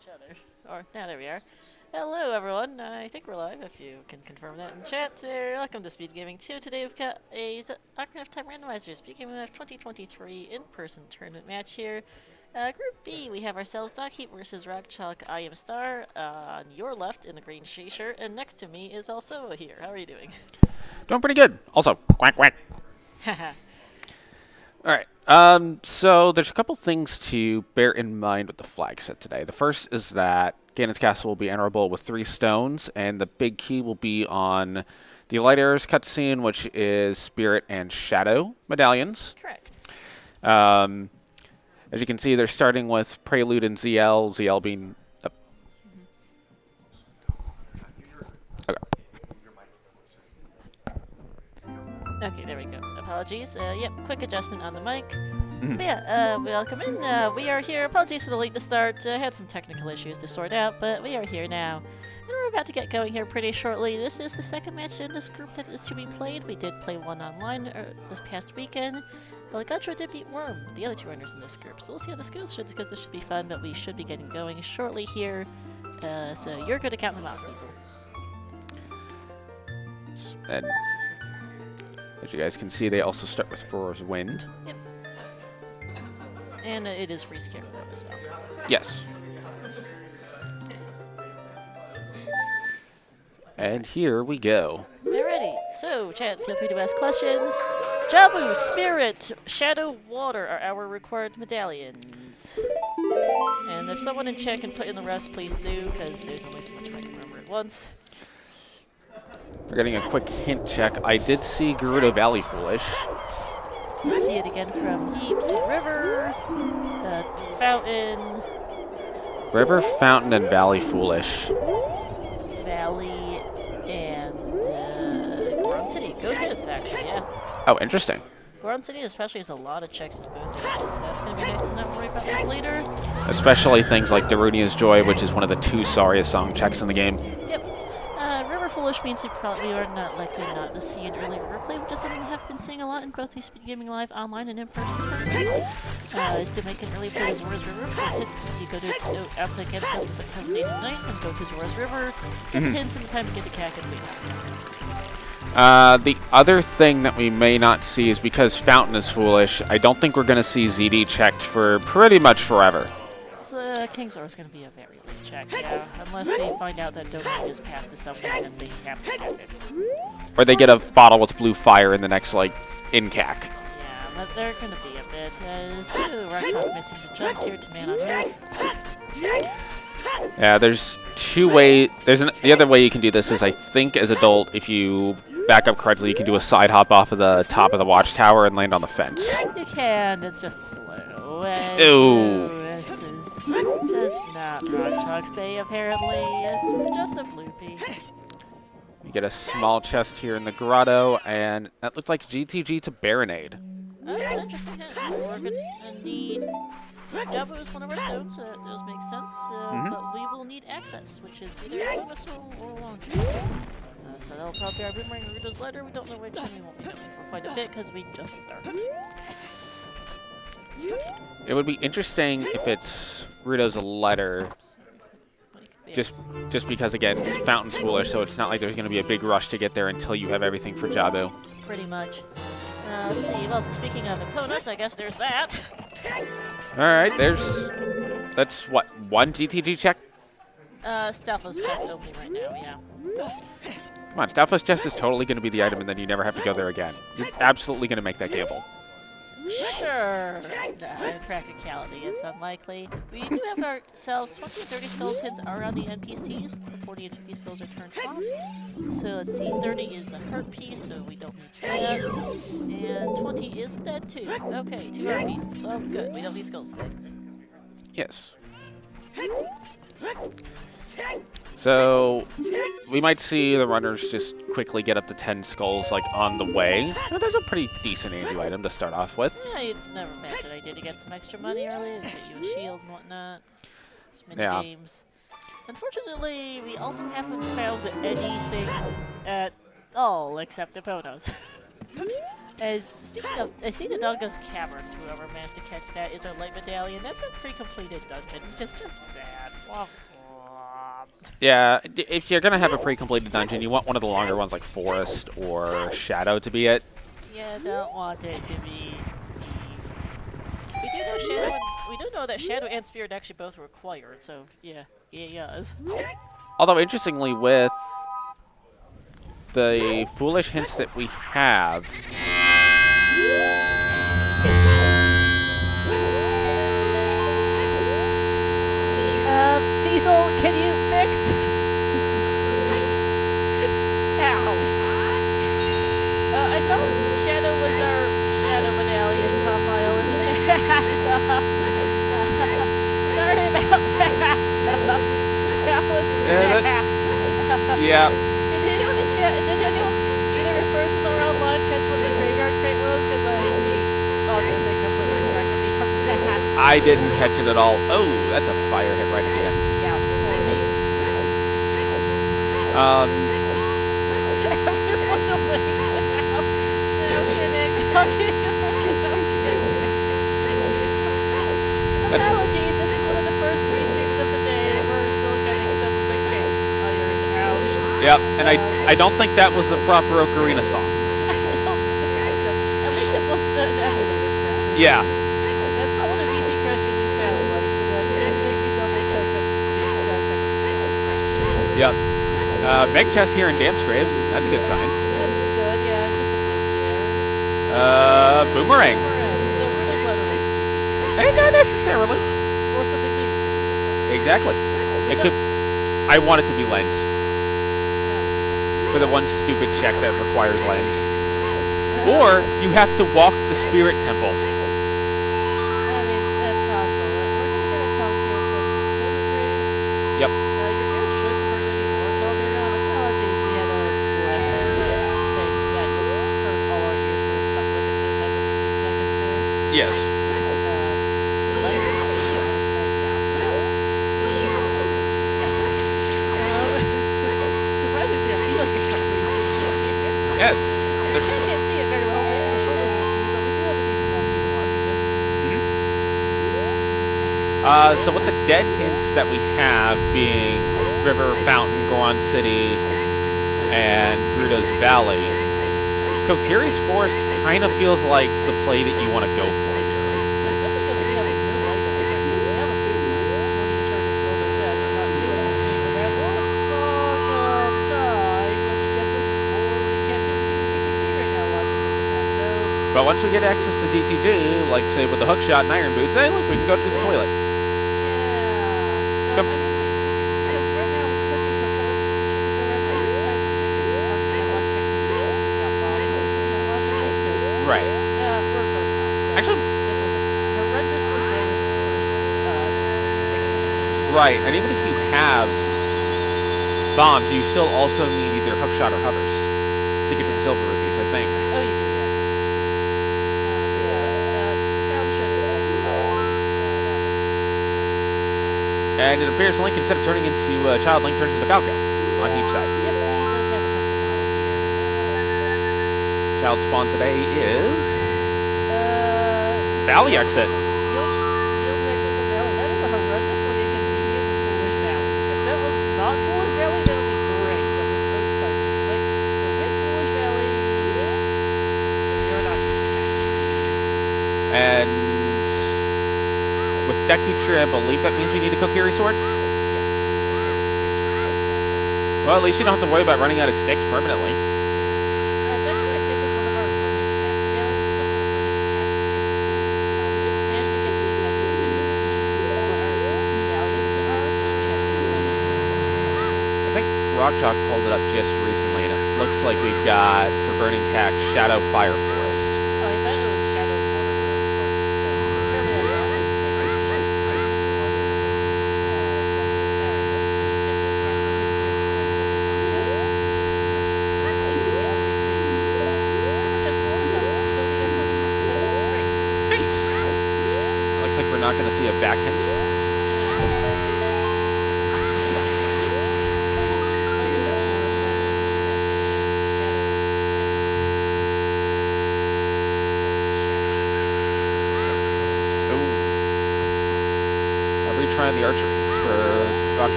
each other. Or, now there we are. Hello everyone, I think we're live if you can confirm that in chat. Welcome to Speedgaming 2. Today we've got a Ocarina of Time Randomizer Speedgaming Live 2023 in-person tournament match here. Group B, we have ourselves DocHeaps versus rockchalk. I am Star, on your left in the green shirt, and next to me is also here. How are you doing? Doing pretty good. Also, quack quack. Haha. Alright, so there's a couple things to bear in mind with the flag set today. The first is that Ganon's Castle will be enterable with 3 stones, and the big key will be on the Light Errors cutscene, which is Spirit and Shadow medallions. Correct. As you can see, they're starting with Prelude and ZL, ZL being... Okay, there we go. Apologies. Yep, quick adjustment on the mic. But yeah, welcome in. We are here. Apologies for the late to start. Had some technical issues to sort out, but we are here now. And we're about to get going here pretty shortly. This is the second match in this group that is to be played. We did play one online this past weekend. Well, Gutro did beat Worm, the other 2 runners in this group. So we'll see how this goes, because this should be fun, but we should be getting going shortly here. So you're good to count them out, Hazel. And as you guys can see, they also start with Furor's Wind. Yep. And it is free scare mode as well. Yes. And here we go. Alrighty, so chat, feel free to ask questions. Jabu, Spirit, Shadow, Water are our required medallions. And if someone in chat can put in the rest, please do, because there's only so much I can remember at once. We're getting a quick hint check. I did see Gerudo Valley Foolish. Let's see it again from Heaps, River, Fountain. River, Fountain, and Valley Foolish. Valley, and Goron City. Go hits, actually, yeah. Oh, interesting. Goron City especially has a lot of checks as both areas, so that's going to be nice to not worry about those later. Especially things like Darunia's Joy, which is one of the 2 sorriest song checks in the game. Yep. River Foolish means we are not likely not to see an early river play, which is something we have been seeing a lot in both the Speedgaming Live online and in-person tournaments. Is to make an early play to Zora's River. For hits, you go to outside against us at some time of day to night, and go to Zora's River, get the hits in time to get to Cack at some time. The other thing that we may not see is because Fountain is foolish, I don't think we're going to see ZD checked for pretty much forever. So, King Zora's going to be a very late check, yeah. Unless they find out that Donut is path to something and they have to get it. Or they get a bottle with blue fire in the next, like, in-cac. Yeah, but they're going to be a bit. So, rockchalk missing the jumps here to man on Earth. Yeah, there's 2 ways. The other way you can do this is, I think, as adult, if you back up correctly, you can do a side hop off of the top of the watchtower and land on the fence. You can, it's just slow. Ooh. This is just not rockchalk's day, apparently. It's just a bloopy. You get a small chest here in the grotto, and that looks like GTG to Baronade. That's an interesting hit. We're going to need... Jabu is one of our stones, so that does make sense, but we will need access, which is either a bonus or a long shot. So that'll probably be our Boomerang or Rudo's Letter. We don't know which, and we won't be looking for quite a bit because we just started. It would be interesting if it's Rudo's Letter, just because, again, it's Fountain's foolish, so it's not like there's going to be a big rush to get there until you have everything for Jabu. Pretty much. Let's see, well, speaking of opponents, I guess there's that. Alright, that's what, 1 GTG check? Stalfo's chest only right now, yeah. Come on, Stalfo's chest is totally going to be the item, and then you never have to go there again. You're absolutely going to make that gamble. Sure. In practicality, it's unlikely. We do have ourselves 20 and 30 skulls hits are on the NPCs. The 40 and 50 skulls are turned off. So let's see, 30 is a hurt piece, so we don't need that. And 20 is dead too. Okay, 2 hurt pieces. Well, good. We don't need skulls today. Yes. So, we might see the runners just quickly get up to 10 skulls, like, on the way. But that's a pretty decent Andu item to start off with. Yeah, you'd never bad idea to get some extra money early, get you a shield and whatnot. Mini games. Unfortunately, we also haven't found anything at all except Eponos. As speaking of, I see the Doggo's Cavern. Whoever managed to catch that is our light medallion. That's a pre-completed dungeon, which is just sad. Yeah, if you're gonna have a pre-completed dungeon, you want one of the longer ones like Forest or Shadow to be it. Yeah, don't want it to be easy. We do know that Shadow and Spirit actually both required, so yeah, yes. Although interestingly, with the foolish hints that we have, Diesel, can you fix? Ow. I thought Shadow was our Shadow Medallion top pile in the chat. Sorry about that. That was yeah. Did anyone in chat, did anyone either first or online catch what the graveyard crate was? Because I obviously completely corrected me from that. I didn't catch it at all. Oh, that's a fire hit right at the end. Yeah, poor memes. Everyone away now. No kidding. No kidding. Apologies, this is one of the first restreams of the day. We're still getting some quick fix ironed out. Yep, and I don't think that was a proper Ocarina song. I don't think so. At least it wasn't an emulated version. Yeah. That's not what a VC crash usually sounds like, but that's going to make me double check that the exact second. Yep. Big chest here in Damsgrave. That's a good sign. That's good, yeah. Just a boomerang. Boomerang. So where does leather lead? Not necessarily. Or something new. Exactly. It could. I want it to be lens. For the one stupid check that requires lens. Or you have to walk the Spirit Temple. I mean, that's possible. We're going to get a song here from Boomerang. Yep. Your gear should currently be rockchalk right now. Apologies, we had a plethora of things that just hurt all our ears for a couple of different seconds there. Yes. Surprisingly, our feet are getting Yes. I can't see it very well, but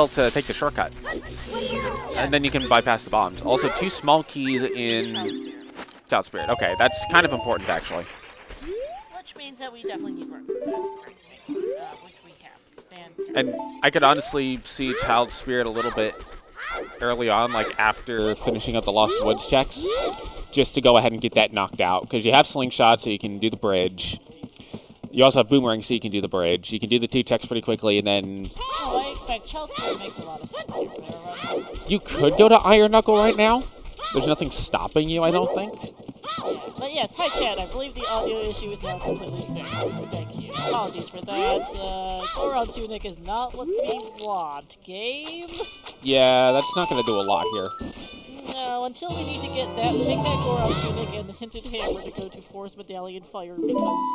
able to take the shortcut. And then you can bypass the bombs. Also, 2 small keys in Child Spirit. Okay, that's kind of important, actually. Which means that we definitely need work. Which we have. And I could honestly see Child Spirit a little bit early on, like after finishing up the Lost Woods checks, just to go ahead and get that knocked out. Because you have Slingshot, so you can do the bridge. You also have Boomerang, so you can do the bridge. You can do the 2 checks pretty quickly, and then... Oh, I expect Child Spirit makes a lot of sense here. You could go to Iron Knuckle right now. There's nothing stopping you, I don't think. Yeah, but yes, hi Chad, I believe the audio issue is now completely fixed. Thank you. Apologies for that. Goron Tunic is not what we want. Game? Yeah, that's not going to do a lot here. No, until we need to get that, take that Goron Tunic and the Hinted Hammer to go to Force Medallion Fire because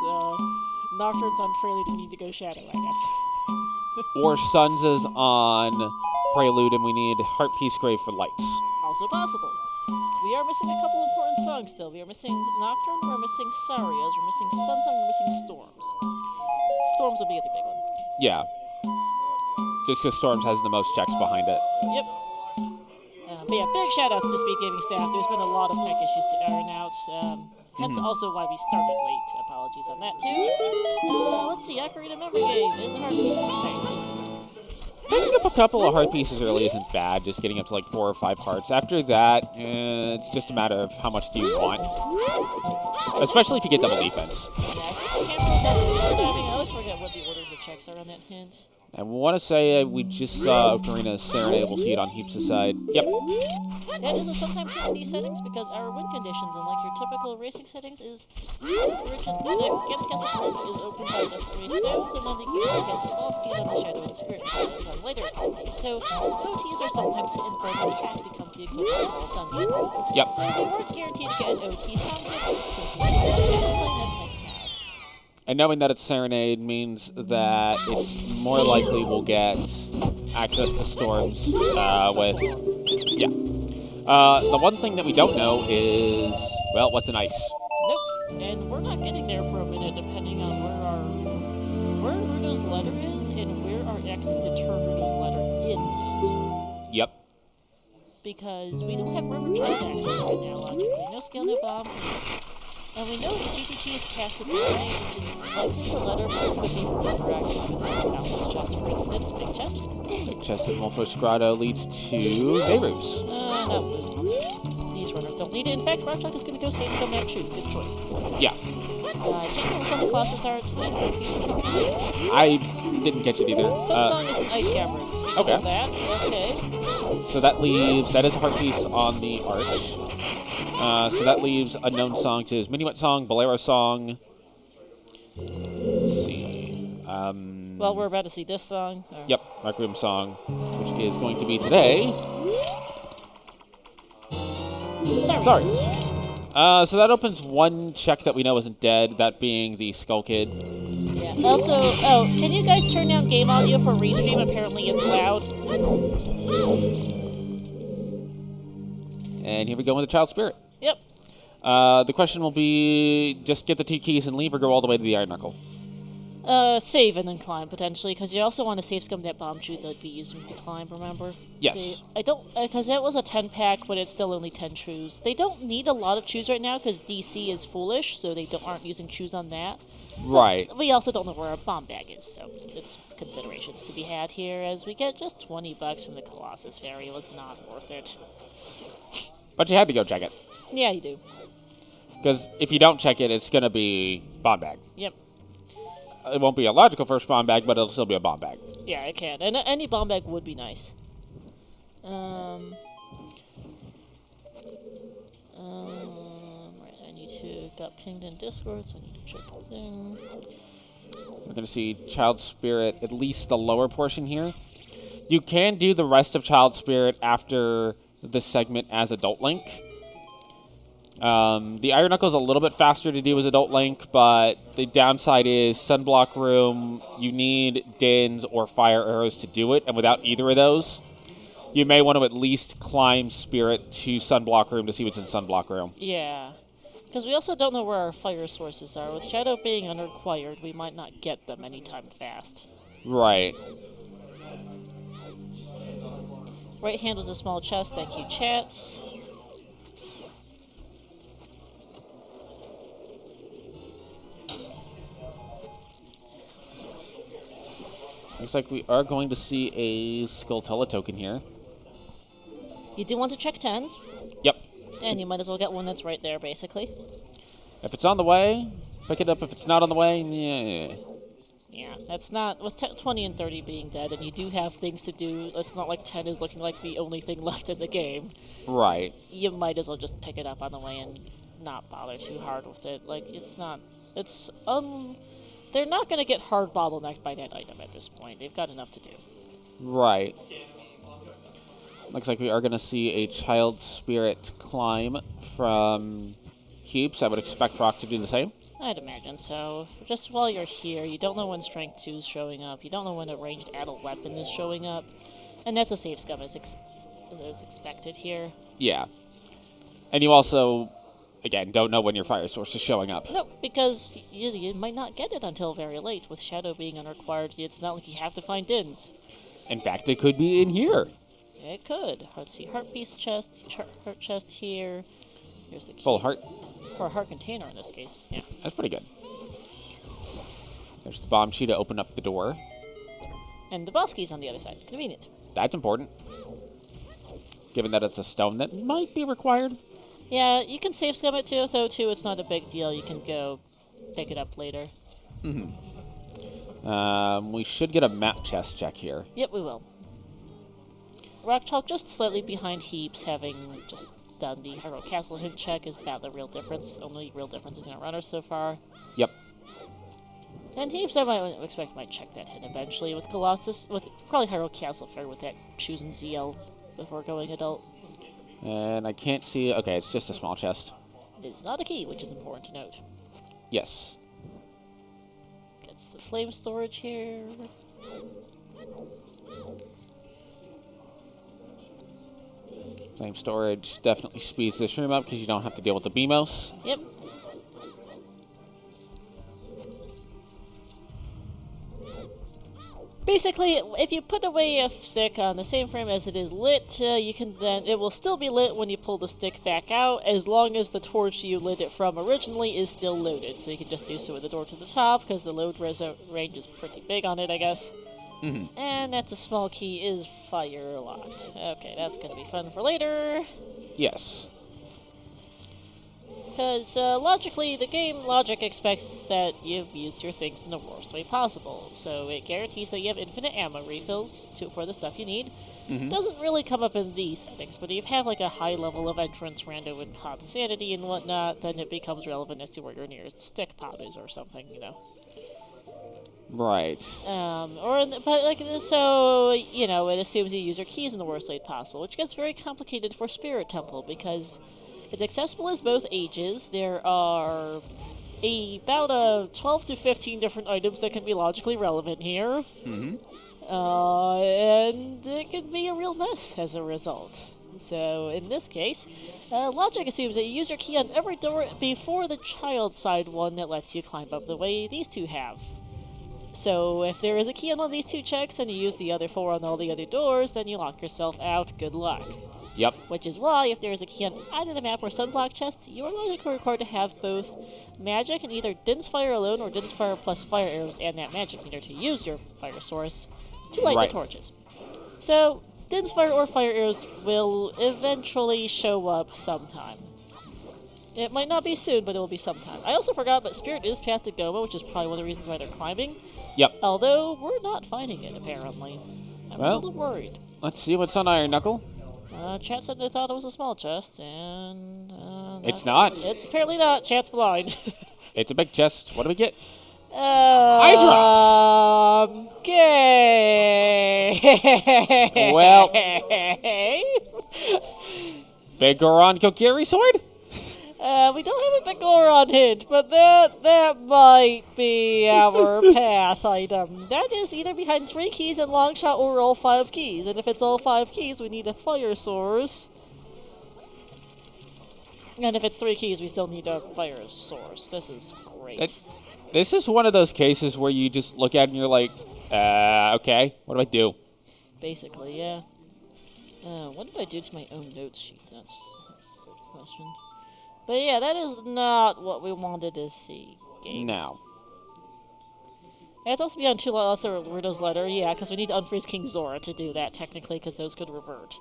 Nocturne's on Prelude and we need to go Shadow, I guess. Or Suns is on Prelude and we need Heart Peace Grave for lights. Also possible. We are missing a couple important songs, though. We are missing Nocturne, we're missing Sarias, we're missing Sunsong, we're missing Storms. Storms will be the big one. Yeah. Just because Storms has the most checks behind it. Yep. But yeah, big shout-outs to Speedgaming staff. There's been a lot of tech issues to iron out. Hence also why we started late. Apologies on that, too. Let's see, Ocarina of Memory Game is a hard game. Picking up a couple of heart pieces early isn't bad, just getting up to like 4 or 5 hearts. After that, it's just a matter of how much do you want. Especially if you get double defense. Yeah, I can't I always forget what the orders of checks are on that hint. I want to say we just saw Ocarina's Serenade. We'll see it on Heaps' side. Yep. That is sometimes seen in these settings because our win conditions, unlike your typical racing settings, is the Against Castle Tournament is opened by the 3 stones, and then the Against Castle Ball Speed and the Shadow and Spirit is on later settings. So OTs are sometimes inferred and have to come to the equivalent of Dungeons. Yep. So we weren't guaranteed to get an OT song since we didn't have. And knowing that it's Serenade means that it's more likely we'll get access to Storms with... Yeah. The one thing that we don't know is, well, what's an ice? Nope. And we're not getting there for a minute depending on where Rudo's letter is and where our X is to turn Rudo's letter in. Yep. Because we don't have River Child access right now, logically. No scale, no bombs, and we know the GTT is casted away, which is likely the letter could be for River access if it's in the Southwest Chest, for instance. Big chest. Big chest in Wolfos Grotto leads to Beirut's. Not blue. These runners don't need it. In fact, rockchalk is going to go save Scum that shoot. Good choice. Yeah. I can't tell what's on the classes art. Is that a piece or something? I didn't catch it either. Sunsong is an ice camera. Okay. That. Okay. So that leaves, that is a heart piece on the arch. So that leaves Unknown Song to his Minuet Song, Bolero Song. Let's see. Well, we're about to see this song. Yep, Requiem Song, which is going to be today. Sorry. So that opens one check that we know isn't dead, that being the Skull Kid. Yeah. Also, can you guys turn down game audio for Restream? Apparently it's loud. And here we go with the Child Spirit. Yep. The question will be, just get the 2 keys and leave or go all the way to the Iron Knuckle? Save and then climb, potentially, because you also want to save Scum that bomb shoot that would be used to climb, remember? Yes. Because that was a 10-pack, but it's still only 10 chews. They don't need a lot of chews right now, because DC is foolish, so they aren't using chews on that. Right. But we also don't know where our bomb bag is, so it's considerations to be had here, as we get just $20 from the Colossus Fairy. It was not worth it. But you had to go check it. Yeah, you do. Because if you don't check it, it's going to be bomb bag. Yep. It won't be a logical first bomb bag, but it'll still be a bomb bag. Yeah, it can. And any bomb bag would be nice. Right, I need to... Got pinged in Discord, so I need to check the thing. We're going to see Child Spirit, at least the lower portion here. You can do the rest of Child Spirit after this segment as Adult Link. The Iron Knuckle is a little bit faster to do as Adult Link, but the downside is Sunblock Room, you need Dins or Fire Arrows to do it, and without either of those, you may want to at least climb Spirit to Sunblock Room to see what's in Sunblock Room. Yeah, because we also don't know where our fire sources are. With Shadow being unrequired, we might not get them anytime fast. Right. Right hand was a small chest. Thank you, chats. Looks like we are going to see a Skulltula token here. You do want to check 10. Yep. And you might as well get one that's right there, basically. If it's on the way, pick it up. If it's not on the way, yeah. Yeah, that's not... With 20 and 30 being dead, and you do have things to do, it's not like 10 is looking like the only thing left in the game. Right. You might as well just pick it up on the way and not bother too hard with it. Like, it's not... It's, They're not going to get hard bottlenecked by that item at this point. They've got enough to do. Right. Looks like we are going to see a Child Spirit climb from Heaps. I would expect Rock to do the same. I'd imagine so. Just while you're here, you don't know when Strength 2 is showing up. You don't know when a ranged adult weapon is showing up. And that's a safe scum as expected here. Yeah. And you also, again, don't know when your fire source is showing up. No, because you might not get it until very late. With Shadow being unrequired, it's not like you have to find Dins. In fact, it could be in here. It could. Let's see. Heart piece chest, heart chest here. Here's the key. Full heart. Or a heart container in this case. Yeah. That's pretty good. There's the bomb cheetah to open up the door. And the boss key's on the other side. Convenient. That's important. Given that it's a stone that might be required. Yeah, you can safe scum it too, though too it's not a big deal. You can go pick it up later. We should get a map chest check here. Yep, we will. Rockchalk just slightly behind Heaps, having just done the Hero Castle hint check is about the real difference. Only real difference is in runners so far. Yep. And Heaps, I might expect might check that hint eventually with Colossus, with probably Hero Castle fair with that choosing ZL before going adult. And I can't see. Okay, it's just a small chest. It's not a key, which is important to note. Yes. Gets the flame storage here. Flame storage definitely speeds this room up because you don't have to deal with the BMOS. Yep. Basically, if you put away a stick on the same frame as it is lit, you can then it will still be lit when you pull the stick back out, as long as the torch you lit it from originally is still loaded. So you can just do so with the door to the top, because the load range is pretty big on it, I guess. And that's a small key is fire locked. Okay, that's gonna be fun for later. Yes. Because logically, the game logic expects that you've used your things in the worst way possible. So it guarantees that you have infinite ammo refills for the stuff you need. Doesn't really come up in these settings, but if you have like a high level of entrance, rando, and pot sanity and whatnot, then it becomes relevant as to where your nearest stick pot is or something, you know. Right. But like, so, you know, it assumes you use your keys in the worst way possible, which gets very complicated for Spirit Temple, because it's accessible as both ages. There are about 12 to 15 different items that can be logically relevant here. And it can be a real mess as a result. So, in this case, logic assumes that you use your key on every door before the child side one that lets you climb up the way these two have. So, if there is a key on one of these two checks and you use the other 4 on all the other doors, then you lock yourself out. Good luck. Yep. Which is why, if there is a key on either the map or sunblock chests, you are logically required to have both magic and either Din's Fire alone or Din's Fire plus fire arrows and that magic meter to use your fire source to light the torches. So, Din's Fire or fire arrows will eventually show up sometime. It might not be soon, but it will be sometime. I also forgot, but Spirit is Path to Goma, which is probably one of the reasons why they're climbing. Yep. Although, we're not finding it, apparently. I'm a little worried. Let's see what's on Iron Knuckle. Chat said they thought it was a small chest, and it's not. It's apparently not. Chat's blind. It's a big chest. What do we get? Eye drops. Okay. Well, big Goron Kokiri sword. We don't have a big Goron hint, but that might be our path item. That is either behind 3 keys in long shot or all 5 keys. And if it's all 5 keys, we need a fire source. And if it's 3 keys, we still need a fire source. This is great. This is one of those cases where you just look at it and you're like, okay, what do I do? Basically, yeah. What did I do to my own notes sheet? That's a good question. But yeah, that is not what we wanted to see. Game. No. It's also beyond 2 lesser Weirdo's letter, yeah, because we need to unfreeze King Zora to do that, technically, because those could revert.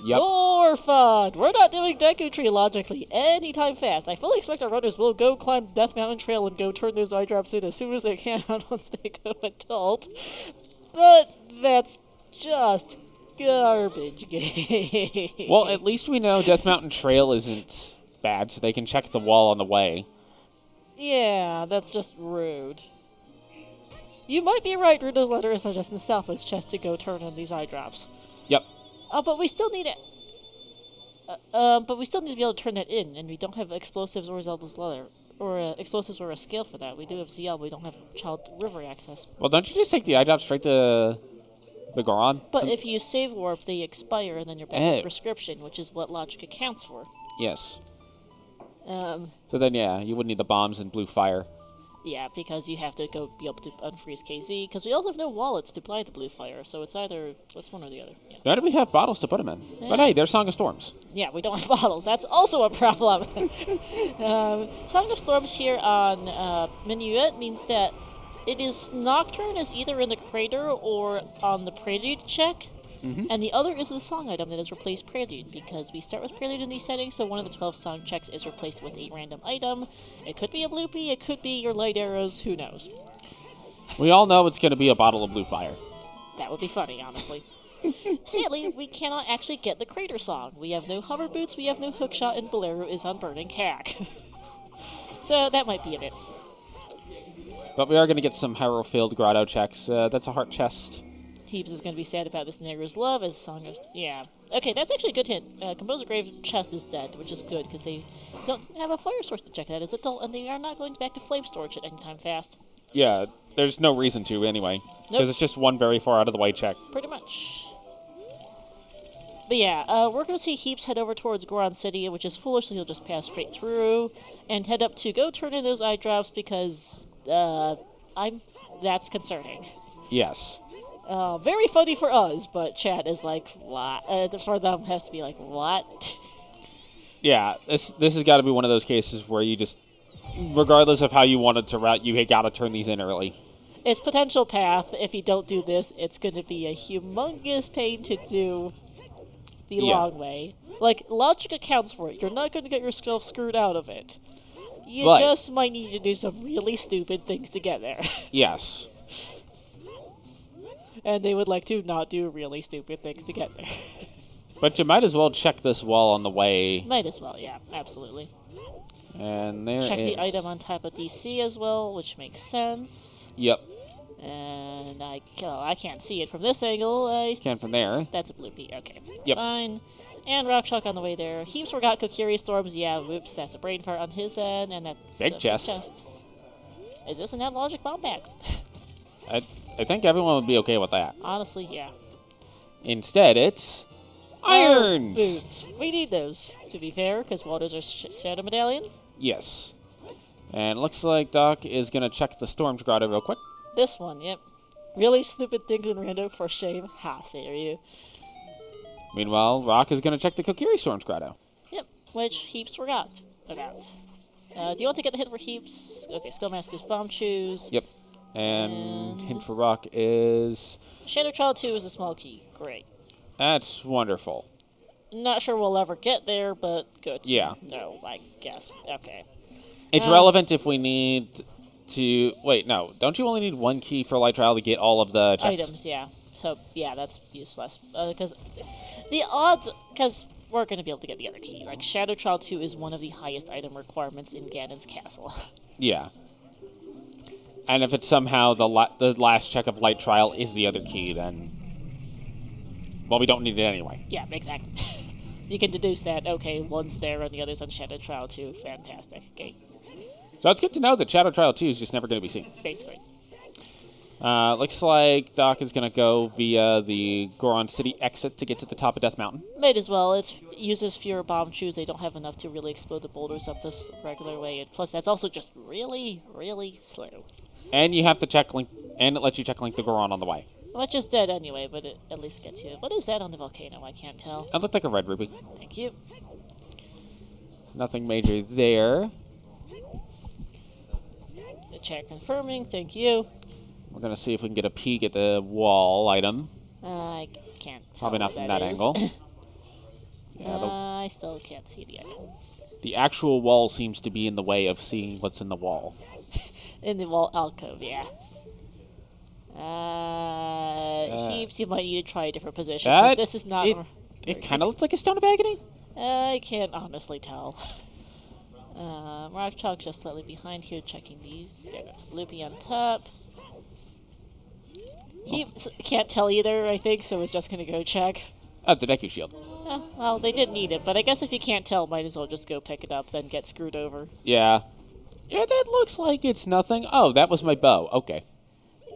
Yep. More fun! We're not doing Deku Tree logically anytime fast. I fully expect our runners will go climb Death Mountain Trail and go turn those eye drops in as soon as they can once they go adult. But that's just garbage game. Well, at least we know Death Mountain Trail isn't bad, so they can check the wall on the way. Yeah, that's just rude. You might be right, Rudo's letter is suggesting Stalfo's chest to go turn in these eye drops. Yep. But we still need it. But we still need to be able to turn that in, and we don't have explosives or Zelda's letter, or explosives or a scale for that. We do have ZL, but we don't have Child River access. Well, don't you just take the eye drop straight to the Goron? But if you save warp, they expire, and then you're back to prescription, which is what logic accounts for. Yes. So then, yeah, you wouldn't need the bombs and blue fire. Yeah, because you have to go be able to unfreeze KZ, because we also have no wallets to apply the blue fire, so it's either, it's one or the other. Yeah. Nor do we have bottles to put them in. Yeah. But hey, there's Song of Storms. Yeah, we don't have bottles. That's also a problem. Song of Storms here on Minuet means that it is Nocturne is either in the crater or on the Prelude check, and the other is the song item that has replaced Prelude, because we start with Prelude in these settings, so one of the 12 song checks is replaced with a random item. It could be a Bloopy, it could be your light arrows, who knows. We all know it's going to be a bottle of blue fire. That would be funny, honestly. Sadly, we cannot actually get the crater song. We have no hover boots, we have no hookshot, and Bolero is on Burning Cack. So that might be it. But we are going to get some Hyrule-filled grotto checks. That's a heart chest. Heaps is going to be sad about this Negro's Love as Song of... Yeah. Okay, that's actually a good hint. Composer Grave chest is dead, which is good, because they don't have a fire source to check that as adult, and they are not going back to flame storage at any time fast. Yeah, there's no reason to, anyway. Because it's just one very far out of the way check. Pretty much. But yeah, we're going to see Heaps head over towards Goron City, which is foolish, so he'll just pass straight through, and head up to go turn in those eye drops, because, that's concerning. Yes. Very funny for us, but chat is like, what? For them, has to be like, what? Yeah, this has got to be one of those cases where you just, regardless of how you wanted to route, you got to turn these in early. It's potential path. If you don't do this, it's going to be a humongous pain to do the long way. Like, logic accounts for it. You're not going to get yourself screwed out of it. You just might need to do some really stupid things to get there. Yes. And they would like to not do really stupid things to get there. But you might as well check this wall on the way. Might as well, yeah, absolutely. And there check the item on top of DC as well, which makes sense. Yep. And I can't see it from this angle. Can from there. That's a bloopy. Okay. Yep. Fine. And rockchalk on the way there. Heaps forgot Kokiri Storms. Yeah, whoops, that's a brain fart on his end, and that's big chest. Is this an logic bomb back? I think everyone would be okay with that. Honestly, yeah. Instead, it's irons. Boots. We need those, to be fair, because Walter's our Shadow Medallion. Yes. And it looks like Doc is going to check the Storm's Grotto real quick. This one, yep. Really stupid things in rando, for shame. Ha, say are you. Meanwhile, Rock is going to check the Kokiri Storm's Grotto. Yep, which Heaps forgot about. Do you want to get the hit for Heaps? Okay, Skull Mask is Bomb Choose. Yep. And hint for Rock is... Shadow Child 2 is a small key. Great. That's wonderful. Not sure we'll ever get there, but good. Yeah. No, I guess. Okay. It's relevant if we need to... Wait, no. Don't you only need one key for Light Trial to get all of the checks? Items, yeah. So, yeah, that's useless. Because the odds... Because we're going to be able to get the other key. Like, Shadow Child 2 is one of the highest item requirements in Ganon's castle. Yeah. And if it's somehow the last check of Light Trial is the other key, then... Well, we don't need it anyway. Yeah, exactly. You can deduce that, okay, one's there and the other's on Shadow Trial 2. Fantastic. Okay. So it's good to know that Shadow Trial 2 is just never going to be seen. Basically. Looks like Doc is going to go via the Goron City exit to get to the top of Death Mountain. Might as well. It uses fewer bomb chews. They don't have enough to really explode the boulders up this regular way. And plus, that's also just really, really slow. And you have to check Link, and it lets you check Link the Goron on the way. Which is dead anyway, but it at least gets you. What is that on the volcano? I can't tell. It looked like a red ruby. Thank you. Nothing major there. The chat confirming. Thank you. We're going to see if we can get a peek at the wall item. I can't tell. Probably not from that is. angle. Yeah, I still can't see the item. the actual wall seems to be in the way of seeing what's in the wall. In the wall alcove, yeah. Heaps, you might need to try a different position, because this is not... It kind of looks like a Stone of Agony. I can't honestly tell. rockchalk just slightly behind here, checking these. Yeah, that's a bloopy on top. Heaps can't tell either, I think, so it's just going to go check. Oh, the Deku Shield. Oh, well, they did need it, but I guess if you can't tell, might as well just go pick it up, then get screwed over. Yeah. Yeah, that looks like it's nothing. Oh, that was my bow. Okay.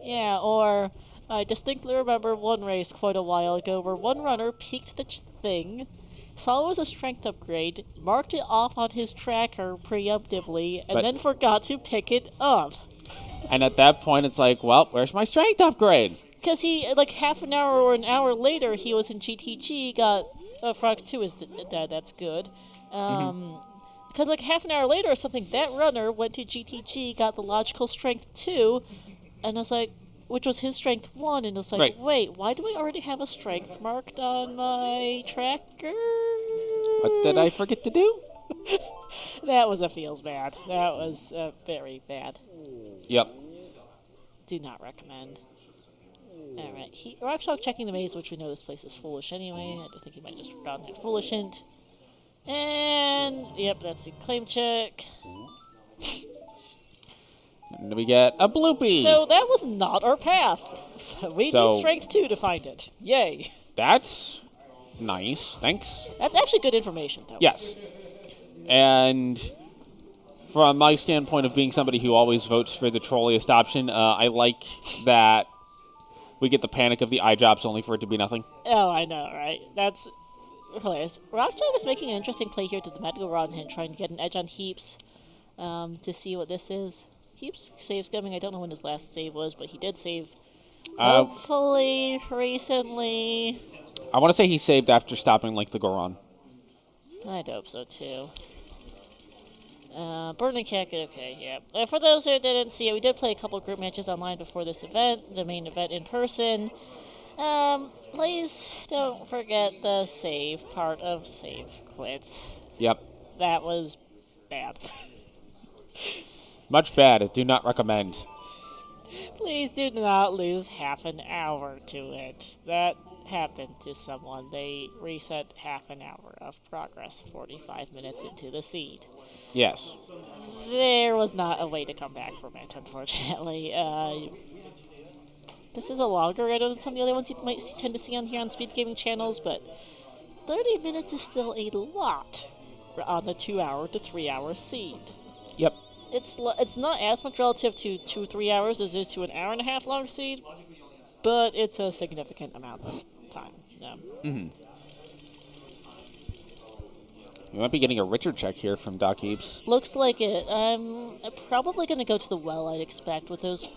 Yeah, or I distinctly remember one race quite a while ago where one runner peeked the thing, saw it was a strength upgrade, marked it off on his tracker preemptively, and then forgot to pick it up. And at that point, it's like, well, where's my strength upgrade? Because he, like, half an hour or an hour later, he was in GTG, got... Frogs 2 is dead, that's good. Because, like, half an hour later or something, that runner went to GTG, got the logical strength 2, and I was like... Which was his strength 1, and it's like, wait, why do I already have a strength marked on my tracker? What did I forget to do? That was a feels bad. That was very bad. Yep. Do not recommend. Alright, rockchalk checking the maze, which we know this place is foolish anyway. I think he might just forgotten that foolish hint. And, yep, that's the claim check. And we get a bloopy. So that was not our path. We need strength 2 to find it. Yay. That's nice. Thanks. That's actually good information, though. Yes. And from my standpoint of being somebody who always votes for the trolliest option, I like that we get the panic of the eye drops only for it to be nothing. Oh, I know, right? That's hilarious. rockchalk is making an interesting play here to the medical rod hint, trying to get an edge on Heaps to see what this is. Heaps saves coming. I don't know when his last save was, but he did save. Hopefully, recently. I want to say he saved after stopping like the Goron. I'd hope so too. Burning Cat, okay, yeah. For those who didn't see it, we did play a couple group matches online before this event, the main event in person. Please don't forget the save part of save quits. Yep. That was bad. Much bad. Do not recommend. Please do not lose half an hour to it. That happened to someone. They reset half an hour of progress 45 minutes into the seed. Yes. There was not a way to come back from it, unfortunately. This is a longer edit than some of the other ones you might tend to see on here on Speedgaming channels, but 30 minutes is still a lot on the 2-hour to 3-hour seed. Yep. It's not as much relative to 2-3 hours as it is to an hour-and-a-half long seed, but it's a significant amount of time. We might be getting a richer check here from DocHeaps. Looks like it. I'm probably going to go to the well, I'd expect, with his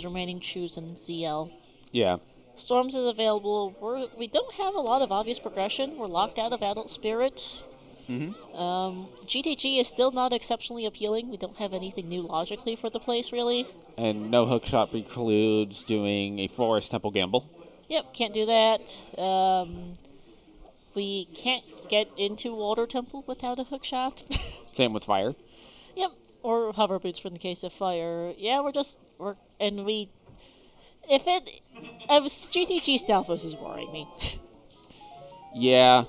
remaining chews and ZL. Yeah. Storms is available. We don't have a lot of obvious progression. We're locked out of Adult Spirit. GTG is still not exceptionally appealing. We don't have anything new logically for the place, really. And no hookshot precludes doing a Forest Temple Gamble. Yep, can't do that. We can't get into Water Temple without a hookshot. Same with Fire. Yep, or Hover Boots for the case of Fire. Yeah, GTG Stalfos is worrying me. Yeah.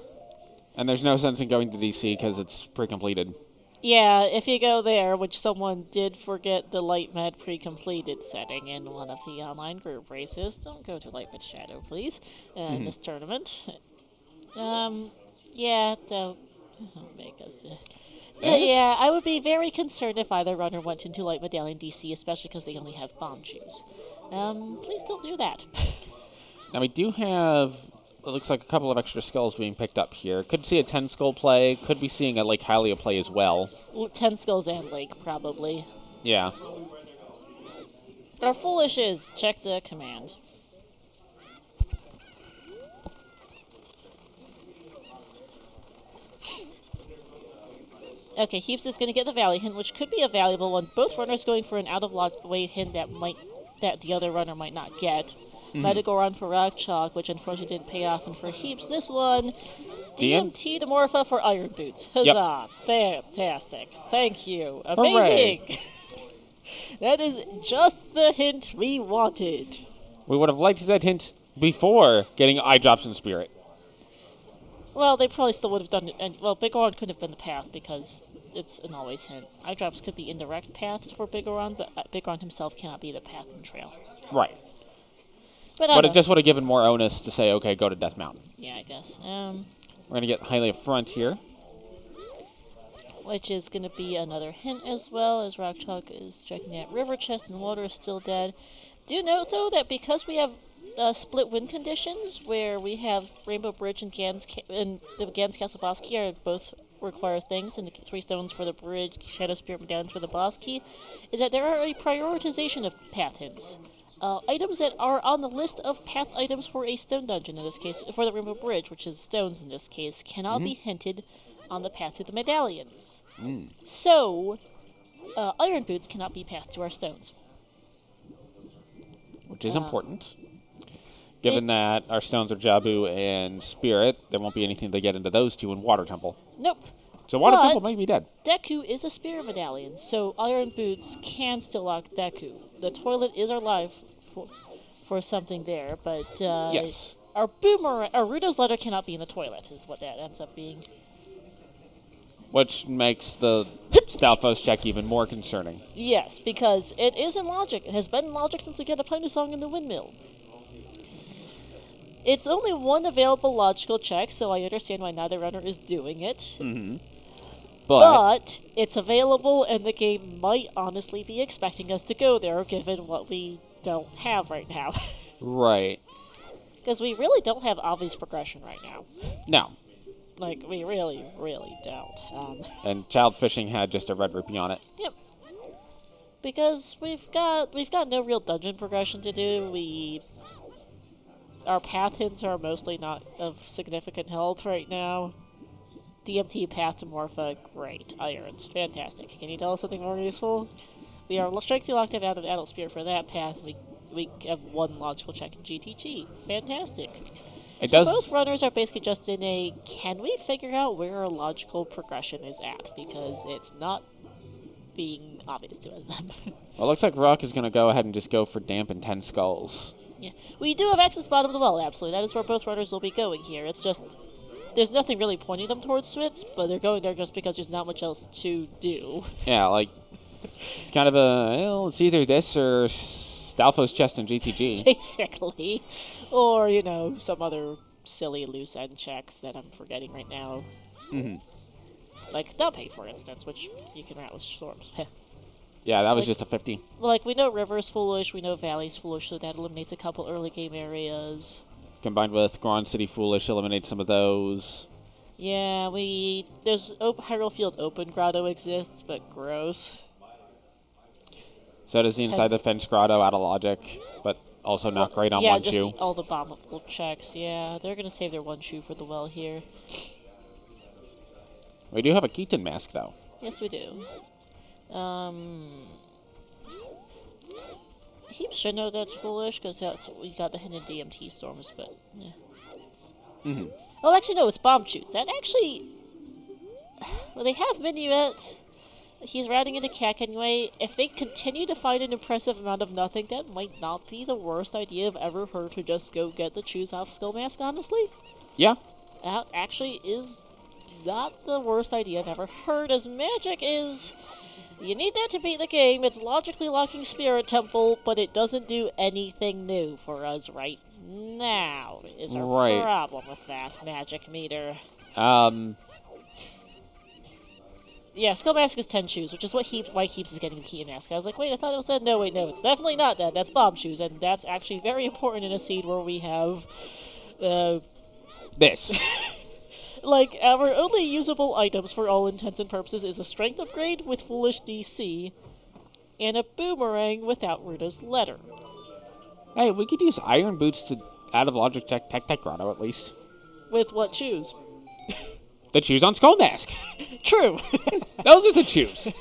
And there's no sense in going to DC because it's pre-completed. Yeah, if you go there, which someone did forget the Light Med pre-completed setting in one of the online group races. Don't go to Light Med Shadow, please, in this tournament. Yeah, don't make us... Yeah, I would be very concerned if either runner went into Light Medallion DC, especially because they only have bomb shoes. Please don't do that. Now, we do have... It looks like a couple of extra skulls being picked up here. Could see a 10 skull play. Could be seeing a Lake Hylia play as well. 10 skulls and Lake, probably. Yeah. Our foolish is check the command. Okay, Heaps is going to get the Valley hint, which could be a valuable one. Both runners going for an out-of-way hint that the other runner might not get. Might have go on for rockchalk, which unfortunately didn't pay off. And for Heaps, this one, DMT to Morpha for Iron Boots. Huzzah! Yep. Fantastic. Thank you. Amazing! That is just the hint we wanted. We would have liked that hint before getting eye drops in Spirit. Well, they probably still would have done it. And, well, Bigoron couldn't have been the path because it's an always hint. Eye drops could be indirect paths for Bigoron, but Bigoron himself cannot be the path and trail. Right. But it just would have given more onus to say, okay, go to Death Mountain. Yeah, I guess. We're going to get highly up front here. Which is going to be another hint as well, as rockchalk is checking that river chest and water is still dead. Do note, though, that because we have split win conditions, where we have Rainbow Bridge and the Gans Castle boss key are both require things, and the 3 stones for the bridge, Shadow Spirit Medallions for the boss key, is that there are a prioritization of path hints. Items that are on the list of path items for a stone dungeon, in this case, for the Rainbow Bridge, which is stones in this case, cannot be hinted on the path to the medallions. So, Iron Boots cannot be path to our stones. Which is important. Given that our stones are Jabu and Spirit, there won't be anything to get into those two in Water Temple. Nope. So Water Temple might be dead. Deku is a Spirit Medallion, so Iron Boots can still lock Deku. The toilet is our life for something there, but yes. Our Rudo's letter cannot be in the toilet, is what that ends up being. Which makes the Stalfos check even more concerning. Yes, because it is in logic. It has been in logic since we get a Piney Song in the Windmill. It's only one available logical check, so I understand why neither runner is doing it. But it's available, and the game might honestly be expecting us to go there, given what we don't have right now. Right. Because we really don't have obvious progression right now. No. Like, we really, really don't. And Child Fishing had just a red rupee on it. Yep. Because we've got no real dungeon progression to do. Our path hints are mostly not of significant help right now. DMT path to Morpha, great. Irons, fantastic. Can you tell us something more useful? We are strength 2 locked out of Adult Spirit for that path. We have one logical check in GTG. Fantastic. Both runners are basically just in a, can we figure out where our logical progression is at? Because it's not being obvious to us. Well, it looks like Rock is going to go ahead and just go for Damp and 10 Skulls. Yeah, we do have access to the bottom of the well, absolutely. That is where both runners will be going here. It's just, there's nothing really pointing them towards Switz, but they're going there just because there's not much else to do. Yeah, like, it's kind of it's either this or Stalfos chest and GTG. Basically. Or, some other silly loose end checks that I'm forgetting right now. Like Dumpy, for instance, which you can route with storms. Yeah, that was just a 50. Like, we know River's foolish, we know Valley's foolish, so that eliminates a couple early game areas. Combined with Grand City Foolish, eliminates some of those. Yeah, there's Hyrule Field Open Grotto exists, but gross. So does the Inside the Fence Grotto out of logic, but also not great on one shoe. Yeah, just all the bombable checks, yeah. They're going to save their one shoe for the well here. We do have a Keaton mask, though. Yes, we do. Heaps should know that's foolish, because we got the hidden DMT storms, but, yeah. Oh, actually, no, it's bomb shoes. That actually... Well, they have Minuet. He's routing into Kek anyway. If they continue to find an impressive amount of nothing, that might not be the worst idea I've ever heard to just go get the choose off Skull Mask, honestly. Yeah. That actually is not the worst idea I've ever heard, as magic is... You need that to beat the game. It's logically locking Spirit Temple, but it doesn't do anything new for us right now, is our problem with that magic meter. Yeah, Skull Mask is 10 shoes, which is why Heaps is getting the Keaton Mask. I was like, wait, I thought it was that. No, wait, no, it's definitely not that. That's bomb shoes, and that's actually very important in a seed where we have... this. Like, our only usable items for all intents and purposes is a strength upgrade with Foolish DC, and a boomerang without Ruda's letter. Hey, we could use Iron Boots to out of logic check Tech Grotto at least. With what shoes? The chews on Skull Mask. True. Those are the chews.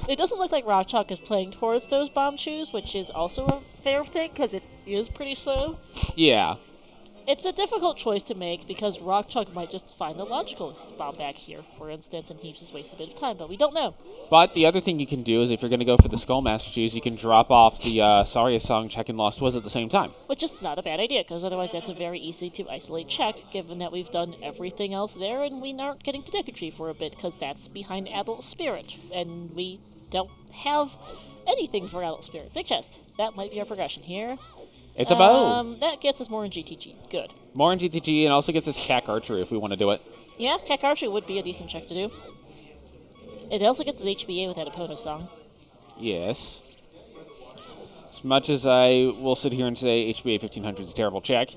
It doesn't look like rockchalk is playing towards those bomb shoes, which is also a fair thing, because it is pretty slow. Yeah. It's a difficult choice to make, because rockchalk might just find the logical bomb back here, for instance, and Heaps has wasted a bit of time, but we don't know. But the other thing you can do is if you're going to go for the Skull Mask shoes, you can drop off the Saria Song check and Lost Was at the same time. Which is not a bad idea, because otherwise that's a very easy to isolate check, given that we've done everything else there, and we aren't getting to Decatry for a bit, because that's behind Adult Spirit, and we don't have anything for Adult Spirit. Big chest. That might be our progression here. It's a bow. That gets us more in GTG. Good. More in GTG, and also gets us Cack Archery if we want to do it. Yeah, Cack Archery would be a decent check to do. It also gets us HBA with that Epona song. Yes. As much as I will sit here and say HBA 1500 is a terrible check,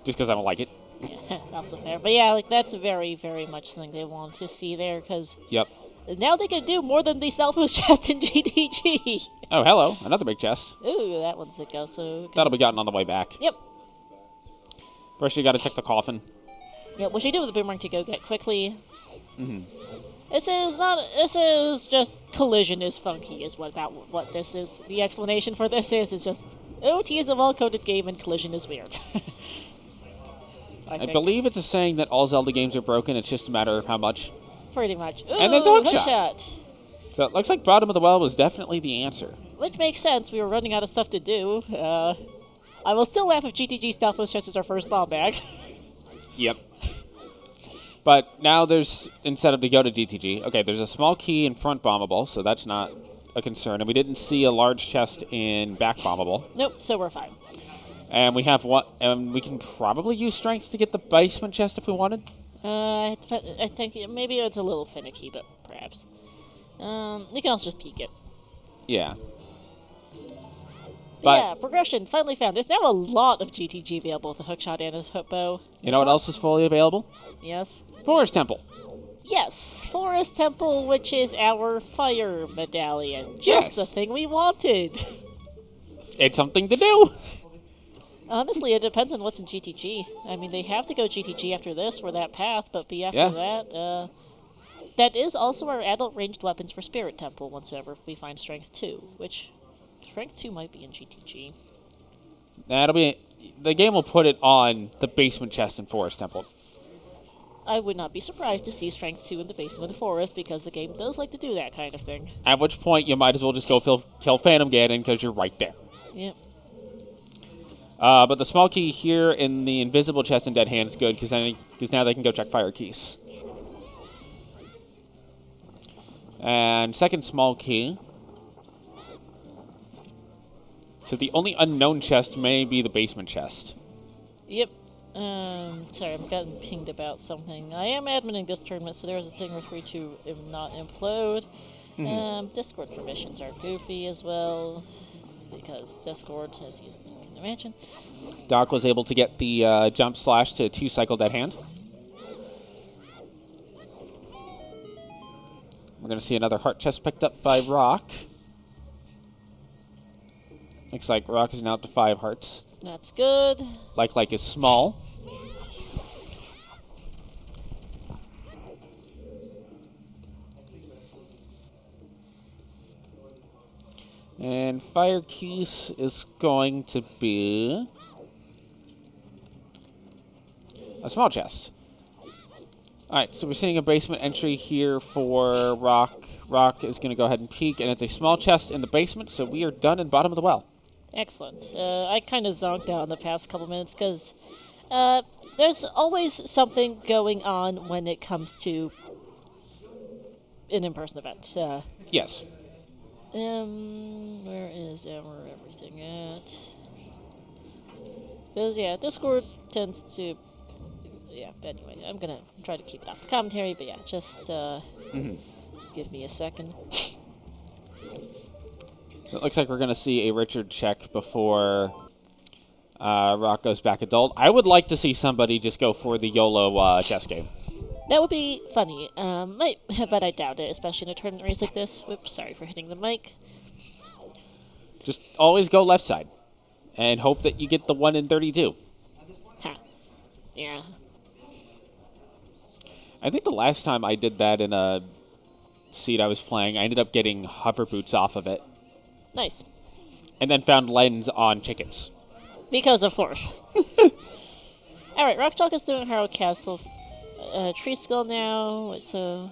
just because I don't like it. Yeah, also fair. But yeah, like that's very, very much something they want to see there, because Yep. now they can do more than the self-boost chest in GTG. Oh, hello. Another big chest. Ooh, that one's a go, so... That'll be gotten on the way back. Yep. First, you got to check the coffin. Yeah, which I do with the boomerang to go get quickly. Mm-hmm. This is just collision is funky, is what this is. The explanation for this is just OT is a well-coded game and collision is weird. I believe it's a saying that all Zelda games are broken, it's just a matter of how much. Pretty much. Ooh, And there's a hook shot. So it looks like Bottom of the Well was definitely the answer. Which makes sense, we were running out of stuff to do. I will still laugh if GTG Stealth chest is our first bomb bag. Yep. But now there's, instead of to go to GTG, okay, there's a small key in front bombable, so that's not a concern. And we didn't see a large chest in back bombable. Nope, so we're fine. And we have one, and we can probably use strength to get the basement chest if we wanted. I think maybe it's a little finicky, but perhaps. You can also just peek it. Yeah. But yeah, progression, finally found. There's now a lot of GTG available with the hookshot and his hook bow. You know what else is fully available? Yes. Forest Temple. Yes, Forest Temple, which is our fire medallion. Just the thing we wanted. It's something to do. Honestly, it depends on what's in GTG. I mean, they have to go GTG after this for that path, but after that, that is also our adult ranged weapons for Spirit Temple, whatsoever, if we find Strength 2, which Strength 2 might be in GTG. That'll be... The game will put it on the basement chest in Forest Temple. I would not be surprised to see Strength 2 in the basement of the forest, because the game does like to do that kind of thing. At which point, you might as well just go kill Phantom Ganon, because you're right there. Yep. But the small key here in the invisible chest in Dead Hand is good, because now they can go check fire keys. And second small key. So the only unknown chest may be the basement chest. Yep. Sorry, I'm getting pinged about something. I am adminning this tournament, so there's a thing with 3 to not implode. Discord permissions are goofy as well, because Discord, as you can imagine. Doc was able to get the jump slash to 2-cycle Dead Hand. We're going to see another heart chest picked up by Rock. Looks like Rock is now up to 5 hearts. That's good. Like is small. And fire keys is going to be a small chest. Alright, so we're seeing a basement entry here for Rock. Rock is going to go ahead and peek, and it's a small chest in the basement, so we are done in Bottom of the Well. Excellent. I kind of zonked out in the past couple minutes, because there's always something going on when it comes to an in-person event. Yes. Where is our everything at? Because, yeah, Discord tends to... Yeah, anyway, I'm going to try to keep it off the commentary, but yeah, just give me a second. It looks like we're going to see a Richard check before Rock goes back adult. I would like to see somebody just go for the YOLO chess game. That would be funny, but I doubt it, especially in a tournament race like this. Whoops, sorry for hitting the mic. Just always go left side, and hope that you get the 1 in 32. Huh. Yeah. I think the last time I did that in a seed I was playing, I ended up getting hover boots off of it. Nice. And then found lens on chickens. Because, of course. Alright, rockchalk is doing Harrow Castle. Tree skill now, so...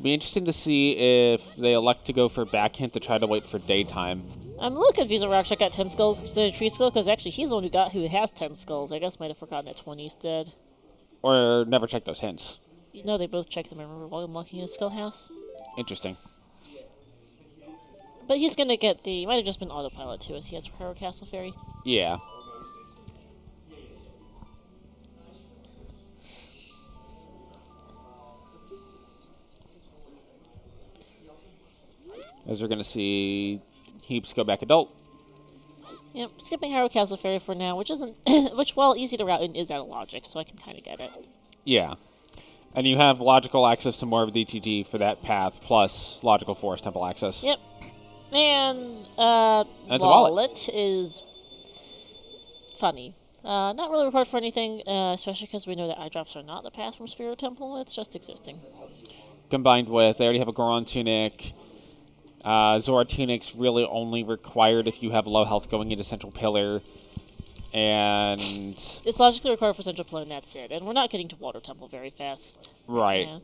Be interesting to see if they elect to go for back hint to try to wait for daytime. I'm a little confused when rockchalk got 10 skulls instead of tree skill, because actually he's the one who has 10 skulls. I guess might have forgotten that 20's dead. Or never checked those hints. No, they both checked them, I remember, while unlocking his skull house. Interesting. But he's gonna get the... Might have just been autopilot, too, as he has Harrow Castle Fairy. Yeah. As we're going to see Heaps go back adult. Yep, skipping Harrow Castle Fairy for now, which isn't... which, while easy to route in, is out of logic, so I can kind of get it. Yeah. And you have logical access to more of DTG for that path, plus logical forest temple access. Yep. And, it's a wallet. wallet is funny. Not really report for anything, especially because we know that eye drops are not the path from Spirit Temple, it's just existing. Combined with, they already have a Goron tunic. Zora tunic's really only required if you have low health going into Central Pillar. And... It's logically required for Central Pillar, and that's it. And we're not getting to Water Temple very fast. Right. Yeah.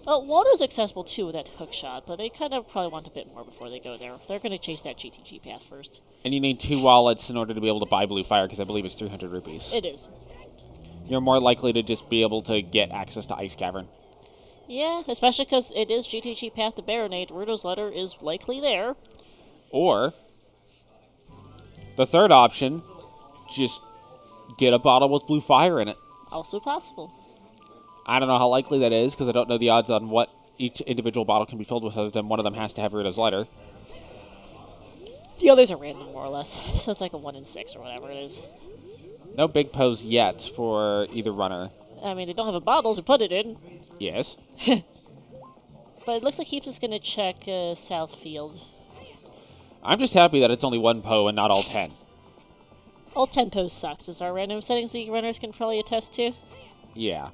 Well, water's accessible too with that hook shot, but they kind of probably want a bit more before they go there. They're going to chase that GTG path first. And you need 2 wallets in order to be able to buy Blue Fire, because I believe it's 300 rupees. It is. You're more likely to just be able to get access to Ice Cavern. Yeah, especially because it is GTG path to Baronade. Rudo's letter is likely there. Or, the third option, just get a bottle with Blue Fire in it. Also possible. I don't know how likely that is, because I don't know the odds on what each individual bottle can be filled with, other than one of them has to have Rudo's letter. The others are random, more or less. So it's like a 1 in 6 or whatever it is. No big pose yet for either runner. I mean, they don't have a bottle to put it in. Yes. But it looks like Heaps is going to check South Field. I'm just happy that it's only 1 PO and not all 10. All 10 posts sucks, as our random settings league runners can probably attest to. Yeah.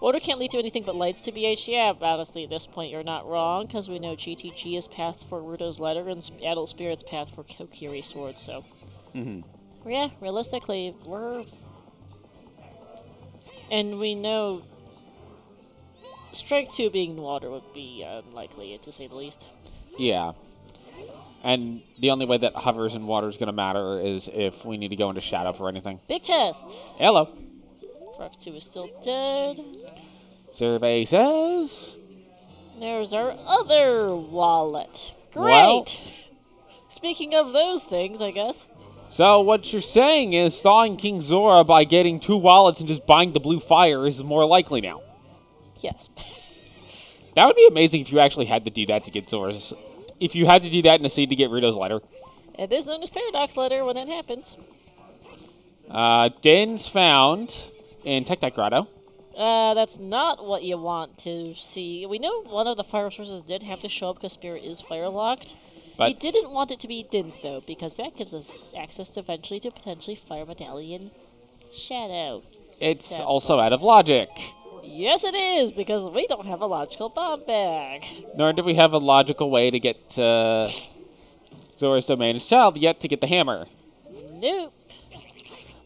Order can't lead to anything but lights to BH. Yeah, honestly, at this point, you're not wrong, because we know GTG is path for Rudo's letter and Adult Spirit's path for Kokiri Sword, so... Yeah, realistically, we're... And we know... Strength 2 being water would be unlikely, to say the least. Yeah. And the only way that hovers and water is going to matter is if we need to go into shadow for anything. Big chest! Hello. Fox 2 is still dead. Survey says... There's our other wallet. Great! Well, Speaking of those things, I guess. so what you're saying is thawing King Zora by getting 2 wallets and just buying the Blue Fire is more likely now. Yes. That would be amazing if you actually had to do that to get Zora's... If you had to do that in a seed to get Rudo's letter. It is known as Paradox Letter when that happens. Din's found in Tech Grotto. That's not what you want to see. We know one of the fire sources did have to show up because Spirit is fire-locked. But We didn't want it to be Din's, though, because that gives us access to eventually to potentially Fire Medallion Shadow. it's That's also out of logic. Yes, it is, because we don't have a logical bomb bag. Nor do we have a logical way to get Zora's Domain's Child yet to get the hammer. Nope.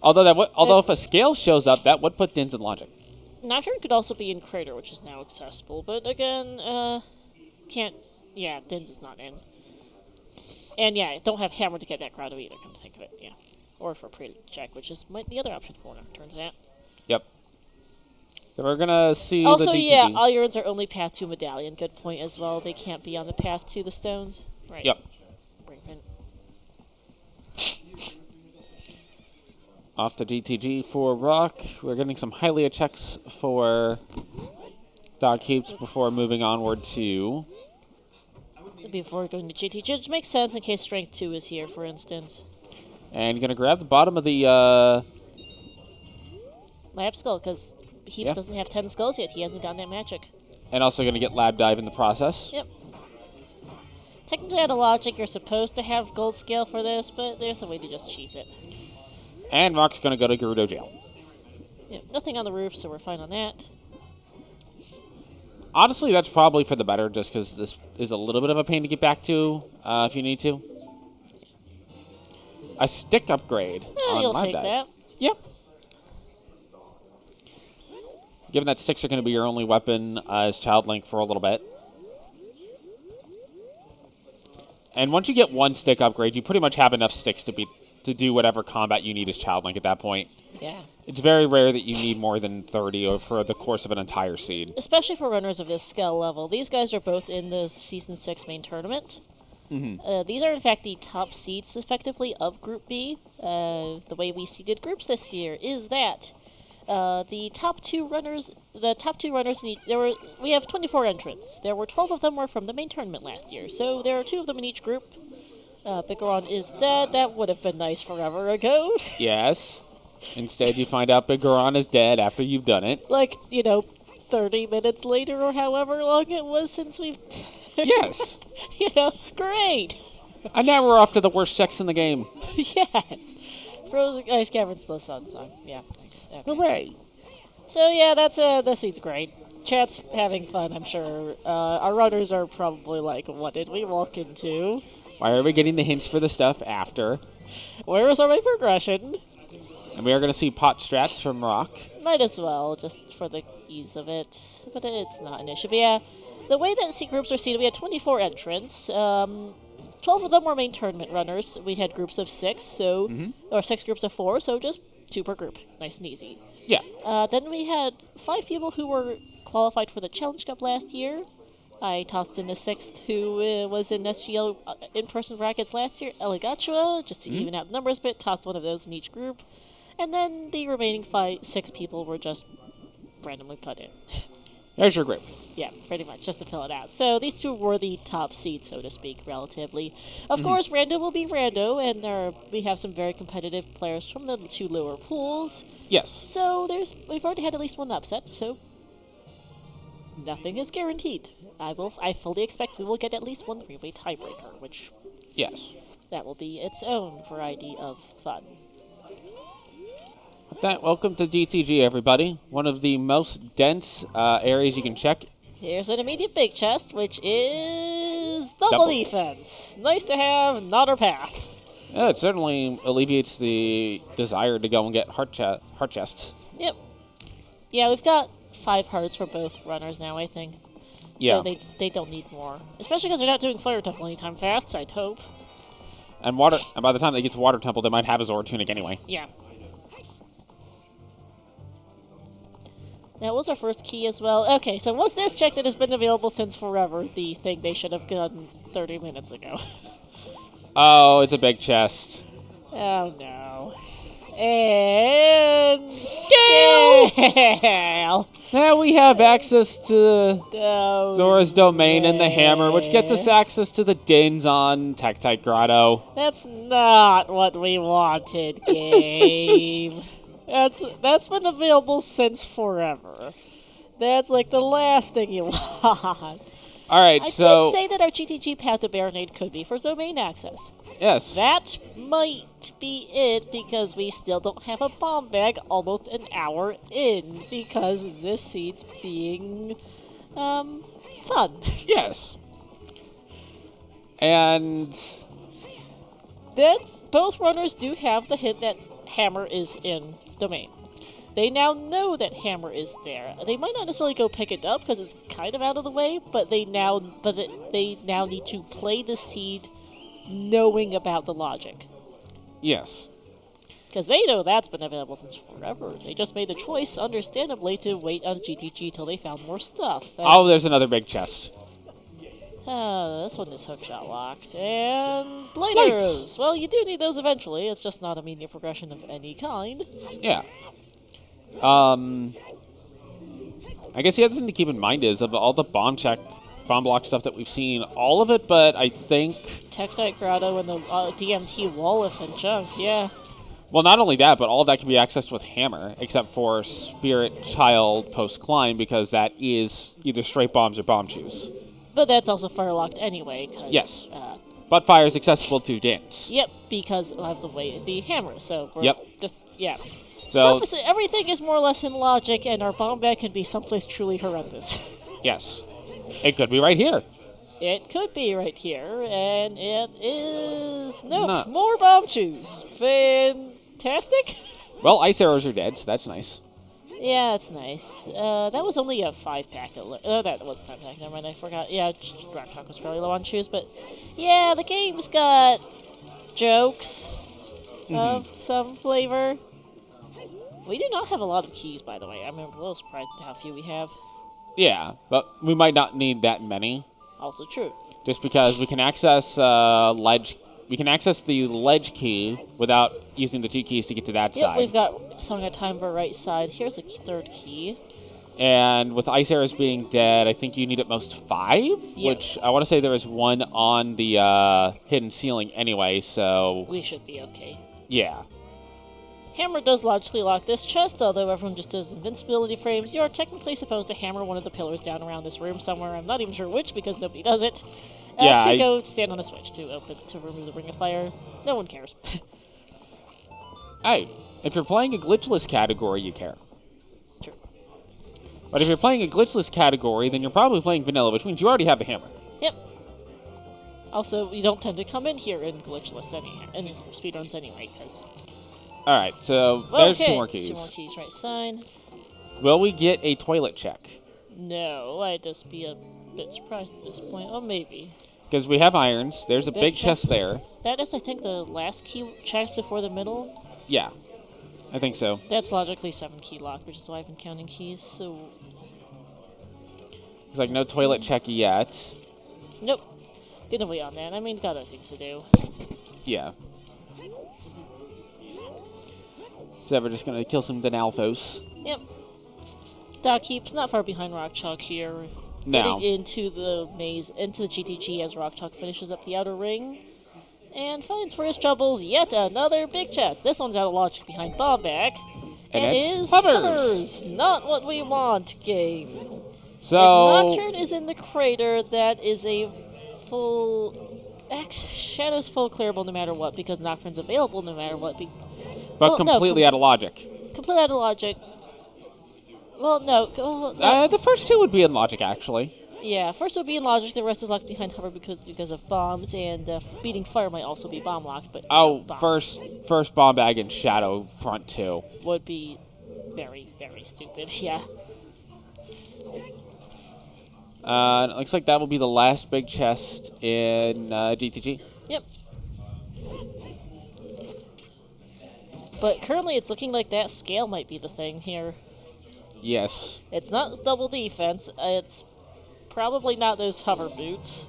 Although if a scale shows up, that would put Din's in logic. Nocturne could also be in Crater, which is now accessible, but again, can't... Yeah, Din's is not in. And yeah, don't have Hammer to get that grotto either, come to think of it, yeah. Or for pre-check, which is the other option for them, turns out. Yep. So we're gonna see Also, the DTD. yeah, all urines are only path to Medallion, good point as well. They can't be on the path to the stones. Right. Yep. Brinkman. Off to GTG for Rock. We're getting some Hylia checks for DocHeaps before moving onward to... Before going to GTG, which makes sense in case Strength 2 is here, for instance. And going to grab the bottom of the... Lab Skull, because Heaps doesn't have 10 skulls yet. He hasn't gotten that magic. And also going to get Lab Dive in the process. Yep. Technically, out of logic, you're supposed to have gold scale for this, but there's a way to just cheese it. And Rock's going to go to Gerudo Jail. Yep, nothing on the roof, so we're fine on that. Honestly, that's probably for the better, just because this is a little bit of a pain to get back to if you need to. A stick upgrade on You'll my take dive. that. Yep. Given that sticks are going to be your only weapon as Child Link for a little bit. And once you get one stick upgrade, you pretty much have enough sticks to do whatever combat you need as Child Link at that point. Yeah. It's very rare that you need more than 30 over the course of an entire seed. Especially for runners of this skill level. These guys are both in the Season 6 main tournament. These are, in fact, the top seeds, effectively, of Group B. The way we seeded groups this year is that the top two runners we have 24 entrants. There were 12 of them were from the main tournament last year, so there are 2 of them in each group. Bigaron is dead. That would have been nice forever ago. Yes. Instead, you find out Bigaron is dead after you've done it. 30 minutes later or however long it was since we've... Yes. Great. And now we're off to the worst checks in the game. Yes. Frozen Ice Cavern Slow Sun song. Yeah, thanks. Okay. Hooray. So yeah, this seat's great. Chat's having fun, I'm sure. Our runners are probably like, what did we walk into? Why are we getting the hints for the stuff after? Where is our main progression? And we are going to see pot strats from Rock. Might as well, just for the ease of it. But it's not an issue. But yeah, the way that seat groups are seated, we had 24 entrants. 12 of them were main tournament runners. We had groups of 6, or 6 groups of 4, so just 2 per group. Nice and easy. Yeah. Then we had 5 people who were qualified for the Challenge Cup last year. I tossed in the 6th who was in SGL in-person brackets last year, Eligachua, just to even out the numbers a bit, tossed one of those in each group. And then the remaining 6 people were just randomly put in. There's your group. Yeah, pretty much, just to fill it out. So these 2 were the top seeds, so to speak, relatively. Of course, Rando will be Rando, and we have some very competitive players from the 2 lower pools. Yes. So we've already had at least 1 upset, so nothing is guaranteed. I fully expect we will get at least 1 3-way tiebreaker, which... Yes. That will be its own variety of fun. With that, welcome to DTG, everybody. One of the most dense areas you can check. Here's an immediate big chest, which is double defense. Nice to have, not our path. Yeah, it certainly alleviates the desire to go and get heart chests. Yep. Yeah, we've got 5 hearts for both runners now, I think. Yeah. So they don't need more. Especially because they're not doing Flare Temple anytime fast, I'd hope. And by the time they get to Water Temple, they might have a Zora Tunic anyway. Yeah. That was our first key as well. Okay, so was this check that has been available since forever the thing they should have done 30 minutes ago? Oh, it's a big chest. Oh, no. And... Scale! Now we have access to Zora's Domain and the Hammer, which gets us access to the Dins on Tektite Grotto. That's not what we wanted, game. That's been available since forever. That's like the last thing you want. Alright, I so... did say that our GTG Path to Baronade could be for domain access. Yes. That might be it, because we still don't have a bomb bag almost an hour in, because this seed's being, fun. Yes. And... Then, both runners do have the hint that Hammer is in domain. They now know that Hammer is there. They might not necessarily go pick it up, because it's kind of out of the way, but they now need to play the seed knowing about the logic. Yes. Because they know that's been available since forever. They just made the choice, understandably, to wait on GTG till they found more stuff. Oh, there's another big chest. This one is hookshot locked. And light arrows. Well, you do need those eventually. It's just not a immediate progression of any kind. Yeah. I guess the other thing to keep in mind is of all the bomb block stuff that we've seen, all of it, but I think... Tektite Grotto and the DMT wall have been junked, yeah. Well, not only that, but all of that can be accessed with Hammer, except for Spirit Child post-climb, because that is either straight bombs or bomb shoes. But that's also fire-locked anyway, because... Yes. But fire is accessible to Dins. Yep, because of the way the Hammer, so we're Yep. just, yeah. So Everything is more or less in logic, and our bomb bag can be someplace truly horrendous. yes, it could be right here. It could be right here, and it is... Nope, No. more bomb chews. Fantastic. Well, ice arrows are dead, so that's nice. Yeah, it's nice. That was only a 5-pack. That was a 10-pack. Never mind, I forgot. Yeah, rockchalk was fairly low on chews, but yeah, the game's got jokes of some flavor. We do not have a lot of keys, by the way. I'm a little surprised at how few we have. Yeah, but we might not need that many. Also true. Just because we can access ledge. We can access the ledge key without using the 2 keys to get to that side. Yep, we've got Song of Time for right side. Here's a 3rd key. And with ice arrows being dead, I think you need at most 5, Yes. which I want to say there is 1 on the hidden ceiling anyway, so... We should be okay. Yeah. Hammer does logically lock this chest, although everyone just does invincibility frames. You are technically supposed to hammer one of the pillars down around this room somewhere. I'm not even sure which, because nobody does it. Yeah, go stand on a switch to remove the ring of fire. No one cares. Hey, if you're playing a glitchless category, you care. True. But if you're playing a glitchless category, then you're probably playing vanilla, which means you already have the hammer. Yep. Also, you don't tend to come in here in glitchless in speedruns anyway, because... Alright, so there's okay. 2 more keys. 2 more keys right side. Will we get a toilet check? No, I'd just be a bit surprised at this point. Oh, maybe. Because we have irons. There's a big chest there. That is, I think, the last key check before the middle. Yeah, I think so. That's logically 7-key lock, which is why I've been counting keys, so... Looks like no toilet check yet. Nope. Gonna wait on that. I mean, got other things to do. Yeah. So we're just going to kill some Denalphos. Yep. DocHeaps not far behind rockchalk here. No. Getting into the maze, into the GTG as rockchalk finishes up the outer ring. And finds for his troubles yet another big chest. This one's out of logic behind bomb bag. And it it's is hovers. Not what we want, game. So... If Nocturne is in the crater, that is a full... Shadow's full clearable no matter what, because Nocturne's available no matter what. But completely out of logic. Completely out of logic. Well, no. The first 2 would be in logic, actually. Yeah, first it would be in logic, the rest is locked behind hover because of bombs, and beating fire might also be bomb locked, but first bomb bag and shadow front 2. Would be very, very stupid, yeah. It looks like that will be the last big chest in GTG. Yep. But currently it's looking like that scale might be the thing here. Yes. It's not double defense, it's probably not those hover boots.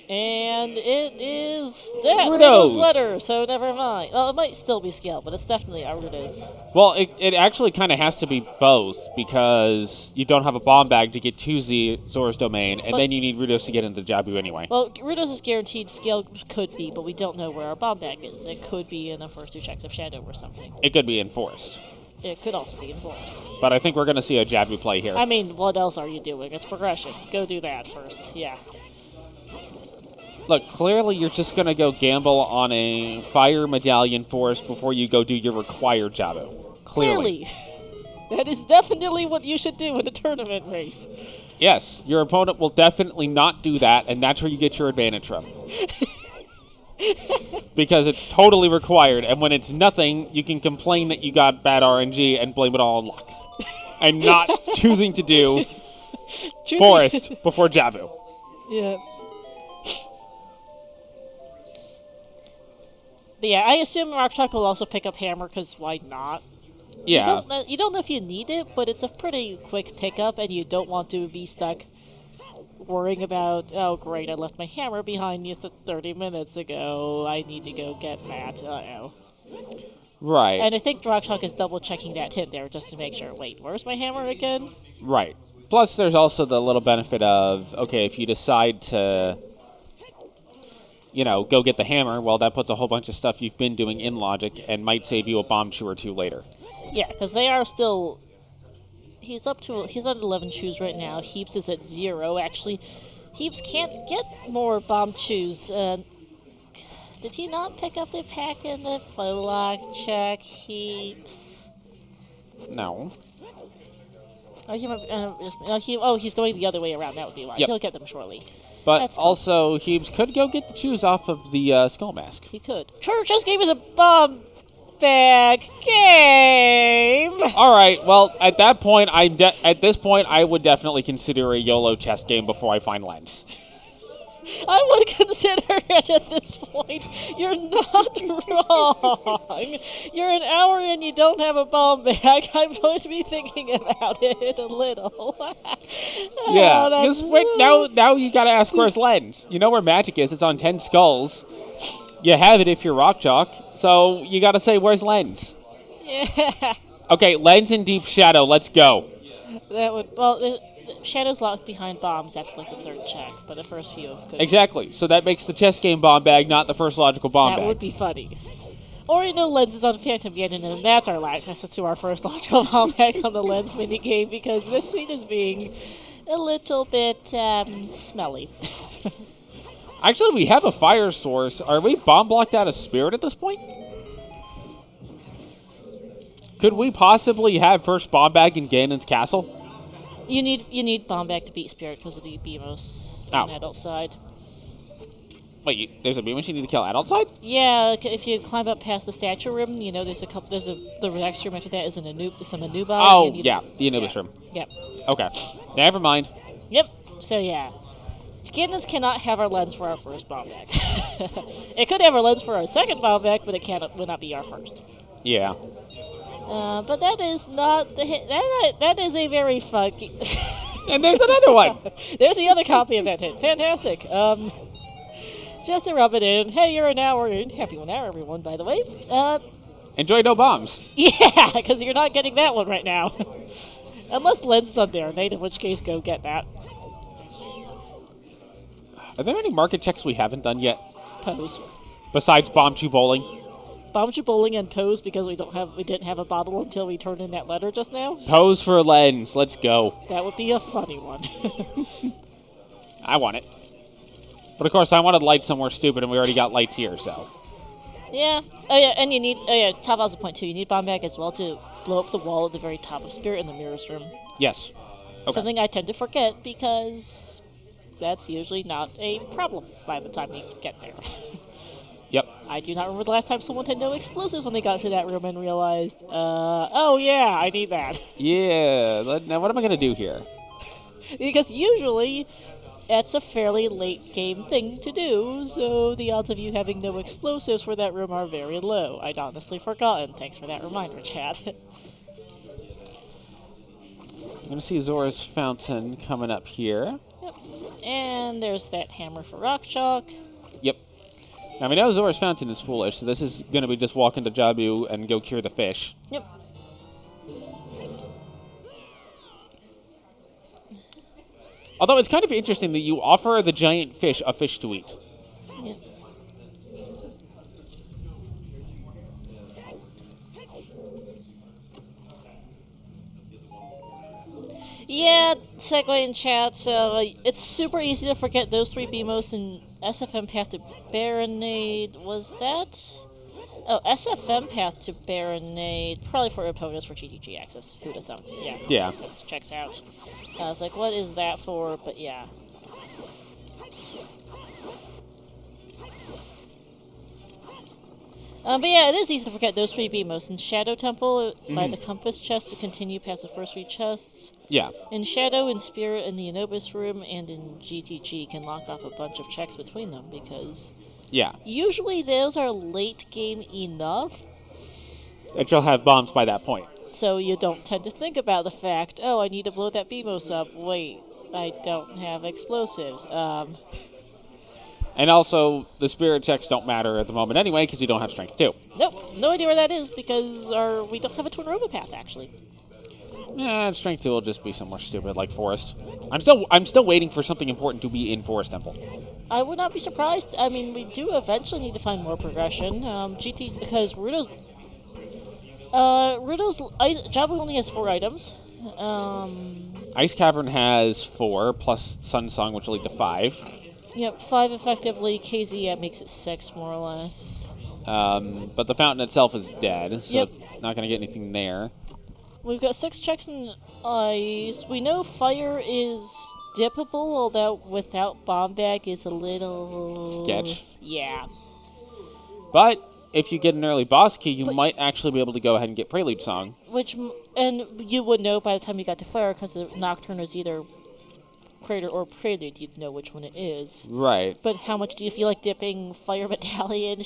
And it is that Rudo's letter, so never mind. Well, it might still be scale, but it's definitely a Rudo's. Well, it actually kind of has to be both, because you don't have a bomb bag to get to Zora's domain, and then you need Rudo's to get into Jabu anyway. Well, Rudo's is guaranteed, scale could be, but we don't know where our bomb bag is. It could be in the first 2 checks of Shadow or something. It could be enforced. It could also be enforced. But I think we're going to see a Jabu play here. I mean, what else are you doing? It's progression. Go do that first, yeah. Look, clearly you're just going to go gamble on a fire medallion forest before you go do your required Jabu. Clearly. That is definitely what you should do in a tournament race. Yes, your opponent will definitely not do that, and that's where you get your advantage from. Because it's totally required, and when it's nothing, you can complain that you got bad RNG and blame it all on luck. And not choosing to do forest before Jabu. Yeah. But yeah, I assume rockchalk will also pick up hammer, because why not? Yeah. You don't know if you need it, but it's a pretty quick pickup, and you don't want to be stuck worrying about, oh great, I left my hammer behind you 30 minutes ago, I need to go get that, uh-oh. Right. And I think rockchalk is double-checking that hint there, just to make sure, wait, where's my hammer again? Right. Plus, there's also the little benefit of, okay, if you decide to, you know, go get the hammer, well, that puts a whole bunch of stuff you've been doing in logic and might save you a bomb chew or 2 later. Yeah, because they are still... He's at 11 chews right now. Heaps is at 0, actually. Heaps can't get more bomb chews. Did he not pick up the pack in the lock check, Heaps? No. He's going the other way around. That would be why. Yep. He'll get them shortly. But That's cool. also, Hughes could go get the shoes off of the skull mask. He could. Chess game is a bomb bag game. All right. Well, at that point, at this point, I would definitely consider a YOLO chess game before I find lens. I would consider it at this point. You're not wrong. You're an hour and you don't have a bomb bag. I'm going to be thinking about it a little. Yeah. Because wait, now you got to ask where's lens. You know where magic is. It's on 10 skulls. You have it if you're rock chalk. So you got to say where's lens. Yeah. Okay, lens in deep shadow. Let's go. That would Shadow's locked behind bombs after like the third check, but the first few could. Exactly. So that makes the chess game bomb bag not the first logical bomb bag. That would be funny. Or, Lens is on Phantom Ganon, and that's our access to our first logical bomb bag on the Lens minigame, because Misfeed is being a little bit smelly. Actually, we have a fire source. Are we bomb blocked out of spirit at this point? Could we possibly have first bomb bag in Ganon's castle? You need bomb bag to beat spirit because of the BMOS on the adult side. Wait, there's a BMOS you need to kill adult side? Yeah, if you climb up past the statue room, there's the next room after that is some Anubai. Oh, yeah, the Anubis room. Yep. Okay, never mind. Yep. So yeah, Ganons cannot have our lens for our first bomb bag. It could have our lens for our second bomb bag, but it would not be our first. Yeah. But that is not the hit. That is a very fun. And there's another one. There's the other copy of that hit. Fantastic. Just to rub it in. Hey, you're an hour in. Happy 1 hour, everyone. By the way. Enjoy no bombs. Yeah, because you're not getting that one right now, unless Lens is on there, in which case go get that. Are there any market checks we haven't done yet? Pose. Besides bomb chew bowling. Bombchu bowling and pose because we didn't have a bottle until we turned in that letter just now. Pose for lens. Let's go. That would be a funny one. I want it. But of course, I wanted lights somewhere stupid, and we already got lights here, so. Yeah. Oh yeah, and you need. Oh yeah, top was a point too. You need bomb bag as well to blow up the wall at the very top of Spirit in the mirrors room. Yes. Okay. Something I tend to forget because that's usually not a problem by the time you get there. Yep. I do not remember the last time someone had no explosives when they got to that room and realized, oh yeah, I need that. Yeah. Now what am I going to do here? Because usually that's a fairly late game thing to do, so the odds of you having no explosives for that room are very low. I'd honestly forgotten. Thanks for that reminder, Chad. I'm going to see Zora's Fountain coming up here. Yep. And there's that hammer for rock chalk. Yep. Now, we know Zora's Fountain is foolish, so this is going to be just walk into Jabu and go cure the fish. Yep. Although it's kind of interesting that you offer the giant fish a fish to eat. Yep. Yeah, segue in chat, so it's super easy to forget those three BMOs in SFM Path to Baronade. Was that? Oh, SFM Path to Baronade, probably for opponents for GTG access. Who'd have thought? Yeah. Yeah. So it checks out. I was like, what is that for? But yeah. But yeah, it is easy to forget those three BMOs. In Shadow Temple, by the Compass chest to continue past the first three chests. Yeah. In Shadow, in Spirit, in the Anubis room, and in GTG can lock off a bunch of checks between them because usually those are late game enough that you'll have bombs by that point. So you don't tend to think about the fact, oh, I need to blow that BMOS up. Wait, I don't have explosives. And also, the spirit checks don't matter at the moment anyway, because you don't have strength 2. Nope, no idea where that is, because we don't have a Twin Robo path, actually. Yeah, strength 2 will just be somewhere stupid, like Forest. I'm still waiting for something important to be in Forest Temple. I would not be surprised. I mean, we do eventually need to find more progression. Because Ruto's Jabu only has 4 items. Ice Cavern has 4, plus Sun Song, which will lead to 5. Yep, 5 effectively. KZ makes it 6, more or less. But the fountain itself is dead, so not going to get anything there. We've got 6 checks in ice. We know fire is dippable, although without bomb bag is a little... sketch. Yeah. But if you get an early boss key, you might actually be able to go ahead and get Prelude Song. And you would know by the time you got to fire, because the Nocturne is either Crater or Prelude, you'd know which one it is. Right. But how much do you feel like dipping Fire Medallion,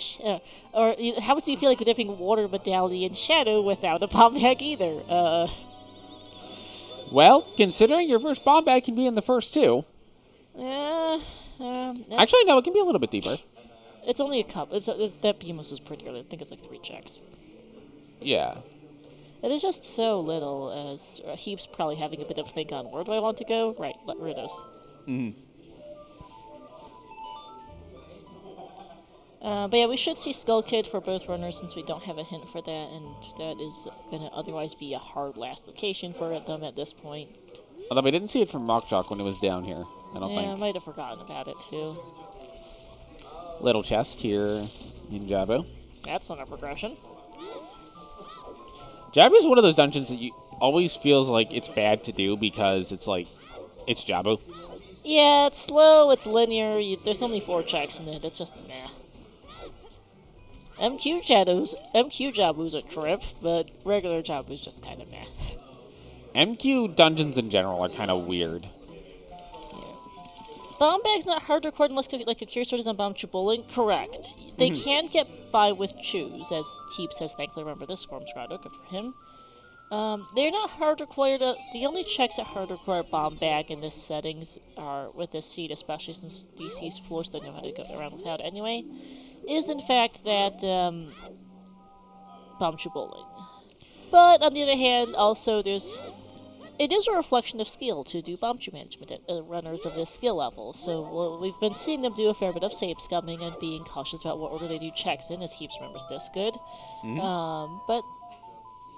or how much do you feel like dipping Water Medallion Shadow without a bomb bag either? Well, considering your first bomb bag can be in the first 2. Actually, no, it can be a little bit deeper. It's only a couple. That Beamos is pretty early. I think it's like 3 checks. Yeah. It is just so little, as Heaps probably having a bit of think on where do I want to go? Right, Ritos. But yeah, we should see Skull Kid for both runners since we don't have a hint for that, and that is going to otherwise be a hard last location for them at this point. Although we didn't see it from rockchalk when it was down here, I don't think. Yeah, I might have forgotten about it too. Little chest here in Jabu. That's not a progression. Jabu is one of those dungeons that you always feels like it's bad to do because it's like, it's Jabu. Yeah, it's slow, it's linear, there's only 4 checks in it, it's just meh. MQ Jabu's a trip, but regular Jabu's just kind of meh. MQ dungeons in general are kind of weird. Bomb bag's not hard to record unless like a Cure Sword is on Bomb Bowling. Correct. They can get by with Choose, as Heaps has thankfully remembered this Storm Strata. Good for him. They're not hard required. The only checks that hard require bomb bag in this settings are with this seed, especially since DC's floors don't know how to go around without anyway, is in fact that bomb bowling. But on the other hand, also it is a reflection of skill to do bomb management at runners of this skill level. So we've been seeing them do a fair bit of save scumming and being cautious about what order they do checks in, as Heaps remembers this good. But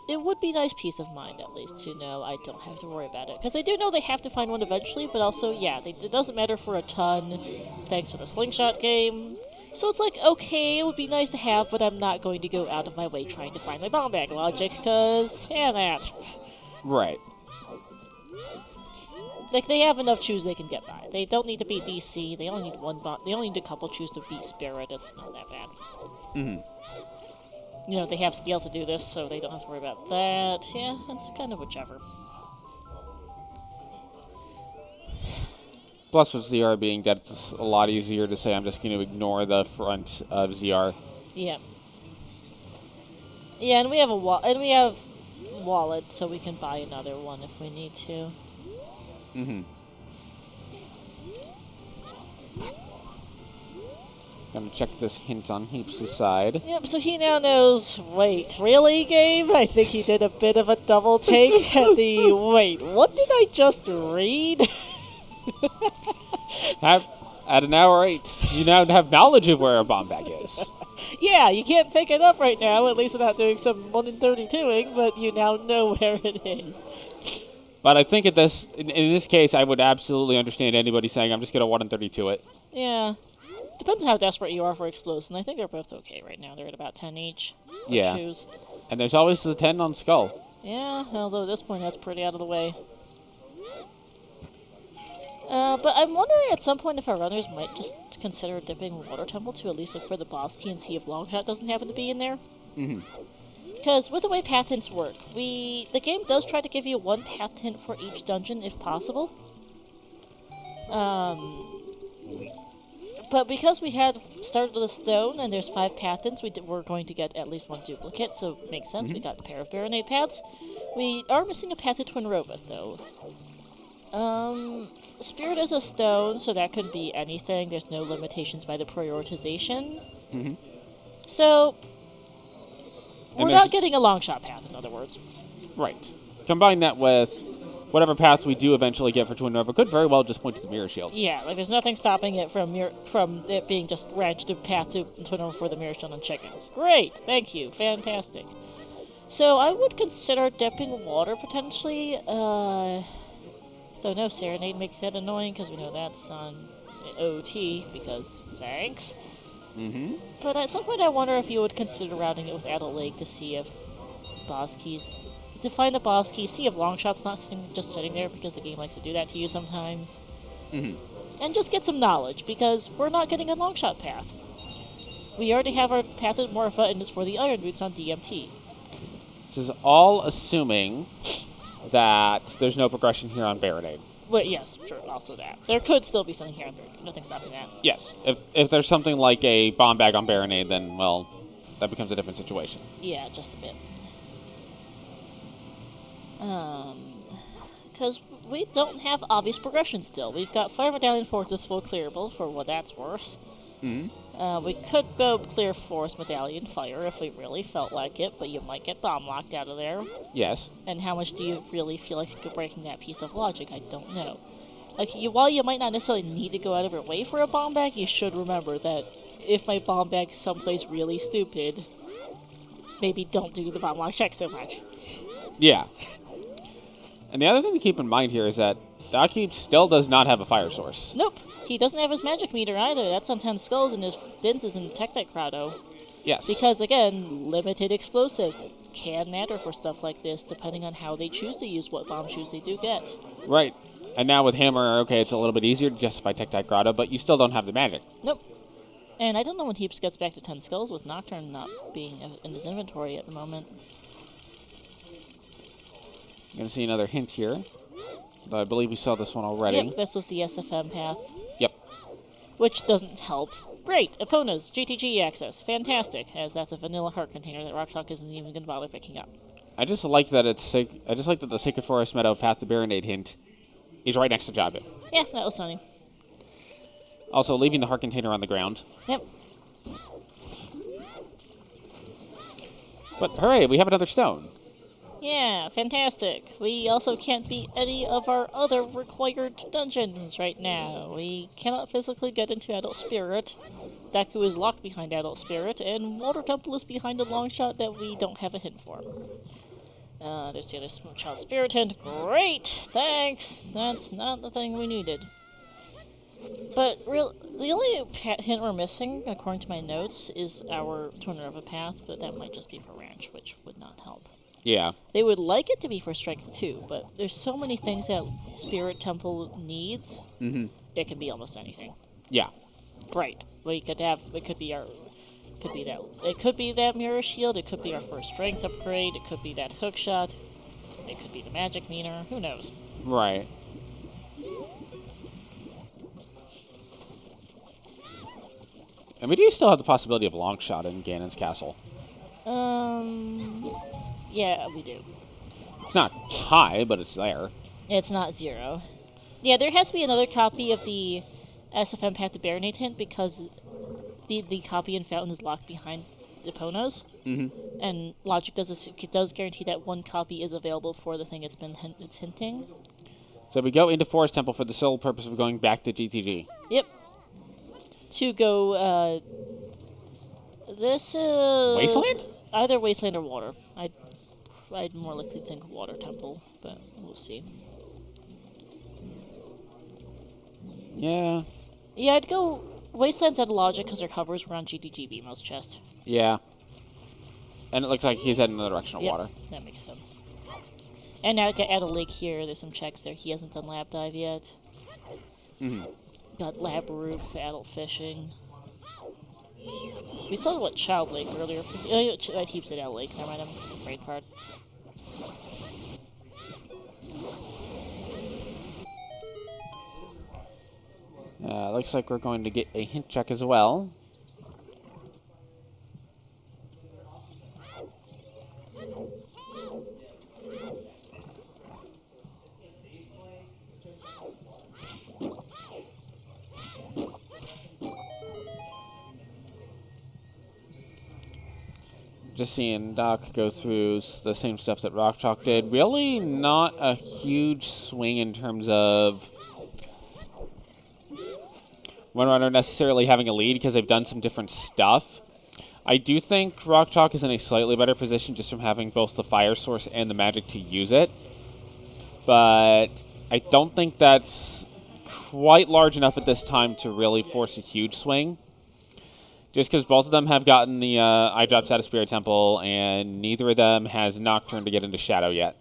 it would be nice peace of mind, at least, to know I don't have to worry about it. Because I do know they have to find one eventually, but also, yeah, it doesn't matter for a ton, thanks to the slingshot game. So it's like, okay, it would be nice to have, but I'm not going to go out of my way trying to find my bomb bag logic, because, yeah, that. Right. Like, they have enough Choose they can get by. They don't need to beat DC, they only need they only need a couple Choose to beat Spirit, it's not that bad. You know, they have scale to do this, so they don't have to worry about that. Yeah, it's kind of whichever. Plus, with ZR being dead, it's a lot easier to say I'm just going to ignore the front of ZR. Yeah. Yeah, and we have wallet, so we can buy another one if we need to. Gonna check this hint on Heaps' side. Yep, so he now knows, wait, really, game? I think he did a bit of a double take at the, wait, what did I just read? At an hour 8, you now have knowledge of where a bomb bag is. Yeah, you can't pick it up right now, at least without doing some 1 in 32ing, but you now know where it is. But I think in this case, I would absolutely understand anybody saying, I'm just going to 1 in 32 it. Yeah. Depends how desperate you are for Explosion. I think they're both okay right now. They're at about 10 each. Yeah. Choose. And there's always the 10 on Skull. Yeah, although at this point that's pretty out of the way. But I'm wondering at some point if our runners might just consider dipping Water Temple to at least look for the boss key and see if Longshot doesn't happen to be in there. Because with the way path hints work, the game does try to give you 1 path hint for each dungeon if possible. But because we had started with a stone and there's 5 path hints, we're going to get at least 1 duplicate, so it makes sense. We got a pair of Baronade paths. We are missing a path to Twin Robot, though. Spirit is a stone, so that could be anything. There's no limitations by the prioritization. So, we're not getting a long shot path, in other words. Right. Combine that with whatever path we do eventually get for Twin Nova could very well just point to the Mirror Shield. Yeah, like there's nothing stopping it from it being just branched a path to Twin Nova for the Mirror Shield and chickens. Great, thank you, fantastic. So I would consider dipping water potentially. Though no, Serenade makes that annoying because we know that's on OT because thanks. But at some point I wonder if you would consider routing it with Adult Lake to see if boss keys to find the boss key, see if Longshot's not just sitting there, because the game likes to do that to you sometimes. And just get some knowledge, because we're not getting a Longshot path. We already have our path to Morpha, and it's for the Iron Boots on DMT. This is all assuming that there's no progression here on Baronade. Well, yes, sure, also that. There could still be something here. Nothing stopping that. Yes. If there's something like a bomb bag on Baronade, then, well, that becomes a different situation. Yeah, just a bit. Because we don't have obvious progression still. We've got Fire Medallion Fortress full clearable, for what that's worth. We could go clear Forest Medallion Fire if we really felt like it, but you might get bomb locked out of there. Yes. And how much do you really feel like breaking that piece of logic? I don't know. Like, while you might not necessarily need to go out of your way for a bomb bag, you should remember that if my bomb bag's someplace really stupid, maybe don't do the bomb lock check so much. Yeah. And the other thing to keep in mind here is that DocHeaps still does not have a fire source. Nope. He doesn't have his magic meter either. That's on 10 skulls, and his Dins is in Tech Crowdo. Yes. Because, again, limited explosives. It can matter for stuff like this, depending on how they choose to use what bomb shoes they do get. Right. And now with Hammer, okay, it's a little bit easier to justify Tech Grotto, but you still don't have the magic. Nope. And I don't know when Heaps gets back to 10 skulls, with Nocturne not being in his inventory at the moment. You're going to see another hint here. But I believe we saw this one already. Yep, this was the SFM path. Yep. Which doesn't help. Great! Epona's GTG access. Fantastic, as that's a vanilla heart container that RockChalk isn't even going to bother picking up. I just like that the Sacred Forest Meadow path to Baronade hint is right next to Jabu. Yeah, that was funny. Also, leaving the heart container on the ground. Yep. But hooray, we have another stone. Yeah, fantastic. We also can't beat any of our other required dungeons right now. We cannot physically get into Adult Spirit. Deku is locked behind Adult Spirit, and Water Temple is behind a long shot that we don't have a hint for. There's the other Child Spirit hint. Great! Thanks! That's not the thing we needed. But the only hint we're missing, according to my notes, is our Tuner of a Path, but that might just be for Ranch, which would not help. Yeah. They would like it to be for Strength 2, but there's so many things that Spirit Temple needs, it can be almost anything. Yeah. Right. It could be that Mirror Shield, it could be our first Strength upgrade, it could be that Hook Shot, it could be the Magic Meter, who knows? Right. And we do still have the possibility of long shot in Ganon's castle. Yeah, we do. It's not high, but it's there. It's not 0. Yeah, there has to be another copy of the SFM Path to Baronade hint, because the copy in Fountain is locked behind the Ponos. And Logic does guarantee that one copy is available for the thing it's hinting. So we go into Forest Temple for the sole purpose of going back to GTG. Yep. To go, this is... Wasteland? Either Wasteland or Water. I'd more likely think Water Temple, but we'll see. Yeah. Yeah, I'd go Wasteland's out of logic because their covers were on GTG BMO's chest. Yeah. And it looks like he's heading in the direction of water. That makes sense. And now at a lake here, there's some checks there. He hasn't done Lab Dive yet. Got Lab Roof, Adult Fishing. We saw Child Lake earlier. I keep it Adult Lake. Never mind, I'm brain fart. Looks like we're going to get a hint check as well. Just seeing Doc go through the same stuff that RockChalk did. Really not a huge swing in terms of one runner necessarily having a lead because they've done some different stuff. I do think RockChalk is in a slightly better position just from having both the fire source and the magic to use it. But I don't think that's quite large enough at this time to really force a huge swing. Just because both of them have gotten the eye drops out of Spirit Temple, and neither of them has Nocturne to get into Shadow yet.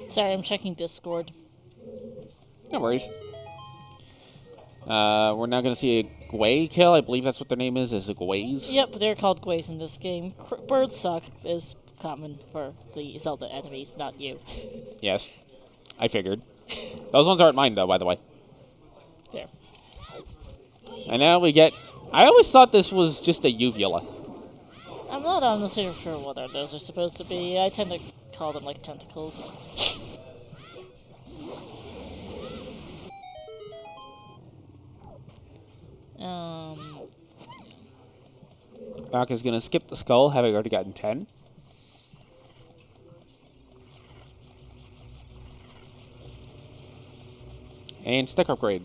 Sorry, I'm checking Discord. No worries. We're now going to see a Gwei kill. I believe that's what their name is a Gweis. Yep, they're called Gweis in this game. Birds suck is common for the Zelda enemies, not you. Yes. I figured. Those ones aren't mine, though, by the way. There. And now we get... I always thought this was just a uvula. I'm not honestly sure what those are supposed to be. I tend to call them, like, tentacles. Doc is going to skip the skull, having already gotten 10. And stick upgrade.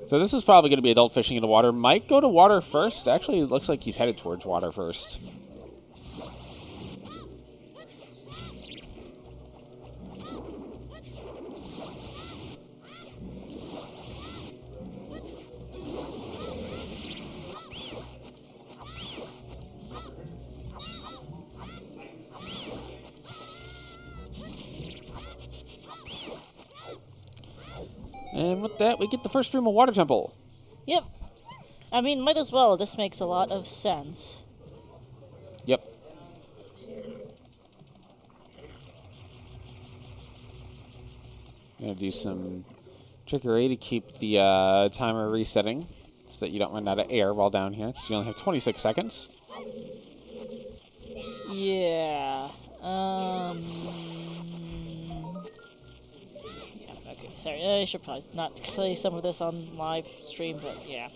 So this is probably going to be adult fishing in the water. Might go to water first. Actually, it looks like he's headed towards water first. And with that, we get the first room of Water Temple. Yep. I mean, might as well. This makes a lot of sense. Yep. Gonna do some trickery to keep the timer resetting so that you don't run out of air while down here, because you only have 26 seconds. Yeah. Okay, sorry. I should probably not say some of this on live stream, but yeah.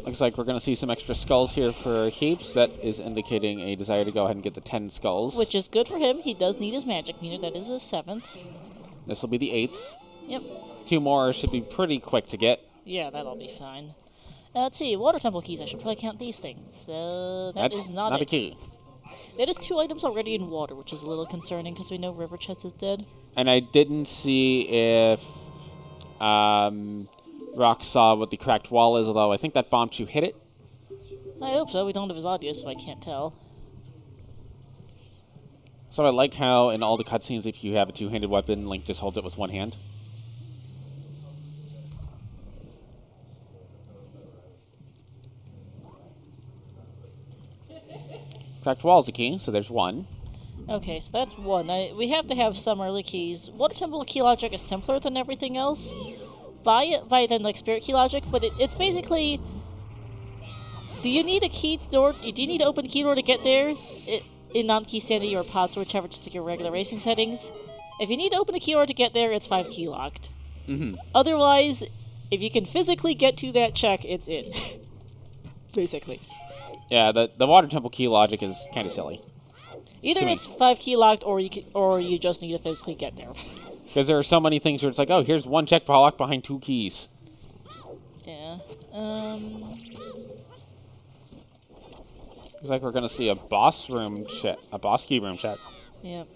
Looks like we're going to see some extra skulls here for Heaps. That is indicating a desire to go ahead and get the 10 skulls. Which is good for him. He does need his magic meter. That is his 7th. This will be the 8th. Yep. 2 more should be pretty quick to get. Yeah, that'll be fine. Let's see. Water temple keys. I should probably count these things. That's is not a key. That is 2 items already in water, which is a little concerning because we know River Chest is dead. And I didn't see if Rock saw what the cracked wall is, although I think that bomb you hit it. I hope so. We don't have his audio, so I can't tell. So I like how in all the cutscenes, if you have a 2-handed weapon, Link just holds it with 1 hand. Cracked wall is a key, so there's 1. Okay, so that's 1. We have to have some early keys. Water temple key logic is simpler than everything else. By then, like spirit key logic, but it's basically. Do you need a key door? Do you need to open a key door to get there? In non-key sanity or pots or whichever, just like your regular racing settings. If you need to open a key door to get there, it's 5 key locked. Otherwise, if you can physically get to that check, it's it. Basically. Yeah, the water temple key logic is kind of silly. Either it's 5 key locked, or you just need to physically get there. Because there are so many things where it's like, oh, here's 1 check locked behind 2 keys. Yeah. Looks like we're gonna see a boss key room check. Yep.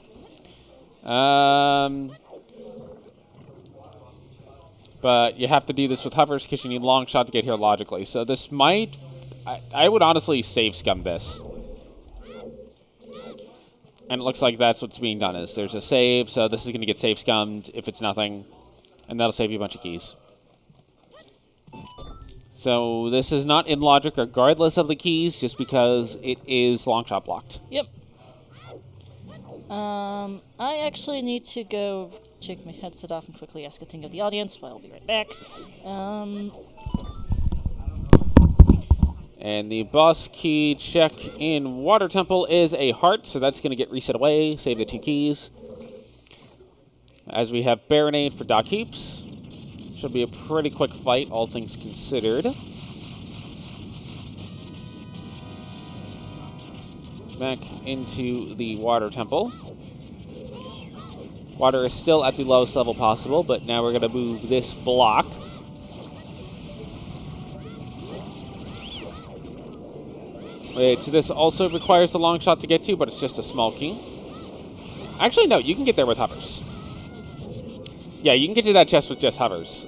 But you have to do this with hovers because you need long shot to get here logically. So this might, I would honestly save scum this. And it looks like that's what's being done. Is there's a save, so this is gonna get save scummed if it's nothing, and that'll save you a bunch of keys. So this is not in logic regardless of the keys, just because it is long shot blocked. Yep. I actually need to go take my headset off and quickly ask a thing of the audience, but I'll be right back. And the boss key check in Water Temple is a heart, so that's going to get reset away. Save the 2 keys. As we have Baronade for DocHeaps. Should be a pretty quick fight, all things considered. Back into the Water Temple. Water is still at the lowest level possible, but now we're going to move this block. Which this also requires a long shot to get to, but it's just a small key. Actually, no, you can get there with hovers. Yeah, you can get to that chest with just hovers.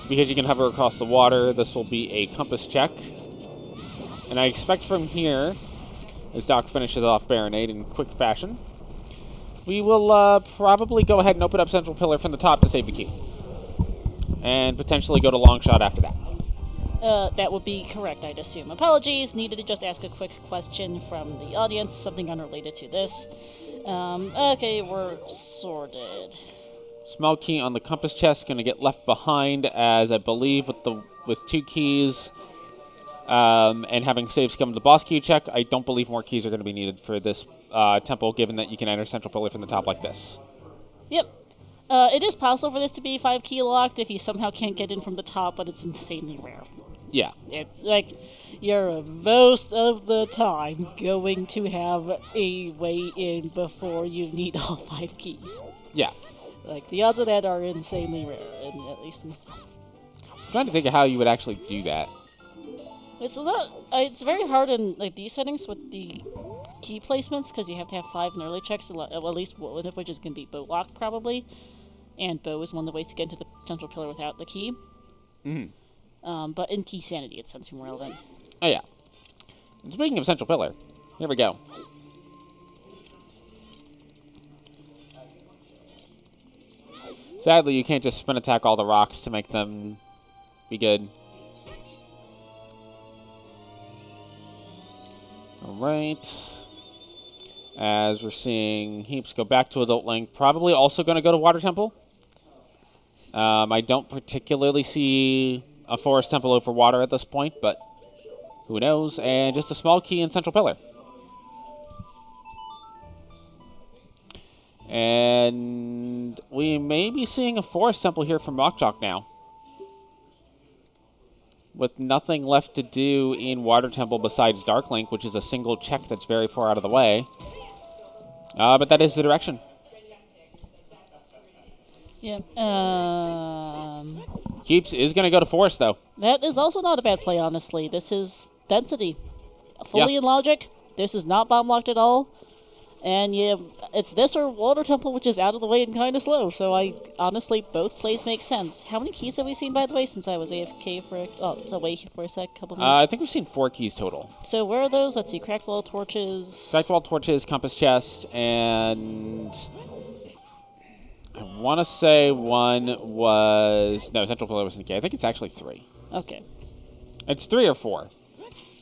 Because you can hover across the water, this will be a compass check. And I expect from here, as Doc finishes off Baronade in quick fashion, we will probably go ahead and open up Central Pillar from the top to save the key. And potentially go to Longshot after that. That would be correct, I'd assume. Apologies, needed to just ask a quick question from the audience, something unrelated to this. Okay, we're sorted. Small key on the compass chest going to get left behind, as I believe with 2 keys and having saves come to the boss key check, I don't believe more keys are going to be needed for this temple, given that you can enter Central Pillar from the top like this. Yep. It is possible for this to be 5 key locked if you somehow can't get in from the top, but it's insanely rare. Yeah. It's like you're most of the time going to have a way in before you need all 5 keys. Yeah. Like, the odds of that are insanely rare, and at least... I'm trying to think of how you would actually do that. It's very hard in like these settings with the key placements, because you have to have 5 in early checks, at least one of which is going to be boat locked, probably. And bow is one of the ways to get into the Central Pillar without the key. Mm-hmm. But in key sanity, it seems more relevant. Oh, yeah. And speaking of Central Pillar, here we go. Sadly, you can't just spin attack all the rocks to make them be good. Alright. As we're seeing Heaps go back to Adult Link, probably also going to go to Water Temple. I don't particularly see a Forest Temple over Water at this point, but who knows? And just a small key in Central Pillar. And we may be seeing a Forest Temple here from rockchalk now. With nothing left to do in Water Temple besides Dark Link, which is a single check that's very far out of the way. But that is the direction. Yeah. Keeps is going to go to Forest, though. That is also not a bad play, honestly. This is density. Fully in logic. This is not bomb locked at all. And yeah, it's this or Water Temple, which is out of the way and kind of slow. So honestly, both plays make sense. How many keys have we seen, by the way, since I was AFK for away for a couple minutes? I think we've seen 4 keys total. So where are those? Let's see. Cracked wall torches. Cracked wall torches, compass chest, and I want to say one was Central Pillar was in key. I think it's actually 3. Okay. It's 3 or 4.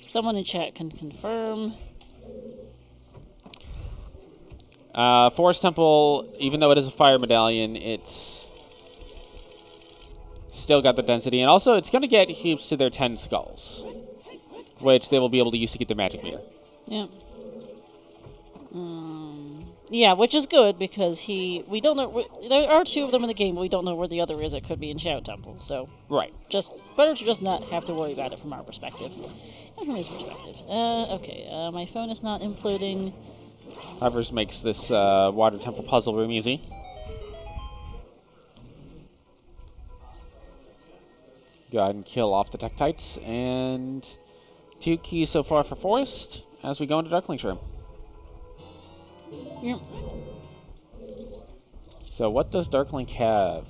Someone in chat can confirm. Forest Temple, even though it is a fire medallion, it's still got the density. And also, it's going to get Heaps to their 10 skulls, which they will be able to use to get their magic meter. Yeah. Yeah, which is good, because we don't know... There are 2 of them in the game, but we don't know where the other is. It could be in Shadow Temple, so... Right. Just better to just not have to worry about it from our perspective. And from his perspective. Okay, my phone is not imploding. Hovers makes this Water Temple puzzle room easy. Go ahead and kill off the Tektites. And 2 keys so far for Forest as we go into Darklink's room. Yep. So what does Darklink have?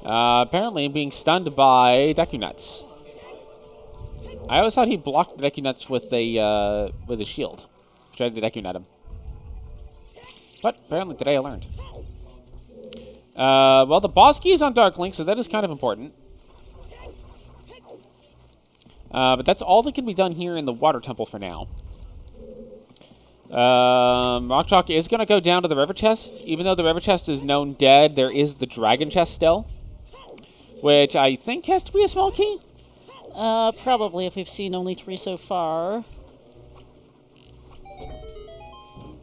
Apparently being stunned by Deku-Nuts. I always thought he blocked the Deku-Nuts with a shield. Tried to Deku-Nut him. But apparently today I learned. Well, the boss key is on Dark Link, so that is kind of important. But that's all that can be done here in the Water Temple for now. rockchalk is going to go down to the River Chest. Even though the River Chest is known dead, there is the Dragon Chest still, which I think has to be a small key. Probably, if we've seen only 3 so far.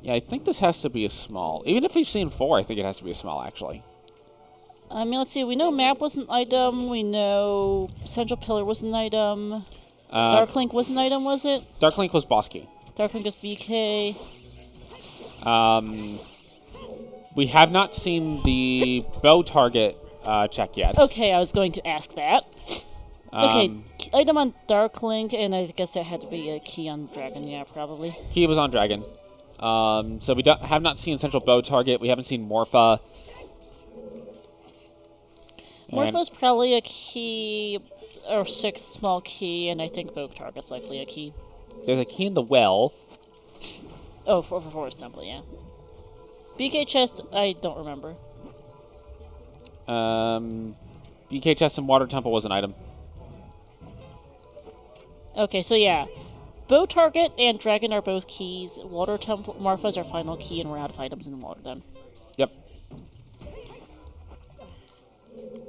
Yeah, I think this has to be a small. Even if we've seen 4, I think it has to be a small, actually. I mean, let's see. We know map was an item. We know Central Pillar was an item. Dark Link was an item, was it? Dark Link was boss key. Dark Link is BK. We have not seen the bow target check yet. Okay, I was going to ask that. Okay, item on Dark Link, and I guess that had to be a key on Dragon, yeah, probably. Key was on Dragon. So we have not seen Central Bow Target. We haven't seen Morpha. Morpha's probably a key, or 6th small key, and I think Bow Target's likely a key. There's a key in the well. Oh, for Forest Temple, yeah. BK Chest, I don't remember. BK Chest and Water Temple was an item. Okay, so yeah. Bow Target and Dragon are both keys. Water Temple, Morpha's our final key, and we're out of items in water then. Yep.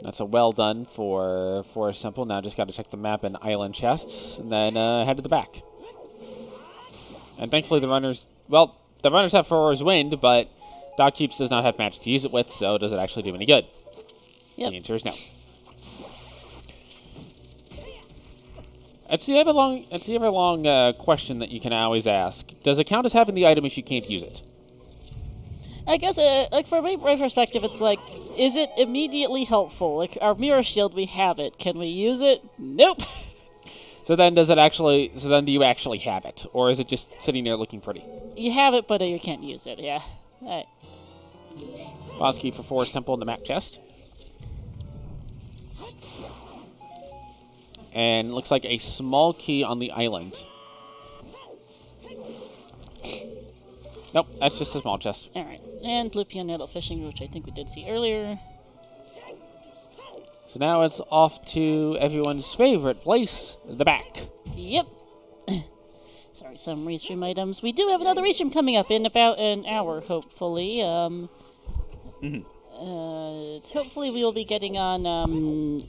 That's a well done for Forest Temple. Now just got to check the map and island chests, and then head to the back. And thankfully the runners, well, the runners have Forest Wind, but DocHeaps does not have magic to use it with, so does it actually do any good? Yep. The answer is no. It's the ever-long question that you can always ask. Does it count as having the item if you can't use it? I guess, like, from my perspective, it's like, is it immediately helpful? Like, our Mirror Shield, we have it. Can we use it? Nope. So then do you actually have it? Or is it just sitting there looking pretty? You have it, but you can't use it, yeah. Alright. Boss key for Forest Temple in the map chest. And looks like a small key on the island. Nope, that's just a small chest. Alright. And Blue Piano Fishing, which I think we did see earlier. So now it's off to everyone's favorite place, the back. Yep. Sorry, some restream items. We do have another restream coming up in about an hour, hopefully. Hopefully we will be getting on,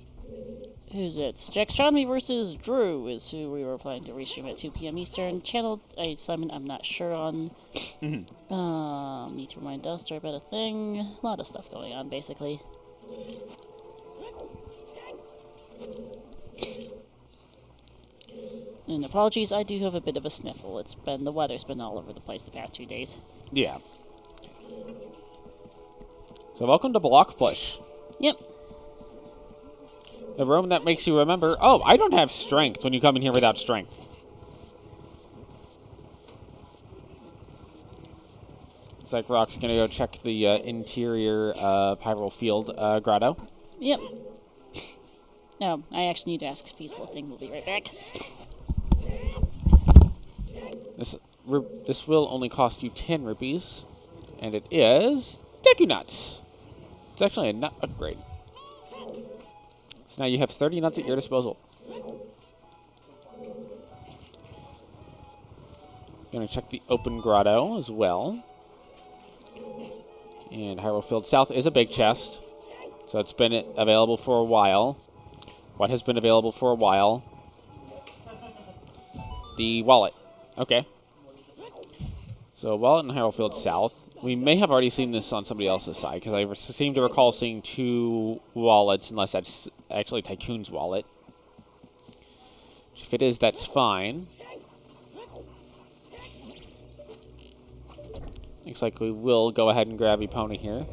who's it? Jackstronomy versus Drew is who we were planning to restream at 2 p.m. Eastern. Channel Simon, I'm not sure on. Need to remind Duster about a thing. A lot of stuff going on, basically. And apologies, I do have a bit of a sniffle. The weather's been all over the place the past 2 days. Yeah. So welcome to Block Push. Yep. The room that makes you remember, oh, I don't have strength when you come in here without strength. Looks like Rock's going to go check the interior Pyral Field grotto. Yep. No, I actually need to ask Fiesel a thing. We'll be right back. This will only cost you 10 rupees, and it is Deku Nuts. It's actually a nut upgrade. So now you have 30 nuts at your disposal. Gonna check the open grotto as well. And Hyrule Field South is a big chest, so it's been available for a while. What has been available for a while? The wallet. Okay. So wallet in Hyrule Field South. We may have already seen this on somebody else's side, because I seem to recall seeing 2 wallets, unless that's actually Tycoon's wallet. Which if it is, that's fine. Looks like we will go ahead and grab Epona here.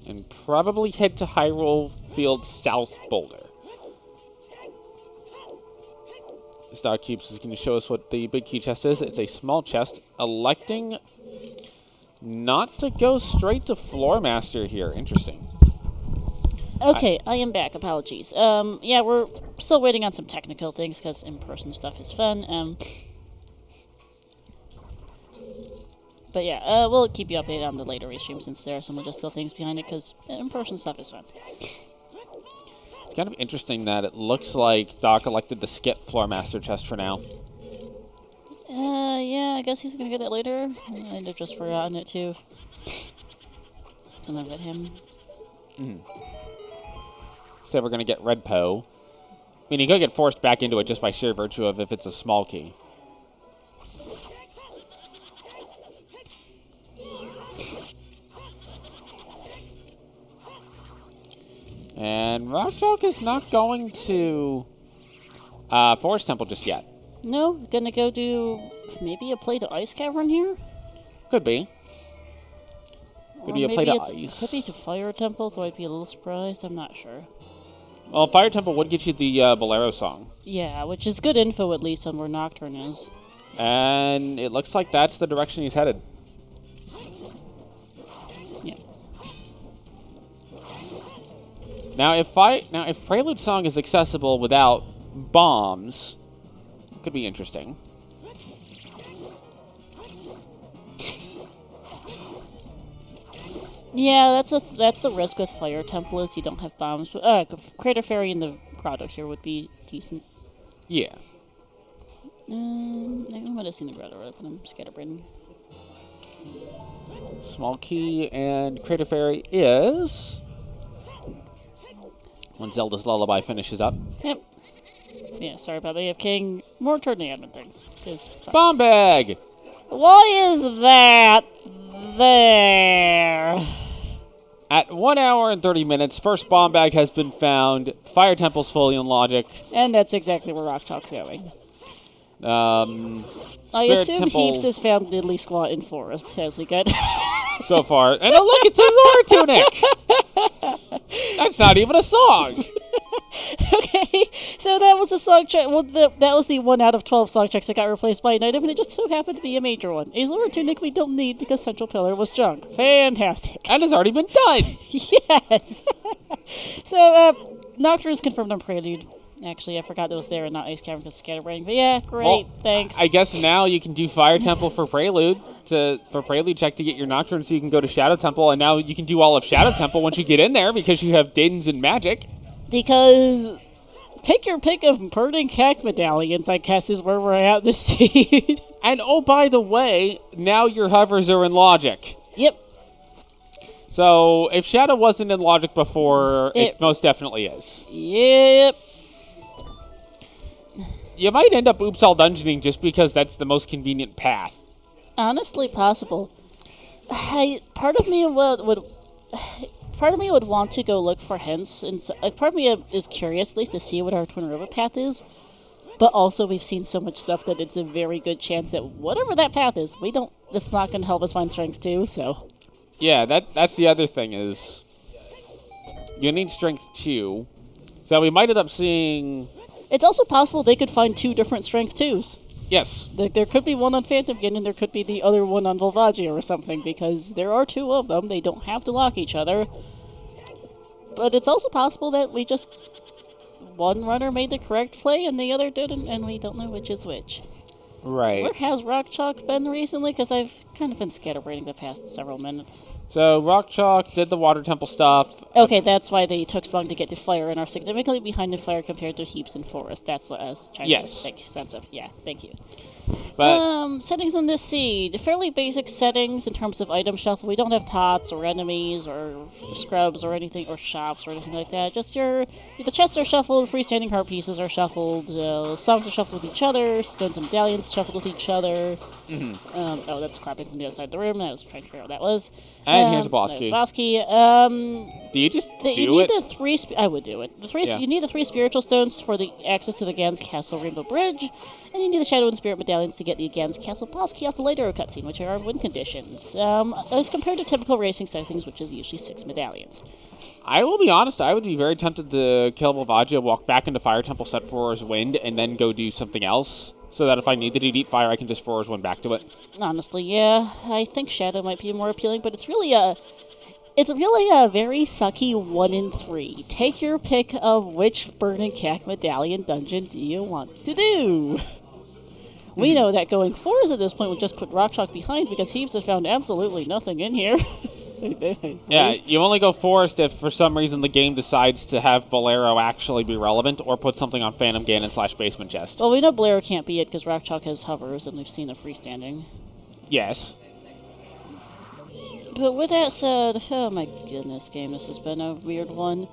And probably head to Hyrule Field South Boulder. DocHeaps is going to show us what the big key chest is. It's a small chest, electing not to go straight to Floor Master here. Interesting. Okay, I am back. Apologies. Yeah, we're still waiting on some technical things because in-person stuff is fun. But yeah, we'll keep you updated on the later restream since there are some logistical things behind it because in-person stuff is fun. It's kind of interesting that it looks like Doc elected to skip Floor Master chest for now. Yeah, I guess he's gonna get that later. I'd have just forgotten it too. Sometimes at him. So we're gonna get Red Poe. I mean, he could get forced back into it just by sheer virtue of if it's a small key. And rockchalk is not going to Forest Temple just yet. No, gonna go do maybe a play to Ice Cavern here? Could be. Could Or be a plate maybe of it ice. could be to Fire Temple, though I'd be a little surprised. I'm not sure. Well, Fire Temple would get you the Bolero song. Yeah, which is good info at least on where Nocturne is. And it looks like that's the direction he's headed. Yeah. Now, if Prelude Song is accessible without bombs, it could be interesting. Yeah, that's the risk with Fire Temple is you don't have bombs. But Crater Fairy in the grotto here would be decent. Yeah. I might have seen the grotto open. I'm scatterbrained. Small key and Crater Fairy is when Zelda's Lullaby finishes up. Yep. Yeah, sorry about that. You have King. More toward the admin things. Bomb bag! Why is that there? At 1 hour and 30 minutes, first bomb bag has been found. Fire Temple's fully in logic. And that's exactly where rockchalk's going. I Spirit assume Temple Heaps has found Diddly Squat in Forest, as we get. so far. And oh, look, it's a Zora Tunic! That's not even a song! Okay, so that was a song check. Well, that was the 1 out of 12 song checks that got replaced by an item, and it just so happened to be a major one. A Zora Tunic we don't need because Central Pillar was junk. Fantastic. And has already been done! Yes! So, Nocturne is confirmed on Prelude. Actually, I forgot that was there and not Ice Cavern because Scatterbrain. But yeah, great, Well, thanks. I guess now you can do Fire Temple for Prelude check to get your Nocturne so you can go to Shadow Temple, and now you can do all of Shadow Temple once you get in there because you have Daedons and Magic. Because pick your pick of burning cact medallions, I guess, is where we're at this seed. And oh, by the way, now your hovers are in Logic. Yep. So if Shadow wasn't in Logic before, it most definitely is. Yep. You might end up Oops All Dungeoning just because that's the most convenient path. Honestly, possible. Part of me would want to go look for hints, and part of me is curious at least to see what our Twin River path is. But also, we've seen so much stuff that it's a very good chance that whatever that path is, it's not going to help us find strength too. So. Yeah, that's the other thing is you need strength 2. So we might end up seeing. It's also possible they could find 2 different strength 2s. Yes. There could be one on Phantom Gin, and there could be the other one on Volvagia or something, because there are 2 of them. They don't have to lock each other. But it's also possible that one runner made the correct play and the other didn't, and we don't know which is which. Right. Where has rockchalk been recently? Because I've kind of been scatterbraining the past several minutes. So rockchalk did the Water Temple stuff. Okay, that's why they took so long to get to Fire and are significantly behind in Fire compared to Heaps and Forest. That's what I was trying to make sense of. Yeah, thank you. But settings on this seed. Fairly basic settings in terms of item shuffle. We don't have pots or enemies or scrubs or anything, or shops or anything like that. Just the chests are shuffled, freestanding heart pieces are shuffled, songs are shuffled with each other, stones and medallions shuffled with each other. Oh, that's clapping from the other side of the room. I was trying to figure out what that was. And here's a boss key. Do you just do you need it? the 3 I would do it. You need the 3 spiritual stones for the access to the Gans Castle Rainbow Bridge, and you need the Shadow and Spirit medallions to get the Gans Castle boss key off the later cutscene, which are win conditions. As compared to typical racing settings, which is usually 6 medallions. I will be honest, I would be very tempted to kill Volvagia, walk back into Fire Temple, set Foror's Wind, and then go do something else, so that if I need to do Deep Fire, I can just Foror's Wind back to it. Honestly, yeah. I think Shadow might be more appealing, but it's really a very sucky 1 in 3. Take your pick of which Burning Cact medallion dungeon do you want to do. We know that going forwards at this point we'll just put rockchalk behind because Heaves has found absolutely nothing in here. Yeah, you only go Forest if for some reason the game decides to have Bolero actually be relevant or put something on Phantom Ganon / Basement Chest. Well, we know Bolero can't be it because rockchalk has hovers and we've seen a freestanding. Yes. But with that said, oh my goodness, game, this has been a weird one.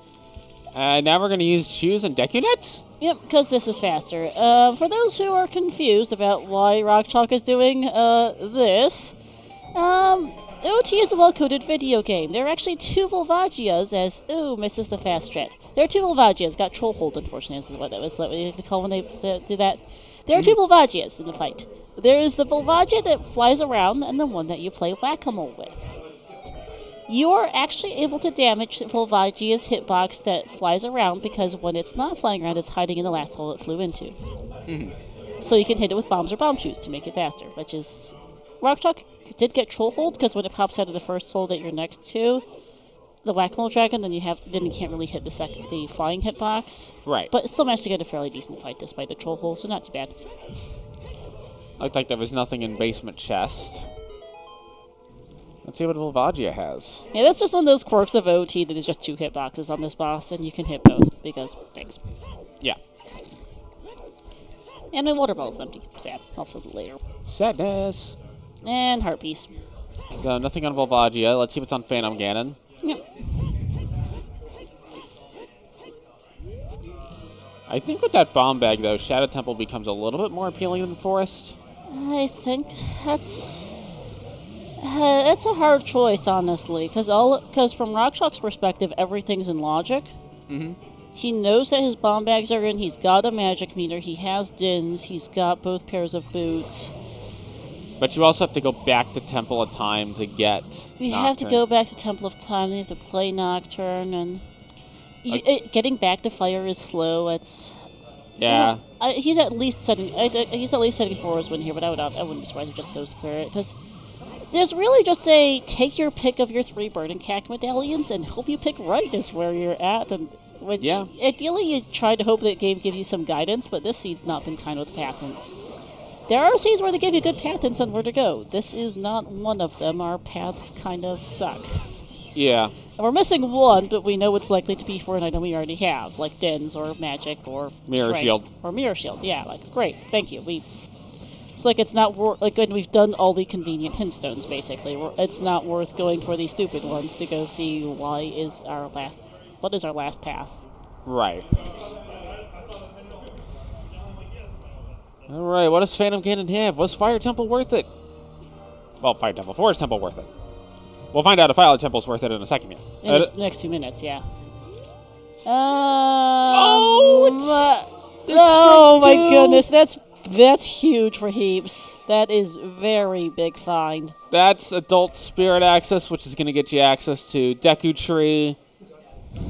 Now we're going to use Choose and Decunets? Yep, because this is faster. For those who are confused about why rockchalk is doing this, OT is a well-coded video game. There are actually 2 Volvagias as... Ooh, misses the fast strat. There are 2 Volvagias. Got troll hold, unfortunately. This is what they call when they do that. There are 2 Volvagias in the fight. There is the Volvagia that flies around and the one that you play whack-a-mole with. You are actually able to damage Volvagia's hitbox that flies around because when it's not flying around, it's hiding in the last hole it flew into. So you can hit it with bombs or bomb shoes to make it faster, which is... rockchalk did get troll hold because when it pops out of the first hole that you're next to, the whack-a-mole dragon, then you can't really hit the flying hitbox. Right. But it still managed to get a fairly decent fight despite the troll hole, so not too bad. Looked like there was nothing in basement chest. Let's see what Volvagia has. Yeah, that's just one of those quirks of OT that there's just 2 hitboxes on this boss, and you can hit both, because thanks. Yeah. And my water bottle is empty. Sad. I'll fill it later. Sadness. And heart piece. So nothing on Volvagia. Let's see what's on Phantom Ganon. Yep. I think with that bomb bag, though, Shadow Temple becomes a little bit more appealing than Forest. I think that's a hard choice, honestly, because from rockchalk's perspective, everything's in logic. He knows that his bomb bags are in. He's got a magic meter. He has Dins. He's got both pairs of boots. But you also have to go back to Temple of Time to get You Nocturne. have to go back to Temple of Time. Then you have to play Nocturne, and getting back to fire is slow. Yeah. He's at least setting. He's at least setting for his win here, but I wouldn't be surprised if he just goes clear it because there's really just a take your pick of your 3 burning cack medallions and hope you pick right is where you're at. And which ideally you try to hope that game gives you some guidance, but this seed's not been kind with patents. There are seeds where they give you good path hints on where to go. This is not one of them. Our paths kind of suck. Yeah. And we're missing one, but we know it's likely to be for an item we already have, like Dens or Magic or Mirror Strength. Shield. Or Mirror Shield, yeah, like, great, thank you. It's like it's not like we've done all the convenient hint stones, basically. It's not worth going for the stupid ones to go see what is our last path. Right. Alright, what does Phantom Ganon have? Was Fire Temple worth it? Well, Fire Temple, Forest Temple worth it. We'll find out if Fire Temple's worth it in a second. In the next 2 minutes, yeah. Oh, my goodness, that's huge for Heaps. That is very big find. That's Adult Spirit access, which is going to get you access to Deku Tree,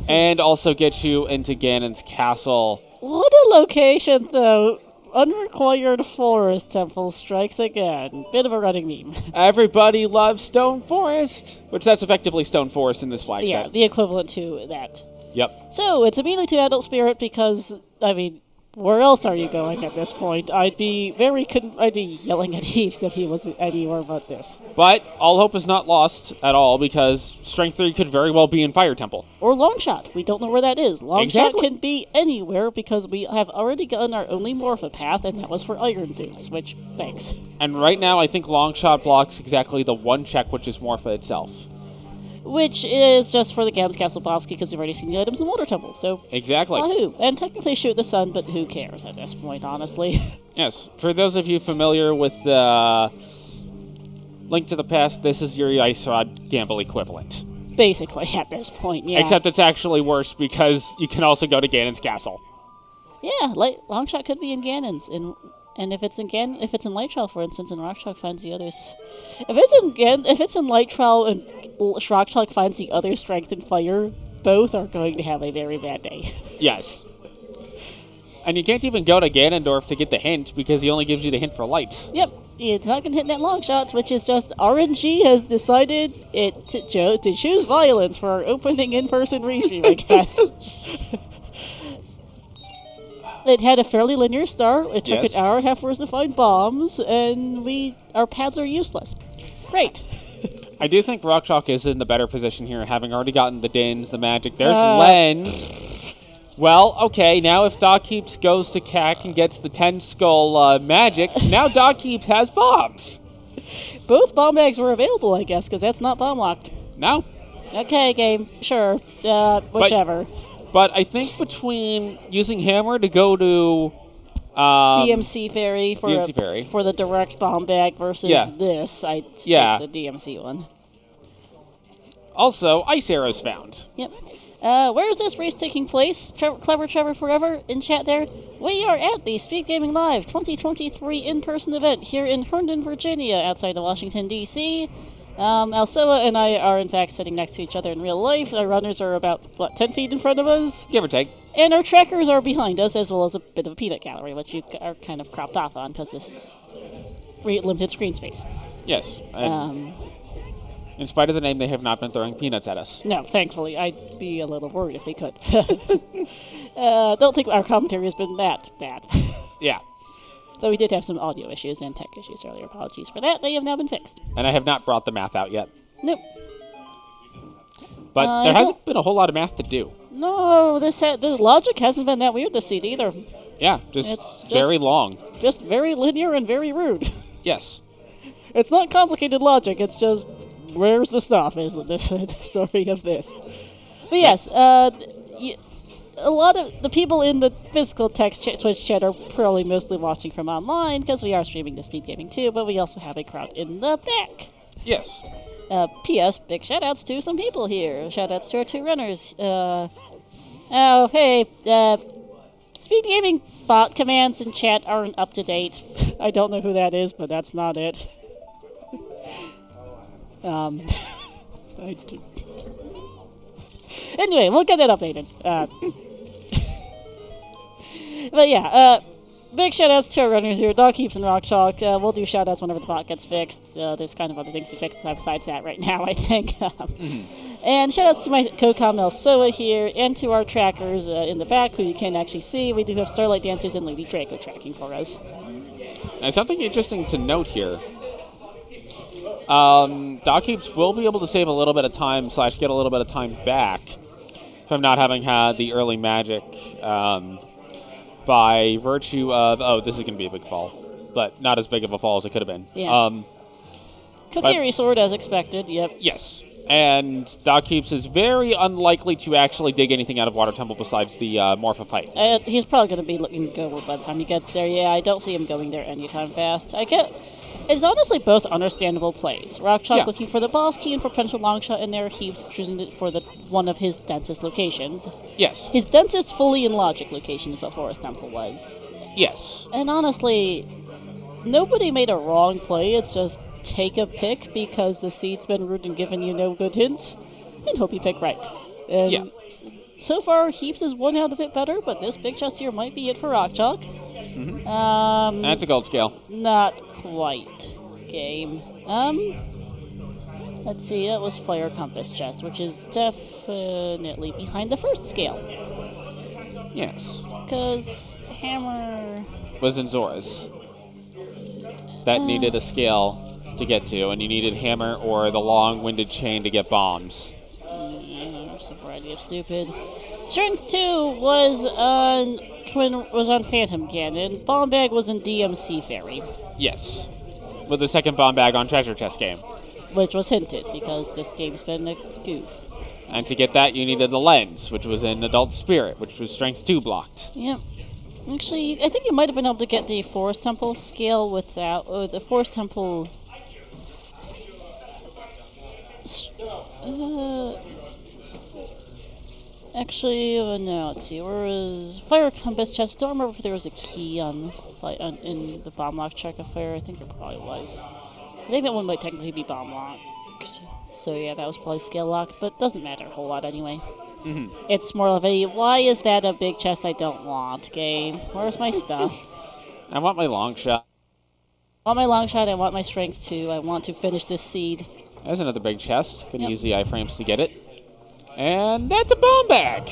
and also get you into Ganon's castle. What a location, though. Unrequired Forest Temple strikes again. Bit of a running meme. Everybody loves Stone Forest, which that's effectively Stone Forest in this flag set. Yeah, the equivalent to that. Yep. So, it's immediately to Adult Spirit because, I mean, where else are you going at this point? I'd be yelling at Heaps if he was anywhere but this. But all hope is not lost at all because Strength 3 could very well be in Fire Temple. Or Longshot. We don't know where that is. Longshot Exactly. can be anywhere because we have already gotten our only Morpha path, and that was for Iron Dudes, which, thanks. And right now, I think Longshot blocks exactly the one check, which is Morpha itself. Which is just for the Ganon's Castle boss because you've already seen the items in Water Temple, so... Exactly. Wahoo! And technically shoot the sun, but who cares at this point, honestly? Yes. For those of you familiar with Link to the Past, this is your Ice Rod Gamble equivalent. Basically, at this point, yeah. Except it's actually worse because you can also go to Ganon's castle. Yeah, Longshot could be in Ganon's, and if it's in Light Trial, for instance, and Rockchalk finds the others... If it's in Light Trial and Rockchalk finds the other Strength and Fire, both are going to have a very bad day. Yes. And you can't even go to Ganondorf to get the hint because he only gives you the hint for lights. Yep, it's not going to hit that long shots, which is just RNG has decided to choose violence for our opening in-person restream, I guess. It had a fairly linear start. It took an hour and a half for us to find bombs, and our paths are useless. Great. I do think Rockchalk is in the better position here, having already gotten the Dins, the magic. There's Lens. Well, okay, now if DocHeaps goes to CAC and gets the 10-skull magic, now DocHeaps has bombs. Both bomb bags were available, I guess, because that's not bomb locked. No. Okay, game. Sure. Whichever. But I think between using Hammer to go to... DMC Fairy for the direct bomb bag versus this, I'd take the DMC one. Also, Ice Arrows found. Yep. Where is this race taking place? Clever Trevor Forever in chat there. We are at the Speedgaming Live 2023 in-person event here in Herndon, Virginia, outside of Washington, D.C. Alsoa and I are, in fact, sitting next to each other in real life. Our runners are about, 10 feet in front of us? Give or take. And our trackers are behind us, as well as a bit of a peanut gallery, which you are kind of cropped off on because this limited screen space. Yes. In spite of the name, they have not been throwing peanuts at us. No, thankfully. I'd be a little worried if they could. Don't think our commentary has been that bad. Yeah. Though we did have some audio issues and tech issues earlier. Apologies for that. They have now been fixed. And I have not brought the math out yet. Nope. But there hasn't been a whole lot of math to do. No, the logic hasn't been that weird this seed either. Yeah, It's just very long. Just very linear and very rude. Yes. It's not complicated logic, it's just, where's the stuff, is the story of this. But yes, a lot of the people in the physical text Twitch chat are probably mostly watching from online, because we are streaming to Speedgaming too, but we also have a crowd in the back. Yes. P.S. Big shoutouts to some people here. Shoutouts to our 2 runners. Oh, hey, Speedgaming bot commands in chat aren't up to date. I don't know who that is, but that's not it. Anyway, we'll get that updated. But yeah, big shoutouts to our runners here, DocHeaps and rockchalk. We'll do shoutouts whenever the bot gets fixed. There's kind of other things to fix besides that right now, I think. And shoutouts to my co-com Alsoa here, and to our trackers in the back, who you can actually see. We do have Starlight Dancers and Lady Draco tracking for us. Now, something interesting to note here. DocHeaps will be able to save a little bit of time / get a little bit of time back from not having had the early magic by virtue of... Oh, this is going to be a big fall, but not as big of a fall as it could have been. Yeah. Kokiri Sword, as expected, yep. Yes. And DocHeaps is very unlikely to actually dig anything out of Water Temple besides the Morpha fight. He's probably going to be looking to go by the time he gets there. Yeah, I don't see him going there anytime fast. It's honestly both understandable plays. rockchalk looking for the boss key and for potential long shot, and there Heaps choosing it for one of his densest locations. Yes. His densest fully in logic location is what Forest Temple was. Yes. And honestly, nobody made a wrong play. It's just take a pick because the seed's been rude and given you no good hints, and hope you pick right. And so far, Heaps has won out of it better, but this big chest here might be it for rockchalk. Mm-hmm. That's a gold scale. Not quite. Game. Let's see, that was Fire Compass chest, which is definitely behind the first scale. Yes. Because Hammer was in Zora's. That needed a scale to get to, and you needed Hammer or the long-winded chain to get bombs. There's a variety of stupid. Strength 2 was on Phantom Cannon. Bomb Bag was in DMC Fairy. Yes. With the second bomb bag on Treasure Chest game. Which was hinted, because this game's been a goof. And to get that, you needed the lens, which was in Adult Spirit, which was Strength 2 blocked. Yep. Actually, I think you might have been able to get the Forest Temple scale without... the Forest Temple... Actually, no, let's see. Where was Fire Compass chest? I don't remember if there was a key in the bomb lock check of Fire. I think there probably was. I think that one might technically be bomb locked. So yeah, that was probably scale locked, but doesn't matter a whole lot anyway. Mm-hmm. It's more of a, why is that a big chest I don't want game? Where's my stuff? I want my long shot. I want my long shot, I want my strength 2, I want to finish this seed. There's another big chest. Gonna use the iframes to get it. And that's a bomb bag!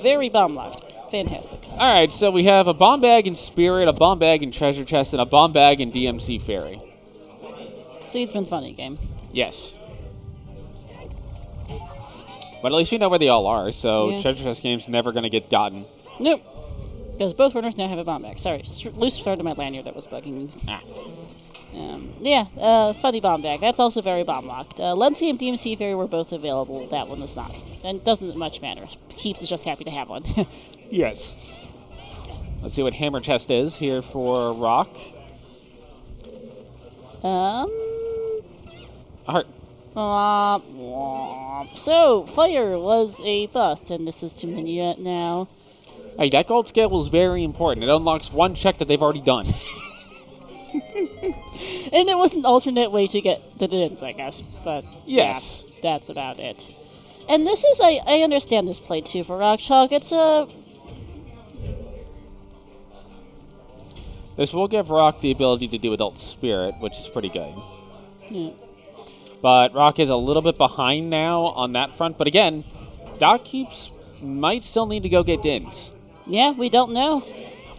Very bomb locked. Fantastic. Alright, so we have a bomb bag in Spirit, a bomb bag in Treasure Chest, and a bomb bag in DMC Fairy. Seed's been funny, game. Yes. But at least we know where they all are, so Treasure Chest game's never gonna get gotten. Nope. Because both runners now have a bomb bag. Sorry, loose started my lanyard that was bugging me. Funny bomb bag. That's also very bomb locked. Lenski and DMC Fairy were both available. That one was not. And it doesn't much matter. Keeps is just happy to have one. Yes. Let's see what Hammer Chest is here for Rock. A heart. So, Fire was a bust, and this is to Minuet now. Hey, that gold scale was very important. It unlocks one check that they've already done. And it was an alternate way to get the dins, I guess. But Yes. yeah, that's about it. And this is, I understand this play too for rockchalk. It's a... This will give Rock the ability to do Adult Spirit, which is pretty good. Yeah. But Rock is a little bit behind now on that front. But again, DocHeaps might still need to go get dins. Yeah, we don't know.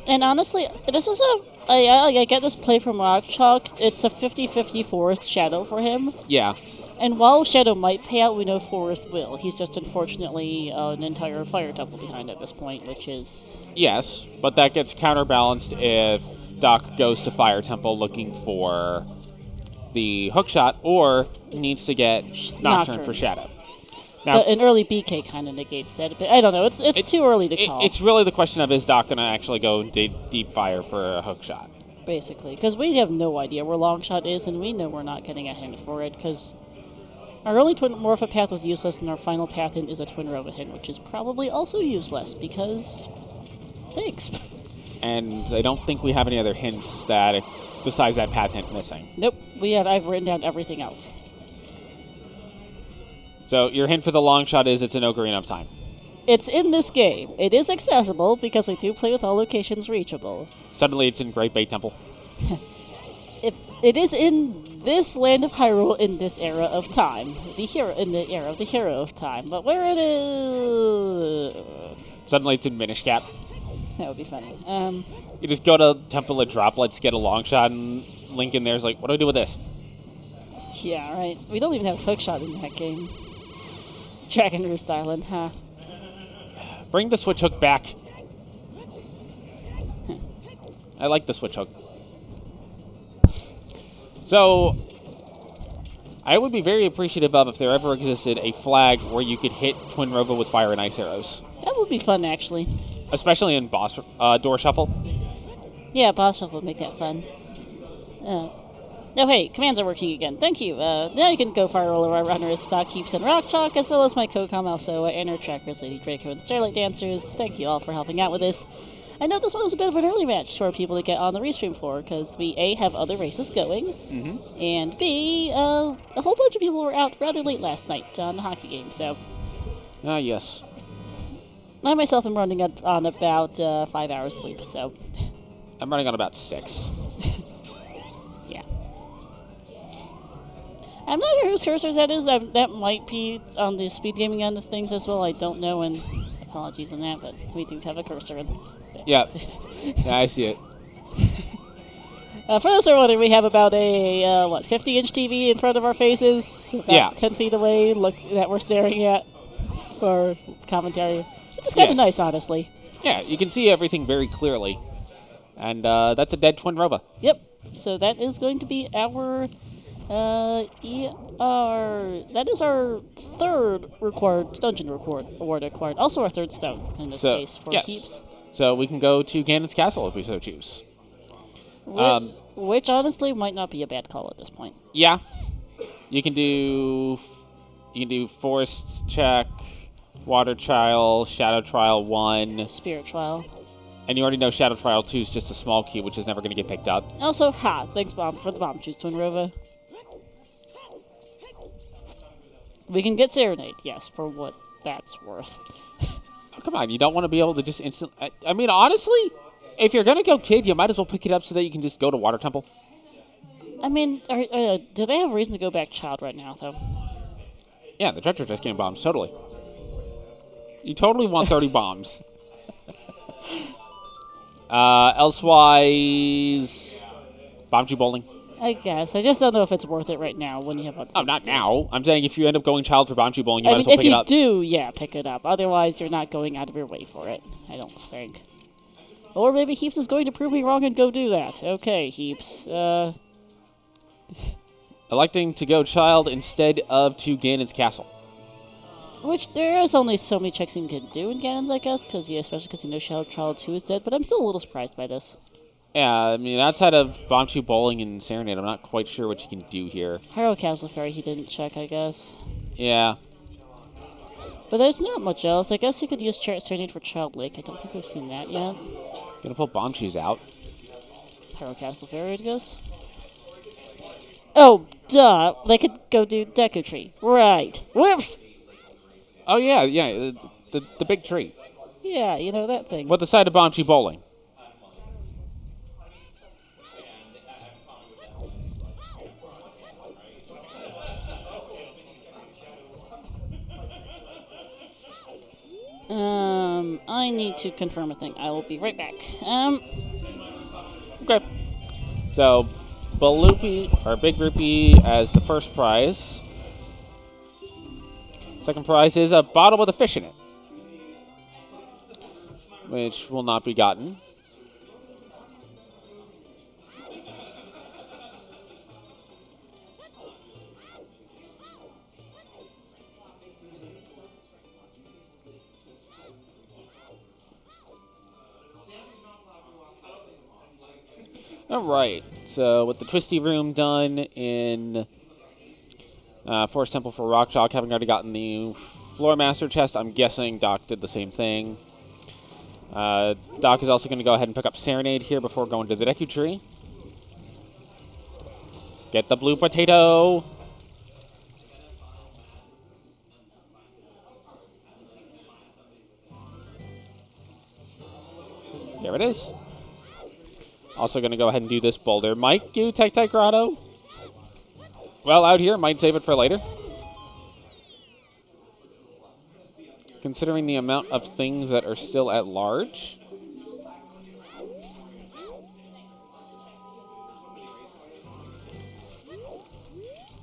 And honestly, this is I get this play from rockchalk. It's a 50-50 Forest Shadow for him. Yeah. And while Shadow might pay out, we know Forest will. He's just unfortunately an entire Fire Temple behind at this point, which is... Yes, but that gets counterbalanced if Doc goes to Fire Temple looking for the hookshot or needs to get Nocturne for Shadow. Now, but an early BK kind of negates that a bit. I don't know. It's too early to call. It's really the question of, is Doc going to actually go deep fire for a hookshot? Basically, because we have no idea where Longshot is, and we know we're not getting a hint for it, because our only Twin Morpha path was useless, and our final path hint is a Twin Rova hint, which is probably also useless, because... Thanks. And I don't think we have any other hints that, besides that path hint, missing. Nope. I've written down everything else. So your hint for the long shot is it's an Ocarina of Time. It's in this game. It is accessible because I do play with all locations reachable. Suddenly it's in Great Bay Temple. It is in this land of Hyrule in this era of time. In the era of the hero of time. But where it is... Suddenly it's in Minish Cap. That would be funny. You just go to Temple of Droplets, get a long shot, and Link in there's like, what do I do with this? Yeah, right. We don't even have hookshot in that game. Dragon Roost Island, huh? Bring the switch hook back. I like the switch hook. So, I would be very appreciative of if there ever existed a flag where you could hit Twin Rova with fire and ice arrows. That would be fun, actually. Especially in boss door shuffle. Yeah, boss shuffle would make that fun. Oh, hey, commands are working again. Thank you. Now you can go fire roller our runners, DocHeaps, and rockchalk, as well as my co-com Alsoa, Inner Trackers, Lady Draco, and Starlight Dancers. Thank you all for helping out with this. I know this one was a bit of an early match for people to get on the restream for, because we, A, have other races going, and B, a whole bunch of people were out rather late last night on the hockey game, so... Ah, yes. I myself am running on about 5 hours sleep, so... I'm running on about 6. Yeah. I'm not sure whose cursors that is. That might be on the Speedgaming end of things as well. I don't know, and apologies on that, but we do have a cursor. Yeah. Yeah, I see it. For those who are wondering, we have about a, 50-inch TV in front of our faces, about 10 feet away, that we're staring at for commentary. Which is kind of nice, honestly. Yeah, you can see everything very clearly. And that's a dead Twin Rova. Yep. So that is going to be our that is our third dungeon award acquired. Also our third stone in this case for Heaps. So we can go to Ganon's Castle if we so choose. Which honestly might not be a bad call at this point. Yeah. You can do Forest Check, Water Trial, Shadow Trial 1. Spirit Trial. And you already know Shadow Trial 2 is just a small key, which is never going to get picked up. Also, thanks, Bomb, for the bomb juice, Twin Rova. We can get Serenade, yes, for what that's worth. Oh, come on, you don't want to be able to just instantly... I mean, honestly, if you're going to go Kid, you might as well pick it up so that you can just go to Water Temple. I mean, do they have reason to go back Child right now, though? Yeah, the Dredger just came bombs, totally. You totally want 30 bombs. Elsewise, Bombchu Bowling. I guess. I just don't know if it's worth it right now when you have other things. Oh, not now. I'm saying if you end up going Child for Bombchu Bowling, you might as well pick it up. If you do, yeah, pick it up. Otherwise, you're not going out of your way for it, I don't think. Or maybe Heaps is going to prove me wrong and go do that. Okay, Heaps. Electing to go Child instead of to Ganon's Castle. Which, there is only so many checks you can do in Ganon's, I guess, especially because you know Child 2 is dead, but I'm still a little surprised by this. Yeah, I mean, outside of Bombchu Bowling and Serenade, I'm not quite sure what you can do here. Hyrule Castle Ferry he didn't check, I guess. Yeah. But there's not much else. I guess he could use Serenade for Child Lake. I don't think we've seen that yet. Gonna pull Bombchus out. Hyrule Castle Ferry, I guess. Oh, duh. They could go do Deku Tree. Right. Whoops. Oh, yeah, the big tree. Yeah, you know that thing. With the side of Bombchi Bowling. I need to confirm a thing. I will be right back. Okay. So, Balupi, or Big Rupee, as the first prize. Second prize is a bottle with a fish in it, which will not be gotten. All right, so with the Twisty Room done in Forest Temple for Rockchalk, having already gotten the Floor Master chest, I'm guessing Doc did the same thing. Doc is also going to go ahead and pick up Serenade here before going to the Deku Tree. Get the blue potato. There it is. Also going to go ahead and do this boulder. Might do Tectite Grotto. Well, out here, might save it for later. Considering the amount of things that are still at large.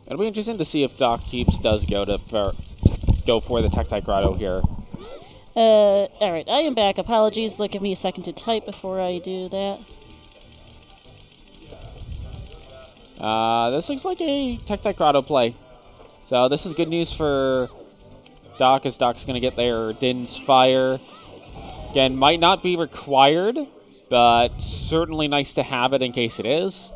It'll be interesting to see if DocHeaps does go for the Tectite Grotto here. Alright, I am back. Apologies. Give me a second to type before I do that. This looks like a Tectite Grotto play. So this is good news for Doc, as Doc's going to get their Din's Fire. Again, might not be required, but certainly nice to have it in case it is.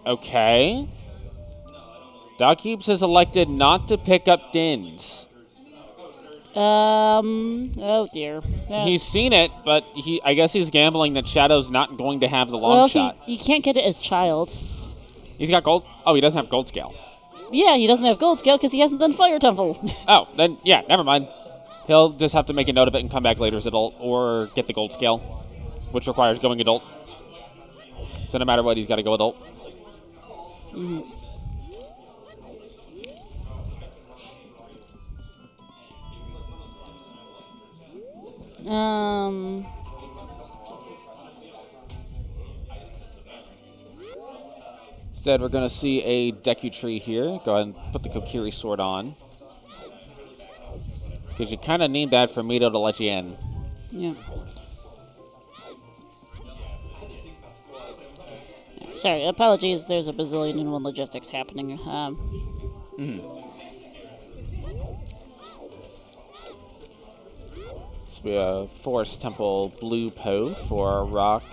Okay. DocHeaps has elected not to pick up Din's. Oh dear. He's seen it, but I guess he's gambling that Shadow's not going to have the long shot. He can't get it as child. He's got gold. Oh, he doesn't have gold scale. Yeah, he doesn't have gold scale because he hasn't done Fire Temple. Oh, then yeah, never mind. He'll just have to make a note of it and come back later as adult, or get the gold scale, which requires going adult. So no matter what, he's got to go adult. Mm-hmm. Instead, we're going to see a Deku Tree here. Go ahead and put the Kokiri sword on. Because you kind of need that for Mito to let you in. Yeah. Sorry, apologies. There's a bazillion and one logistics happening. This will be a Forest Temple Blue Po for Rock.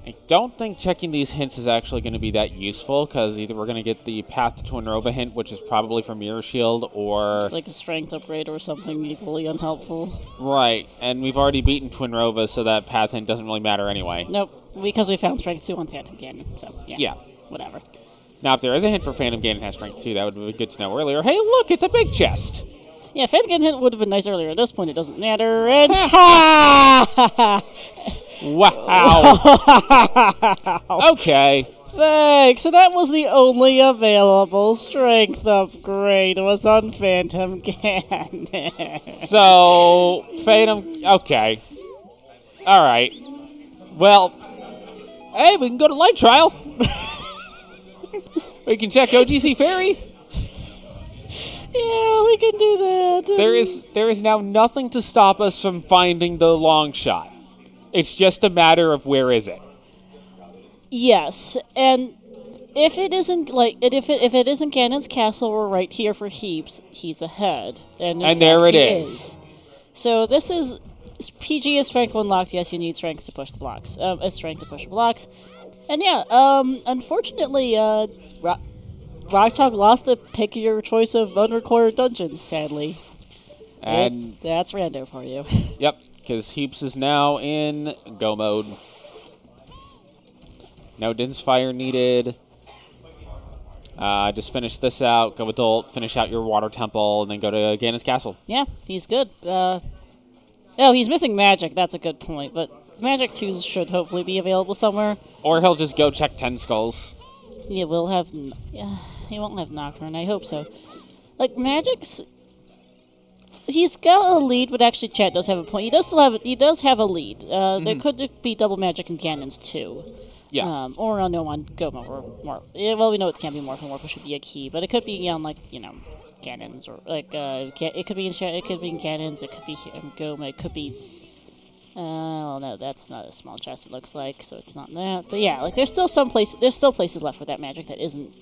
I don't think checking these hints is actually going to be that useful, because either we're going to get the Path to Twinrova hint, which is probably for Mirror Shield, or... like a strength upgrade or something equally unhelpful. Right, and we've already beaten Twinrova, so that Path hint doesn't really matter anyway. Nope, because we found Strength 2 on Phantom Canyon, so yeah. Whatever. Now, if there is a hint for Phantom Ganon has Strength 2, that would be good to know earlier. Hey, look, it's a big chest! Yeah, Phantom Ganon hint would have been nice earlier. At this point, it doesn't matter, and Wow. Okay. Thanks. So that was the only available strength upgrade was on Phantom Ganon. So, Phantom... Okay. Alright. Well, hey, we can go to Light Trial. We can check OGC Fairy. Yeah, we can do that. There is now nothing to stop us from finding the long shot. It's just a matter of where is it. Yes, and if it isn't if it isn't Ganon's castle, we're right here for Heaps. He's ahead, and there it is. So this is PG is strength 1 locked. Yes, you need strength to push the blocks. Strength to push the blocks, and yeah. Unfortunately, Rockchalk lost the pick your choice of unrequired dungeons. Sadly. And that's rando for you. Yep, because Heaps is now in go mode. No Din's Fire needed. Just finish this out, go Adult, finish out your Water Temple, and then go to Ganon's Castle. Yeah, he's good. Oh, he's missing Magic. That's a good point, but Magic 2 should hopefully be available somewhere. Or he'll just go check 10 Skulls. Yeah, we'll have... Yeah, he won't have Nocturne. I hope so. Like, Magic's... He's got a lead, but actually Chat does have a point. He does have a lead. There could be double Magic in Ganon's too. Yeah. Or on no on Goma or more. Yeah, well, we know it can't be Morph, and Morph should be a key, but it could be on like Ganon's or like it could be in Ganon's. It could be in Goma. It could be. Well, no, that's not a small chest. It looks like, so it's not that. But yeah, like there's still places left for that Magic that isn't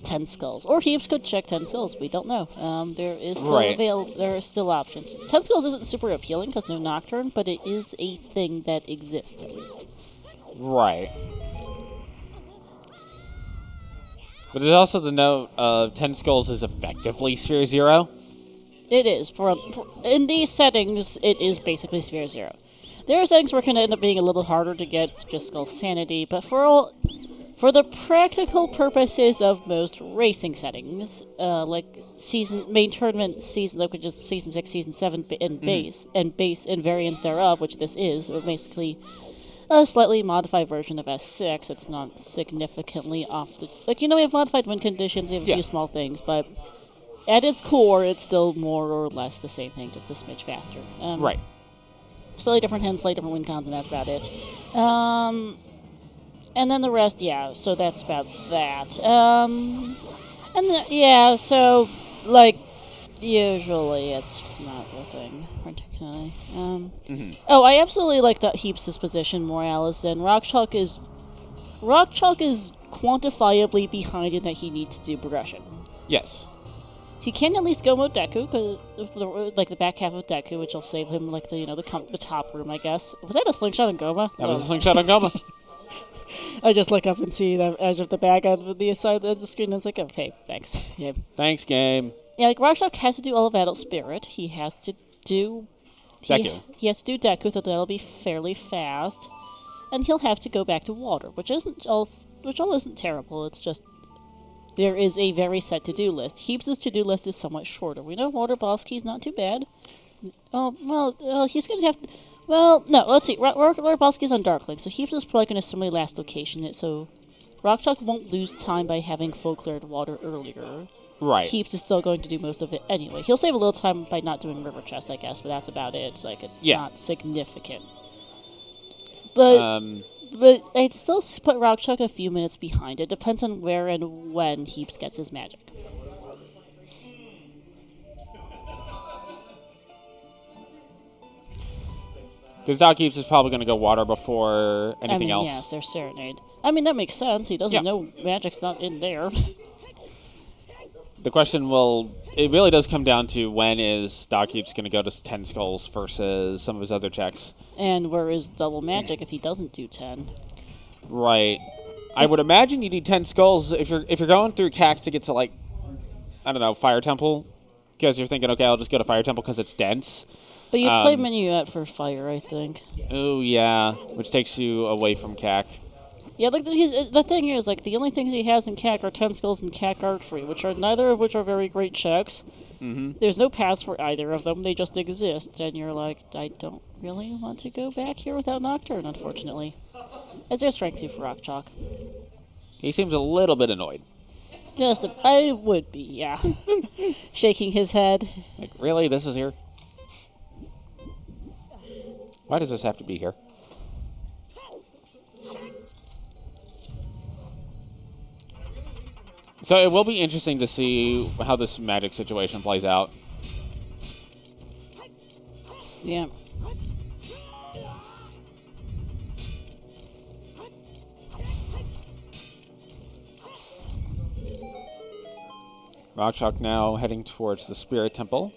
10 Skulls. Or Heaps could check 10 Skulls. We don't know. There is still there are still options. 10 Skulls isn't super appealing because no Nocturne, but it is a thing that exists at least. Right. But there's also the note of 10 Skulls is effectively Sphere Zero. It is. In these settings, it is basically Sphere Zero. There are settings where it can end up being a little harder to get just Skull Sanity, but for the practical purposes of most racing settings, like main tournament season, like which is season 6, season 7, and base and variants thereof, which this is, or basically a slightly modified version of S6. It's not significantly off the we have modified win conditions, we have a few small things, but at its core, it's still more or less the same thing, just a smidge faster. Right. Slightly different hints, slightly different win cons, and that's about it. And then the rest, yeah, so that's about that. So, like, usually it's not the thing, particularly. Oh, I absolutely like DocHeaps' position more, Allison. Rockchalk is quantifiably behind in that he needs to do progression. Yes. He can at least go mode Deku, like the back half of Deku, which will save him, like, the top room, I guess. Was that a slingshot on Goma? That was a slingshot on Goma. I just look up and see the edge of the bag on the side of the screen, and it's like, okay, thanks. Yeah. Thanks, game. Yeah, like, Rockchalk has to do all of Adult Spirit. He has to do... Deku. He has to do Deku, so that'll be fairly fast. And he'll have to go back to Water, which isn't terrible, it's just... There is a very set to-do list. Heaps' to-do list is somewhat shorter. We know Water Boss Key's not too bad. Oh, well, he's going to have to... Well, no, let's see. Water Boss Key's on Darkling, so Heaps is probably going to similarly last location, so Rockchalk won't lose time by having full cleared water earlier. Right. Heaps is still going to do most of it anyway. He'll save a little time by not doing River Chest, I guess, but that's about it. It's not significant. But I'd still put Rockchalk a few minutes behind. It depends on where and when Heaps gets his magic. Because DocHeaps is probably going to go Water before anything else. Yes, there's Serenade. I mean, that makes sense. He doesn't know magic's not in there. The question it really does come down to when is DocHeaps going to go to 10 Skulls versus some of his other checks. And where is double magic if he doesn't do 10? Right. I would imagine you need 10 Skulls if you're going through CAC to get to, like, I don't know, Fire Temple. Because you're thinking, okay, I'll just go to Fire Temple because it's dense. But you play Minuet for Fire, I think. Oh, yeah. Which takes you away from CAC. Yeah, like the thing is, like, the only things he has in CAC are 10 Skulls and CAC Archery, neither of which are very great checks. Mm-hmm. There's no paths for either of them, they just exist, and you're like, I don't really want to go back here without Nocturne, unfortunately. Is there strength 2 for Rockchalk? He seems a little bit annoyed. I would be, yeah. Shaking his head. Like, really? This is here? Why does this have to be here? So it will be interesting to see how this magic situation plays out. Yeah. Rockchalk now heading towards the Spirit Temple.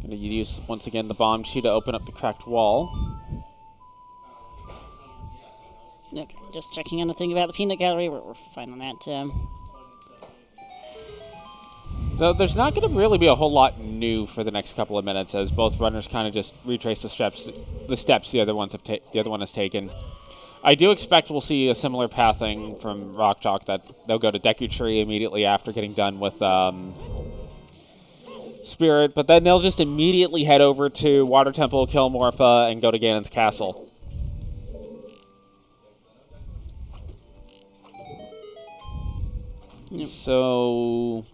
Gonna you use, once again, the bomb shoe to open up the cracked wall. Okay, just checking on the thing about the peanut gallery. We're fine on that. So there's not going to really be a whole lot new for the next couple of minutes, as both runners kind of just retrace the steps the other one has taken. I do expect we'll see a similar pathing from rockchalk, that they'll go to Deku Tree immediately after getting done with Spirit, but then they'll just immediately head over to Water Temple, kill Morpha, and go to Ganon's Castle. Yep. So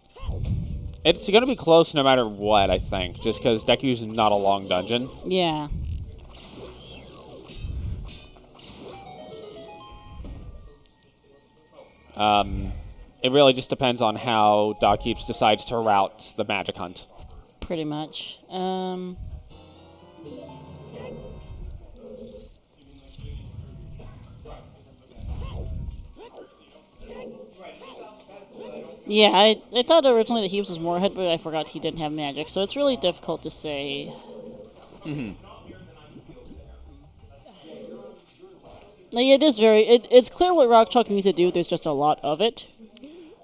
it's going to be close no matter what, I think, just because Deku's not a long dungeon. Yeah. It really just depends on how DocHeaps decides to route the magic hunt. Pretty much. Yeah, I thought originally that Heaps was more ahead, but I forgot he didn't have magic, so it's really difficult to say. Like, it is it's clear what rockchalk needs to do, there's just a lot of it.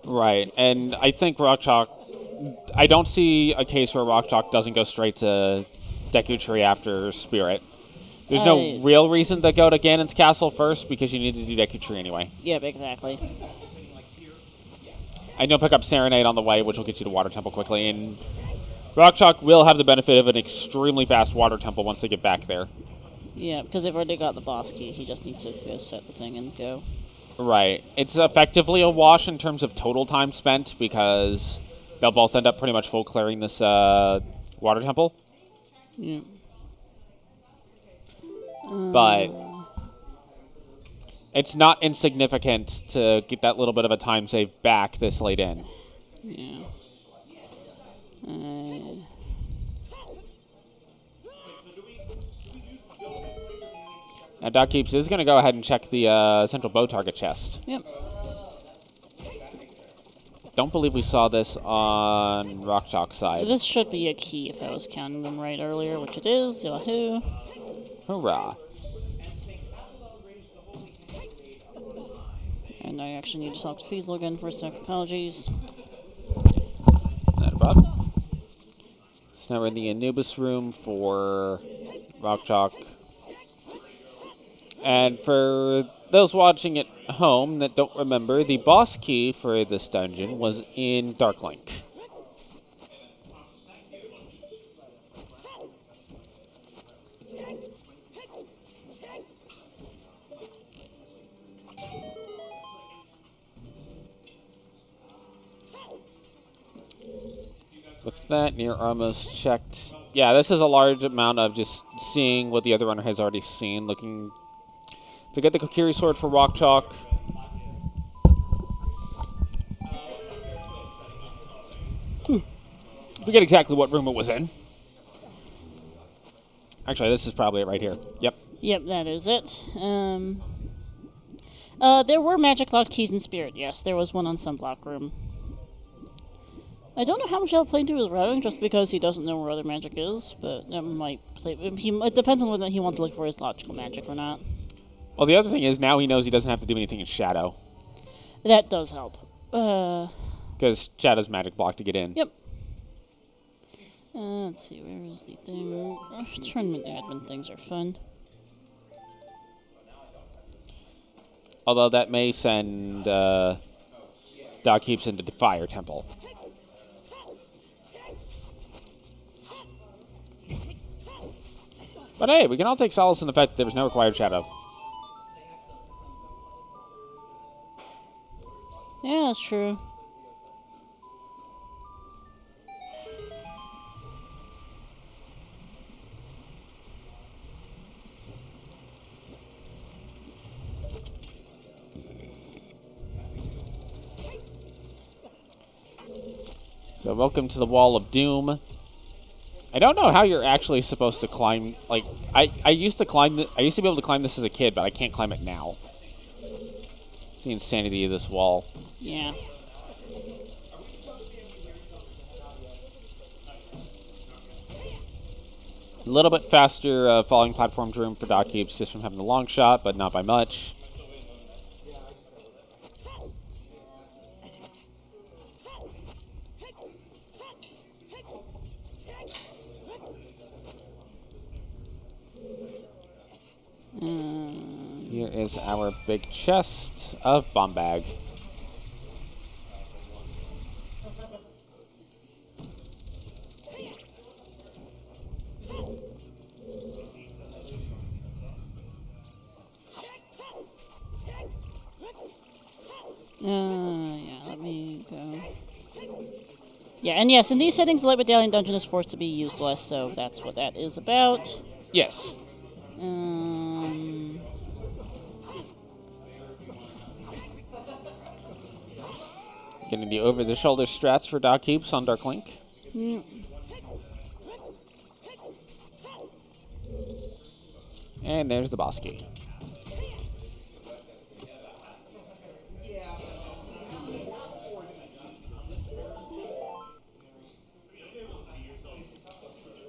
Right, and I think rockchalk, I don't see a case where rockchalk doesn't go straight to Deku Tree after Spirit. There's no real reason to go to Ganon's Castle first, because you need to do Deku Tree anyway. Yep, exactly. I know pick up Serenade on the way, which will get you to Water Temple quickly, and rockchalk will have the benefit of an extremely fast Water Temple once they get back there. Yeah, because they've already got the boss key. He just needs to go set the thing and go. Right. It's effectively a wash in terms of total time spent, because they'll both end up pretty much full clearing this Water Temple. Yeah. But it's not insignificant to get that little bit of a time save back this late in. Yeah. Now, DocHeaps is going to go ahead and check the central bow target chest. Yep. Don't believe we saw this on rockchalk's side. This should be a key if I was counting them right earlier, which it is. Yahoo! Hurrah. And I actually need to talk to Feasel again for a sec. Apologies. Not a problem. So now we're in the Anubis room for rockchalk. And for those watching at home that don't remember, the boss key for this dungeon was in Darklink. With that, near almost checked. Yeah, this is a large amount of just seeing what the other runner has already seen, looking to get the Kokiri sword for rockchalk. Forget exactly what room it was in. Actually, this is probably it right here. Yep. Yep, that is it. There were magic locked keys in Spirit, yes. There was one on Sunblock Room. I don't know how much I'll play into his routing, just because he doesn't know where other magic is, but that might play. It depends on whether he wants to look for his logical magic or not. Well, the other thing is now he knows he doesn't have to do anything in Shadow. That does help. Because Shadow's magic block to get in. Yep. Let's see, where is the thing? Tournament admin things are fun. Although that may send DocHeaps into the Fire Temple. But hey, we can all take solace in the fact that there was no required Shadow. Yeah, that's true. So welcome to the Wall of Doom. I don't know how you're actually supposed to climb. Like, I used to climb. I used to be able to climb this as a kid, but I can't climb it now. It's the insanity of this wall. Yeah. little bit faster falling platform room for DocHeaps just from having the long shot, but not by much. Here is our big chest of bomb bag. Yeah, let me go. Yeah, and yes, in these settings, the Light Medallion Dungeon is forced to be useless, so that's what that is about. Yes. Getting the over-the-shoulder strats for DocHeaps on Dark Link. And there's the boss key.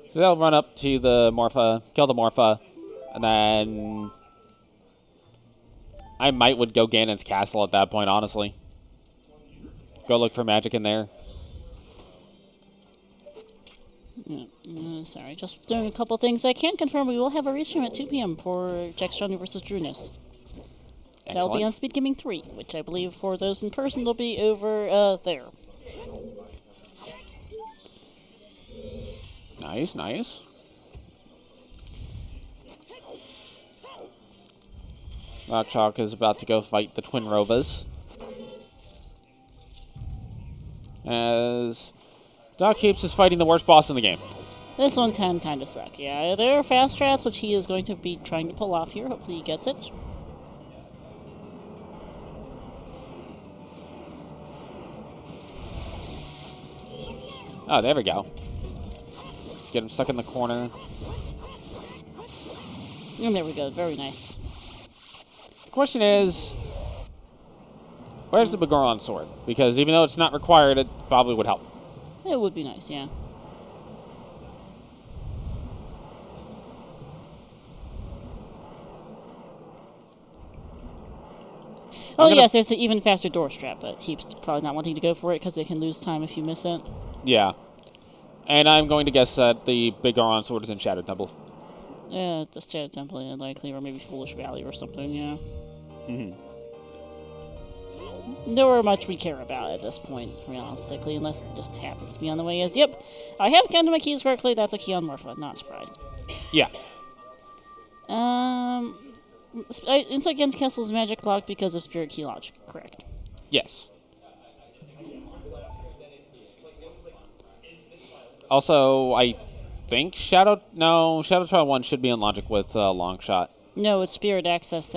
So they'll run up to the Morpha, kill the Morpha, and then I would go Ganon's Castle at that point, honestly. Go look for magic in there. Sorry, just doing a couple things. I can confirm we will have a restream at 2 p.m. for Jack Strong versus Drunus. That'll be on Speedgaming 3, which I believe for those in person will be over there. Nice, nice. Rockchalk is about to go fight the Twin Rovas. As DocHeaps is fighting the worst boss in the game. This one can kind of suck, yeah. There are fast strats, which he is going to be trying to pull off here. Hopefully he gets it. Oh, there we go. Let's get him stuck in the corner. And there we go. Very nice. The question is, where's the Begoron sword? Because even though it's not required, it probably would help. It would be nice, yeah. Oh, yes, there's the even faster door strap, but Heap's probably not wanting to go for it because it can lose time if you miss it. Yeah. And I'm going to guess that the Begoron sword is in Shadow Temple. Yeah, the Shadow Temple, yeah, likely, or maybe Foolish Valley or something, yeah. Nowhere much we care about at this point, realistically, unless it just happens to be on the way as, yep, I have counted my keys correctly, that's a key on Morpha, not surprised. Yeah. Inside Gen's Castle is magic locked because of Spirit Key logic, correct? Yes. Also, I think Shadow Trial 1 should be in logic with Long Shot. No, it's Spirit Access,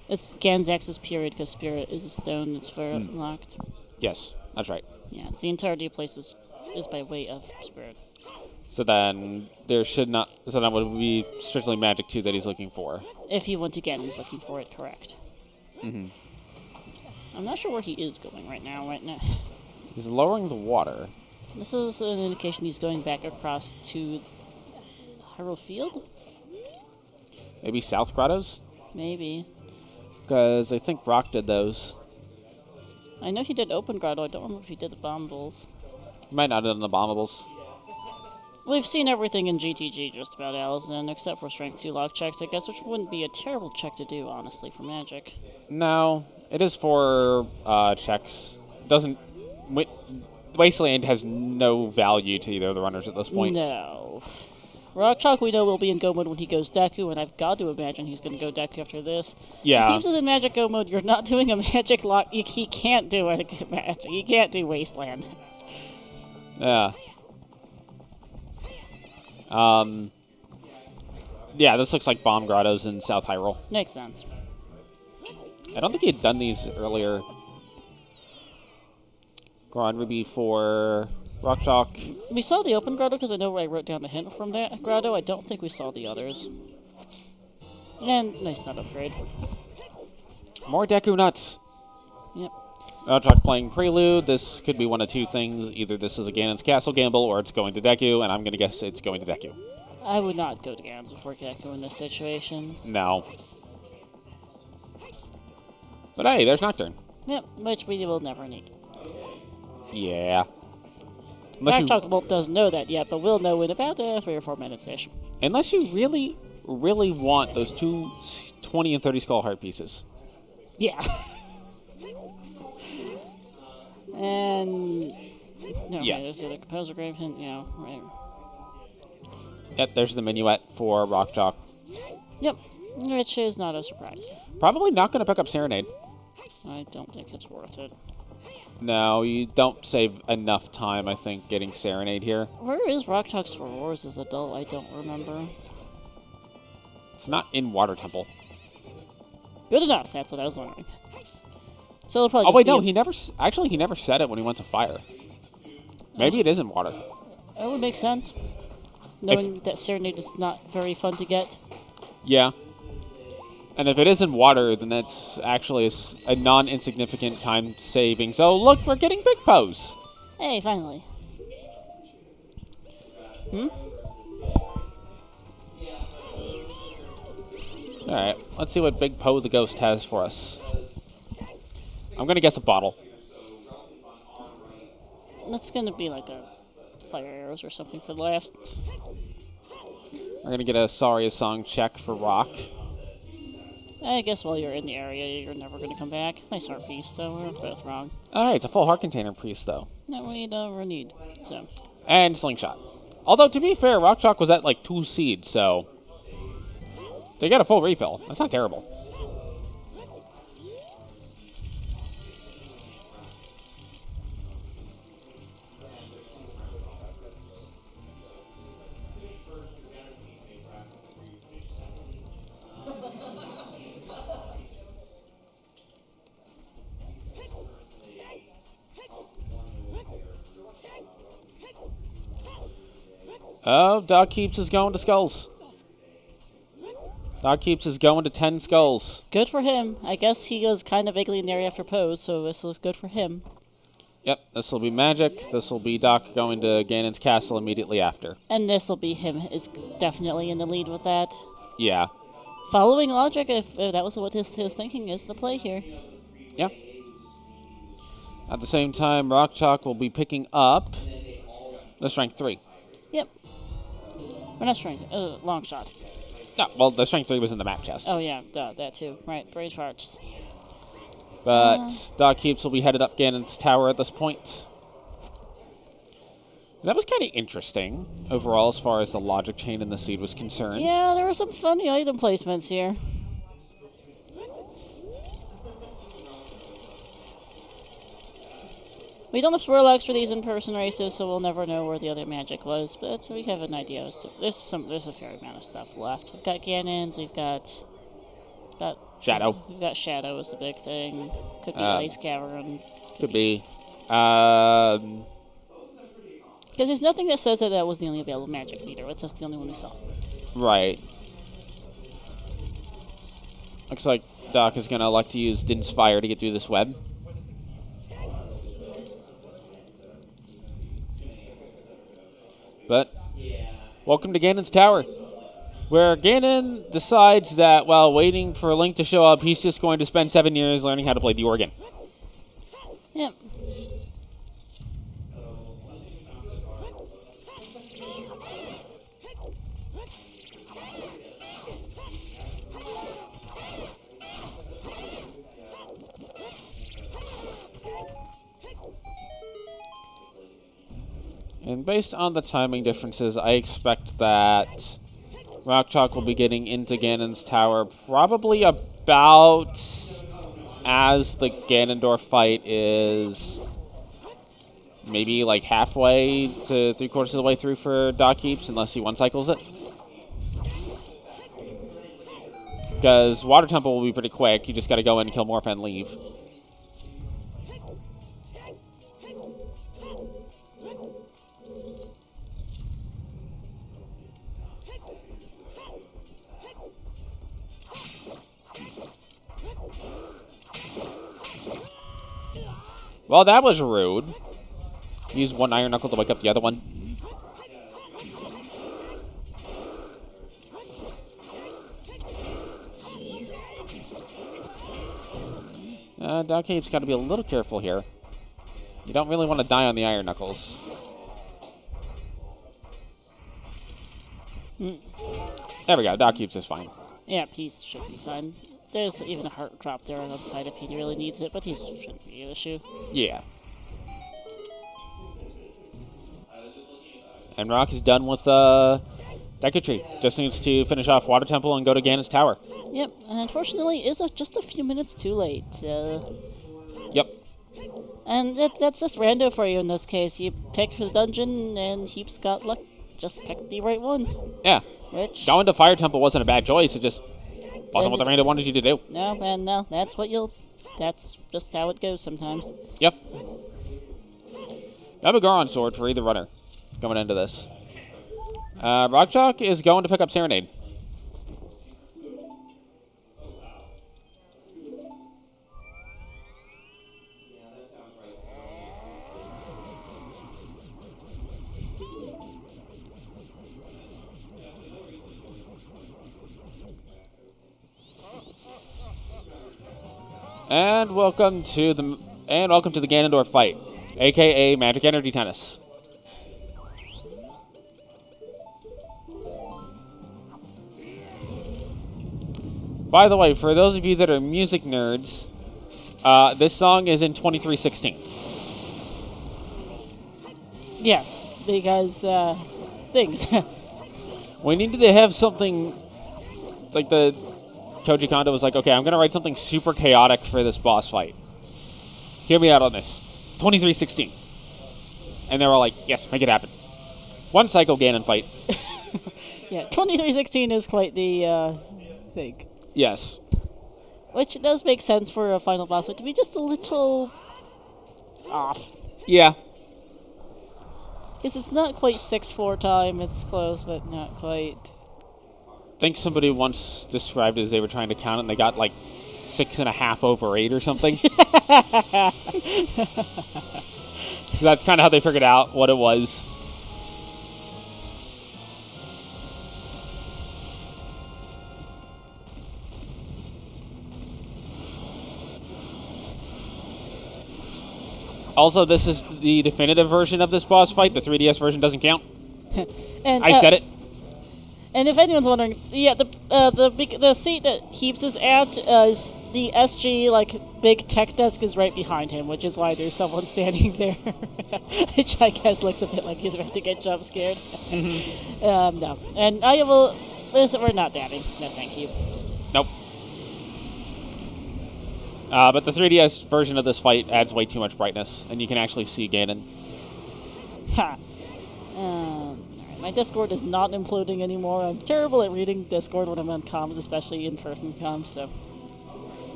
it's Gen's Access period because Spirit is a stone that's locked. Yes, that's right. Yeah, it's the entirety of places is by way of Spirit. So then there should not. So that would be strictly Magic 2 that he's looking for. If he went again, he's looking for it, correct. I'm not sure where he is going right now. He's lowering the water. This is an indication he's going back across to Hyrule Field? Maybe South Grottos? Maybe. Because I think Rock did those. I know he did Open Grotto. I don't remember if he did the Bombables. He might not have done the Bombables. We've seen everything in GTG just about, Allison, except for Strength 2 lock checks, I guess, which wouldn't be a terrible check to do, honestly, for Magic. No, it is for checks. Doesn't... Wasteland has no value to either of the runners at this point. No. Rockchalk we know will be in Go mode when he goes Deku, and I've got to imagine he's going to go Deku after this. Yeah. If Heaps is in Magic Go mode, you're not doing a Magic lock. He can't do it. He can't do Wasteland. Yeah. Yeah, this looks like Bomb Grottos in South Hyrule. Makes sense. I don't think he had done these earlier. Goron Ruby for Rockchalk. We saw the Open Grotto because I know I wrote down the hint from that Grotto. I don't think we saw the others. And nice nut upgrade. More Deku nuts. Yep. Rockchalk playing Prelude. This could be one of two things. Either this is a Ganon's Castle gamble or it's going to Deku, and I'm going to guess it's going to Deku. I would not go to Gans before Gecko in this situation. No. But hey, there's Nocturne. Yep, which we will never need. Yeah. Unless Rockchalk doesn't know that yet, but we'll know in about 3 or 4 minutes-ish. unless you really, really want those two 20 and 30 skull heart pieces. Yeah. And... No, Yeah. there's the other composer grave, and, right. Yep, there's the minuet for rockchalk. Yep, which is not a surprise. Probably not going to pick up Serenade. I don't think it's worth it. No, you don't save enough time, I think, getting Serenade here. Where is Rockchalk's Roars as adult? I don't remember. It's not in Water Temple. Good enough, that's what I was wondering. So it'll probably Oh, just wait, be no, he never... Actually, he never said it when he went to fire. Maybe it is in water. That would make sense. Knowing that Serenade is not very fun to get. Yeah. And if it is in water, then that's actually a non-insignificant time saving. So, look, we're getting Big Pose. Hey, finally. Alright, let's see what Big Poe the Ghost has for us. I'm going to guess a bottle. That's gonna be like a fire arrows or something for the last. We're going to get a Sorry Song check for Rock. I guess while you're in the area, you're never gonna come back. Nice heart piece, so we're both wrong. Alright, it's a full heart container priest, though. No, we don't need. So. And Slingshot. Although, to be fair, Rockchalk was at like 2 seeds, so... They got a full refill. That's not terrible. Oh, DocHeaps is going to skulls. DocHeaps is going to 10 skulls. Good for him. I guess he was kind of vaguely in the area after Pose, so this looks good for him. Yep, this will be magic. This will be Doc going to Ganon's castle immediately after. And this will be him is definitely in the lead with that. Yeah. Following logic, if that was what his thinking is the play here. Yeah. At the same time, Rockchalk will be picking up the Strength 3. Yep. We're not strength. Long shot. No, well, the Strength 3 was in the map chest. Oh yeah, duh, that too. Right, Brave Hearts. But DocHeaps will be headed up Ganon's tower at this point. That was kind of interesting, overall, as far as the logic chain in the seed was concerned. Yeah, there were some funny item placements here. We don't have Swirlocks for these in-person races, so we'll never know where the other magic was, but we have an idea as to there's a fair amount of stuff left. We've got Ganons, we've got Shadow. We've got Shadow is the big thing. Could be Ice Cavern. Could be. Because there's nothing that says that was the only available magic either. It's just the only one we saw. Right. Looks like Doc is going to elect to use Din's Fire to get through this web. But, welcome to Ganon's Tower, where Ganon decides that while waiting for Link to show up, he's just going to spend 7 years learning how to play the organ. Yep. And based on the timing differences, I expect that Rockchalk will be getting into Ganon's Tower probably about as the Ganondorf fight is maybe like halfway to 3/4 of the way through for DocHeaps, unless he one-cycles it. Because Water Temple will be pretty quick. You just got to go in and kill Morph and leave. Well, that was rude. Use one Iron Knuckle to wake up the other one. DocHeaps got to be a little careful here. You don't really want to die on the Iron Knuckles. There we go. DocHeaps is fine. Yeah, he should be fine. There's even a heart drop there on the side if he really needs it, but he shouldn't be an issue. Yeah. And Rock is done with Decatry. Just needs to finish off Water Temple and go to Ganon's Tower. Yep, and unfortunately is just a few minutes too late. Yep. And that's just rando for you in this case. You pick for the dungeon, and Heaps got luck. Just picked the right one. Yeah. Which? Going to Fire Temple wasn't a bad choice. It just wasn't what the rando wanted you to do. No, man, no. That's just how it goes sometimes. Yep. I have a Goron sword for either runner going into this. Rockchalk is going to pick up Serenade. And welcome to the Ganondorf fight, aka Magic Energy Tennis. By the way, for those of you that are music nerds, this song is in 2316. Yes, because things. We needed to have something. It's like the Koji Kondo was like, okay, I'm going to write something super chaotic for this boss fight. Hear me out on this. 2316. And they were all like, yes, make it happen. One Psycho Ganon fight. Yeah, 2316 is quite the thing. Yes. Which does make sense for a final boss fight to be just a little off. Yeah. Because it's not quite 6-4 time, it's close, but not quite. I think somebody once described it as they were trying to count it and they got like 6.5 over 8 or something. So that's kind of how they figured out what it was. Also, this is the definitive version of this boss fight. The 3DS version doesn't count. And, I said it. And if anyone's wondering, yeah, the seat that Heaps is at is the SG big tech desk is right behind him, which is why there's someone standing there, which I guess looks a bit like he's about to get jump scared. Mm-hmm. No, and I will. Listen, we're not dabbing. No, thank you. Nope. But the 3DS version of this fight adds way too much brightness, and you can actually see Ganon. Ha. Alright, my Discord is not imploding anymore. I'm terrible at reading Discord when I'm on comms, especially in-person comms, so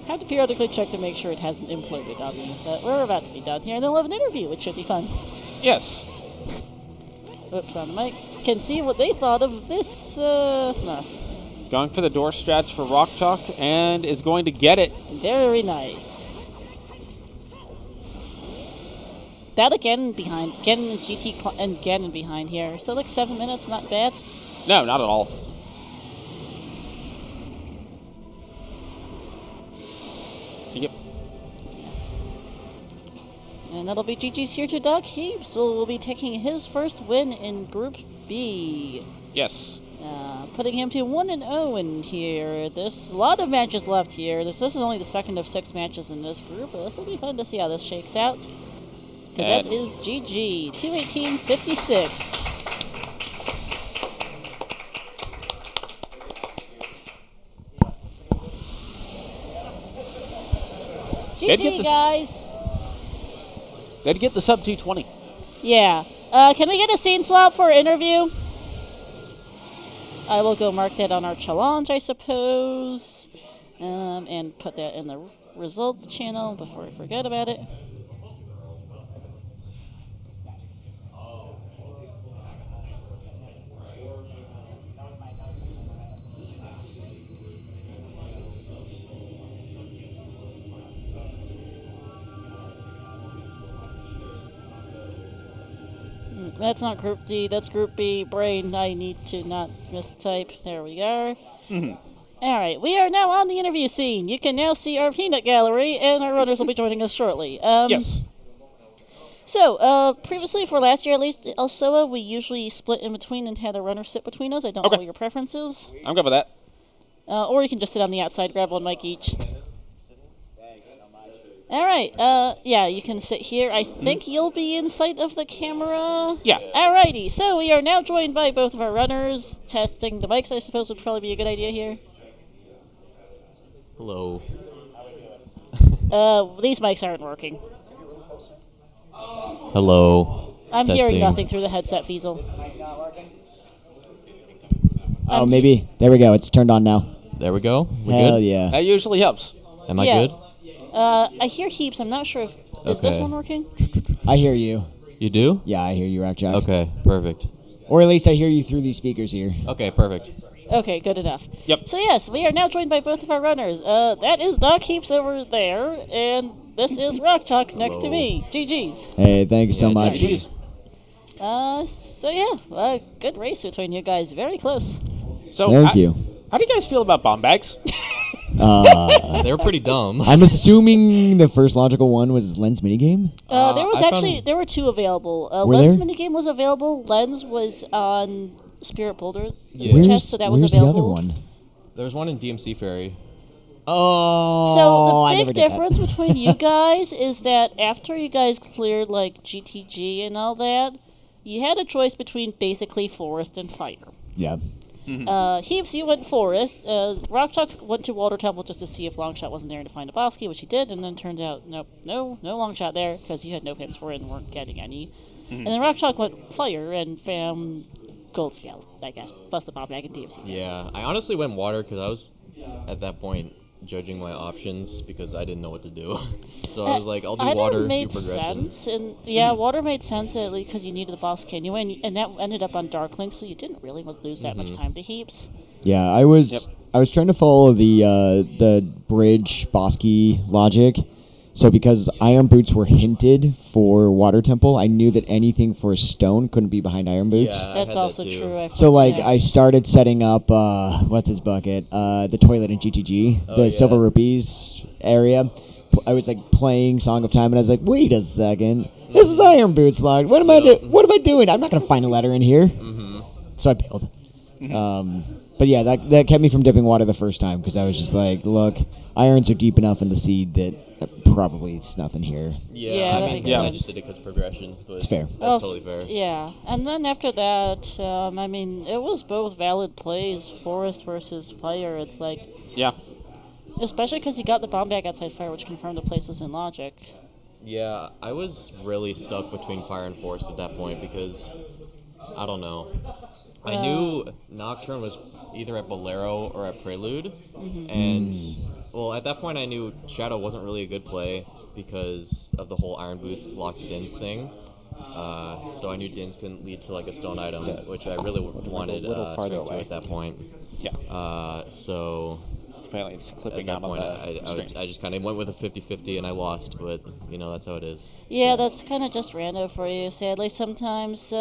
I have to periodically check to make sure it hasn't imploded on me. But we're about to be done here, and then we'll have an interview, which should be fun. Yes. Oops, on the mic. Can see what they thought of this mess. Going for the door strats for rockchalk, and is going to get it. Very nice. That again behind. Ganon and GT and Ganon behind here. So 7 minutes, not bad. No, not at all. Yep. And that'll be GG's here to DocHeaps. So we'll be taking his first win in Group B. Yes. Putting him to 1-0 in here. There's a lot of matches left here. This is only the second of 6 matches in this group, but this will be fun to see how this shakes out. Because that is GG. 218-56. GG, guys. They'd get the sub 220. Yeah. Can we get a scene swap for an interview? I will go mark that on our challenge, I suppose, and put that in the results channel before I forget about it. That's not Group D, that's Group B. Brain, I need to not mistype. There we are. Mm-hmm. Alright, we are now on the interview scene. You can now see our peanut gallery, and our runners will be joining us shortly. Yes. So, previously, for last year at least, Elsoa, we usually split in between and had a runner sit between us. I don't know Okay. what your preference is. I'm good with that. Or you can just sit on the outside, grab one mic each. Alright, yeah, you can sit here. I think you'll be in sight of the camera. Yeah. Alrighty, so we are now joined by both of our runners. Testing the mics, I suppose, would probably be a good idea here. Hello. These mics aren't working. Hello. I'm Testing. hearing nothing through the headset, Fiesel. Oh, maybe. There we go. It's turned on now. There we go. We Hell good? yeah. That usually helps. Am I Yeah. good? I hear heaps. I'm not sure if... Is this Okay. one working? I hear you. You do? Yeah, I hear you, Rockchalk. Okay, perfect. Or at least I hear you through these speakers here. Okay, perfect. Okay, good enough. Yep. So yes, we are now joined by both of our runners. That is DocHeaps over there, and this is rockchalk next to me. GG's. Hey, thank you so Yeah, much. it's So yeah, good race between you guys. Very close. So, Thank you. How do you guys feel about bomb bags? They were pretty dumb. I'm assuming the first logical one was Lens minigame? There was I actually found- there were two available. Were Lens there? minigame was available. Lens was on Spirit Boulder Yeah. chest, so that was where's available. the other one? There was one in DMC Ferry. Oh, So I the never big did that. difference between you guys is that after you guys cleared like GTG and all that, you had a choice between basically forest and fire. Yeah. Heaps, you went forest. Rockchalk went to Water Temple just to see if Longshot wasn't there to find a Bosky, which he did, and then turns out no Longshot there because you had no hints for it and weren't getting any. And then Rockchalk went fire and found Gold Scale, I guess, plus the bomb bag and DMC. Yeah, I honestly went water because I was, at that point, judging my options because I didn't know what to do. So I was like, I'll do Either water, do made progression. sense, and yeah, water made sense at least because you needed the boss anyway, and that ended up on Dark Link, so you didn't really lose that much time to heaps. Yeah, I was Yep. I was trying to follow the bridge Bosky logic. So because Iron Boots were hinted for Water Temple, I knew that anything for Stone couldn't be behind Iron Boots. Yeah, I That's had also that too. true. I So like forgot. I started setting up what's his bucket? The toilet in GTG, Oh, the yeah. Silver Rupees area. I was like playing Song of Time and I was like, wait a second. This is Iron Boots locked. What am I doing? I'm not gonna find a letter in here. So I bailed. But yeah, that kept me from dipping water the first time because I was just like, look, irons are deep enough in the seed that probably it's nothing here. Yeah, that I makes I sense. just did it because progression. But It's fair. That's Also- totally fair. Yeah, and then after that, I mean, it was both valid plays, forest versus fire. It's like, Yeah. especially because you got the bomb bag outside fire, which confirmed the places in logic. Yeah, I was really stuck between fire and forest at that point because I don't know. I knew Nocturne was either at Bolero or at Prelude, and well, at that point I knew Shadow wasn't really a good play because of the whole Iron Boots locked Dins thing. So I knew Dins couldn't lead to like a stone item, which I really wanted A little farther strength to away. at that point. Yeah. So Apparently it's at clipping that out on point the string. I just kind of went with a 50-50 and I lost, but you know that's how it is. Yeah, that's kind of just random for you, sadly, sometimes.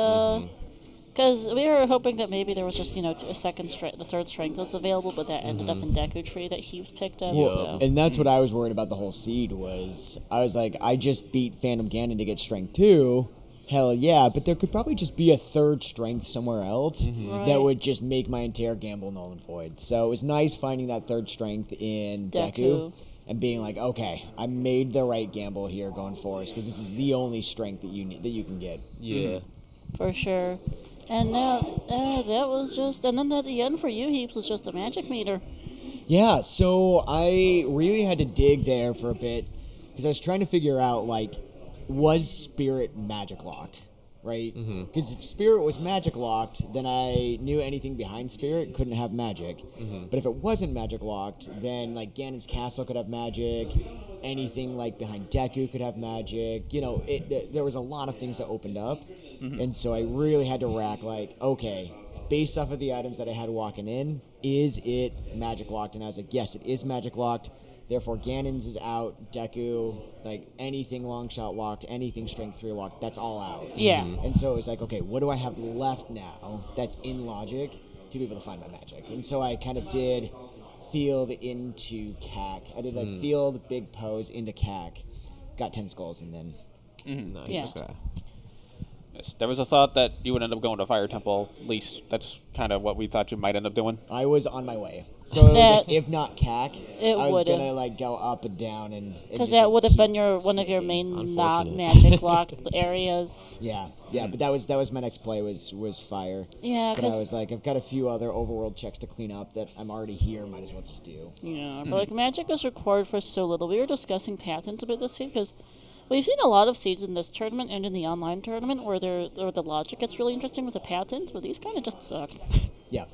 Because we were hoping that maybe there was just, a second strength, the third strength was available, but that ended up in Deku Tree that Heaps picked up, Well, so. And that's what I was worried about the whole seed was I was like, I just beat Phantom Ganon to get strength 2. Hell yeah, but there could probably just be a third strength somewhere else Right. that would just make my entire gamble null and void. So it was nice finding that third strength in Deku, Deku. and being like, okay, I made the right gamble here going forward because this is the only strength that you can get. Yeah. For sure. And now, that was just, and then at the end for you, Heaps, was just a magic meter. Yeah, so I really had to dig there for a bit because I was trying to figure out, like, was Spirit magic locked, right? Because if Spirit was magic locked, then I knew anything behind Spirit couldn't have magic. But if it wasn't magic locked, then, like, Ganon's Castle could have magic, anything, like, behind Deku could have magic. There was a lot of things that opened up. And so I really had to rack, like, okay, based off of the items that I had walking in, is it magic locked? And I was like, yes, it is magic locked. Therefore, Ganon's is out. Deku, like, anything long shot locked, anything strength 3 locked, that's all out. Yeah. And so it was like, okay, what do I have left now that's in logic to be able to find my magic? And so I kind of did field into CAC. I did like field, big pose into CAC. Got 10 skulls and then. Nice. Yeah. Okay. Yes, there was a thought that you would end up going to Fire Temple. At least that's kind of what we thought you might end up doing. I was on my way. So it was like, if not CAC, It I was would've. gonna like go up and down and Because just, that like, would have keep been one of your sneaking. main not Unfortunate. magic locked areas. Yeah, but that was my next play was fire. Yeah, But I 'cause- was like, I've got a few other overworld checks to clean up that I'm already here. Might as well just do. Yeah, but like magic is required for so little. We were discussing patents a bit this week because we've seen a lot of seeds in this tournament and in the online tournament where the logic gets really interesting with the patents, but these kind of just suck. Yeah.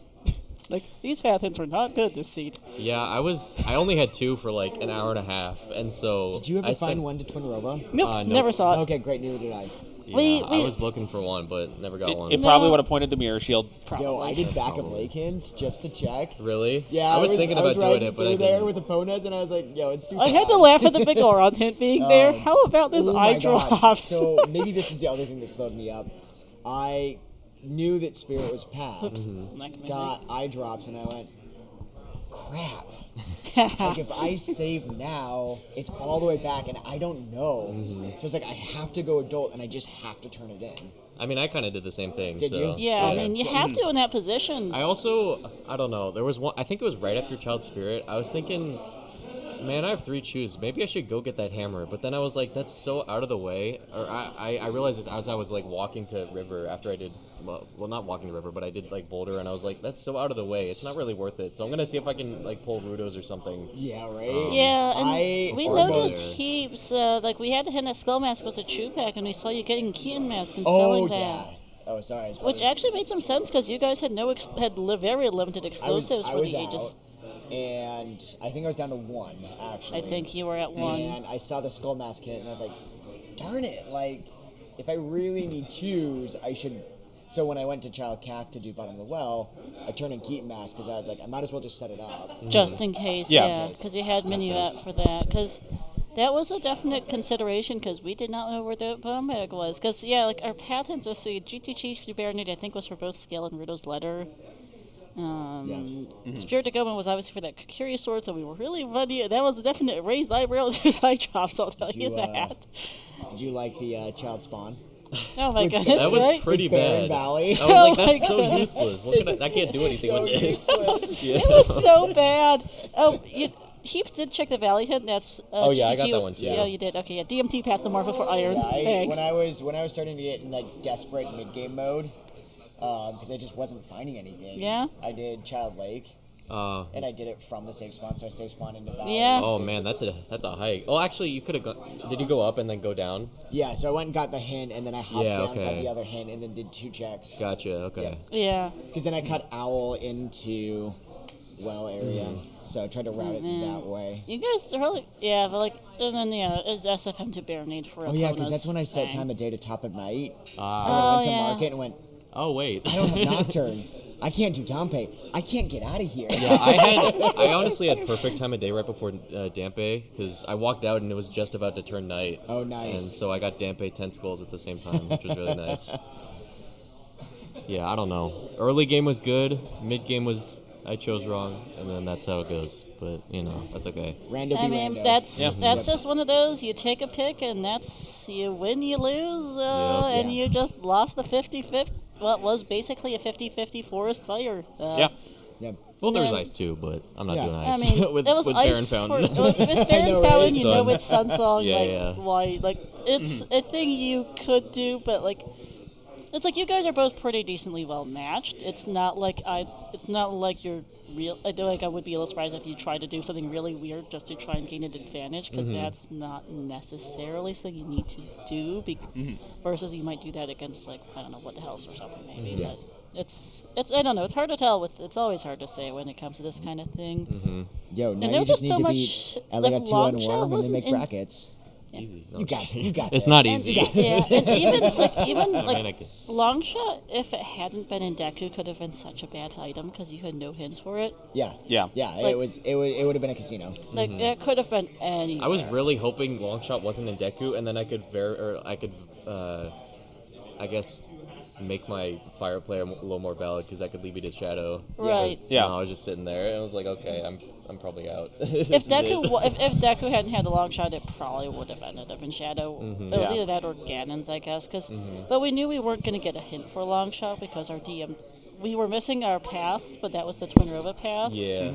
Like these patents were not good this seed. Yeah, I only had 2 for like an hour and a half, and so. Did you ever I find spent- one to Twin Robo? Nope, Nope. never saw it. Okay, great. Neither did I. Yeah, We- I was looking for one, but never got one. It probably No. would have pointed to Mirror Shield. Yo, I did back of Probably. Lake Hints just to check. Really? Yeah, I was thinking I was about doing riding it, but I through there didn't. with the Ponas, and I was like, yo, it's too I had to fast. laugh at the big Goron hint being there. Um, How about this Oh eye my God. drops? So maybe this is the other thing that slowed me up. I knew that Spirit was path. Oops. Mm-hmm. Not gonna Got eye drops, and I went, crap. Like, if I save now, it's all the way back, and I don't know. So it's like, I have to go adult, and I just have to turn it in. I mean, I kind of did the same thing. Did so, you? Yeah, I mean, you have to in that position. I also, I don't know. There was one. I think it was right after Child Spirit. I was thinking, man, I have 3 chews. Maybe I should go get that hammer. But then I was like, that's so out of the way. Or I realized this as I was like walking to River after I did. Well, not walking to River, but I did like Boulder, and I was like, that's so out of the way. It's not really worth it. So I'm gonna see if I can like pull Rudos or something. Yeah, right? Yeah, and I we almost- noticed heaps. Like we had to hit that Skull Mask was a Chew Pack, and we saw you getting Keaton Mask and Oh, selling that. yeah. Oh, sorry. I was Which probably- actually made some sense because you guys had very limited explosives I for was the Aegis. out, and I think I was down to 1, actually. I think you were at 1. And I saw the Skull Mask hit, and I was like, darn it, like, if I really need chews, I should... So when I went to Child Cac to do Bottom of the Well, I turned in Keaton Mask, because I was like, I might as well just set it up. Just in case, Yeah. yeah, because you had Minuet sense. for that. Because that was a definite consideration because we did not know where the bomb bag was. Because, yeah, like our patents, so GT Chief Baronade, I think, was for both Scale and Rudo's Letter. Spirit to Goma was obviously for that Curious Sword, so we were really funny. That was a definite raised eyebrow. There's eye drops, I'll tell you you, that. Did you like the Child Spawn? Oh my with- goodness, That was right? pretty Barren bad. Valley. I was like, Oh my that's so useless. What can I can't do anything So with this. useless. Yeah. It was so bad. Oh, Heaps did check the Valley hit. That's Oh, yeah, I got GTQ. that one, too. Yeah, you did. Okay, yeah. DMT Path the Marvel for Irons. Yeah, Thanks. when I was starting to get in like desperate mid game mode, because I just wasn't finding anything. Yeah? I did Child Lake, and I did it from the safe spawn, so I safe spawned into Valley. Yeah. Oh man, that's a hike. Oh, actually, you could have gone. Did you go up and then go down? Yeah, so I went and got the hint, and then I hopped Yeah, down, got okay. the other hint, and then did 2 checks. Gotcha. Okay. Yeah. Because then I cut Owl into well area, so I tried to route it that way. You guys are really, yeah, but like, and then it's SFM to Baronade for Oh yeah, because because that's when I set time of day to top at night. And Oh, I went to yeah. market and went, Oh wait. I don't have Nocturne. I can't do Dompe. I can't get out of here. Yeah, I honestly had perfect time of day right before Dampe because I walked out and it was just about to turn night. Oh, nice. And so I got Dampe 10 skulls at the same time, which was really nice. Yeah, I don't know. Early game was good. Mid game was I chose wrong, and then that's how it goes. But you know, that's okay. Rando I be mean, rando. that's just one of those. You take a pick, and that's you win, you lose, and Yeah. you just lost the 50-50. What was basically a 50-50 forest fire. Yeah. Yep. Well, there was then- ice too, but I'm not Yeah. doing I ice mean, with it was with ice Baron for, Fountain. it was, if it's Baron know, right? Fountain, you know Sun. it's Sun Song. Yeah, like, yeah. why? Like, it's a thing you could do, but like, it's like you guys are both pretty decently well matched. It's not like you're real. I feel like I would be a little surprised if you tried to do something really weird just to try and gain an advantage, because that's not necessarily something you need to do. Versus you might do that against like I don't know what the hell's or something maybe. But it's I don't know. It's hard to tell. It's always hard to say when it comes to this kind of thing. Yo, now there you was just just need so to beat much- Elega the 2 long on shot Worm and then wasn't make in- brackets. Easy. No, You I'm got just it. You kidding. got It's this. not And easy. you got Yeah, and even I like mean, I could- long shot, if it hadn't been in Deku, could have been such a bad item because you had no hints for it. Yeah. Yeah. Yeah, Like- it would have been a casino. Like it could have been any. I was really hoping Longshot wasn't in Deku, and then I could I guess make my fire player a little more valid because that could lead me to shadow. Right. Yeah. No, I was just sitting there and I was like, okay, I'm probably out. If Deku hadn't had a long shot, it probably would have ended up in shadow. It was either that or Ganon's, I guess. But we knew we weren't going to get a hint for a long shot because our DM, we were missing our path, but that was the Twin Rova path. Yeah.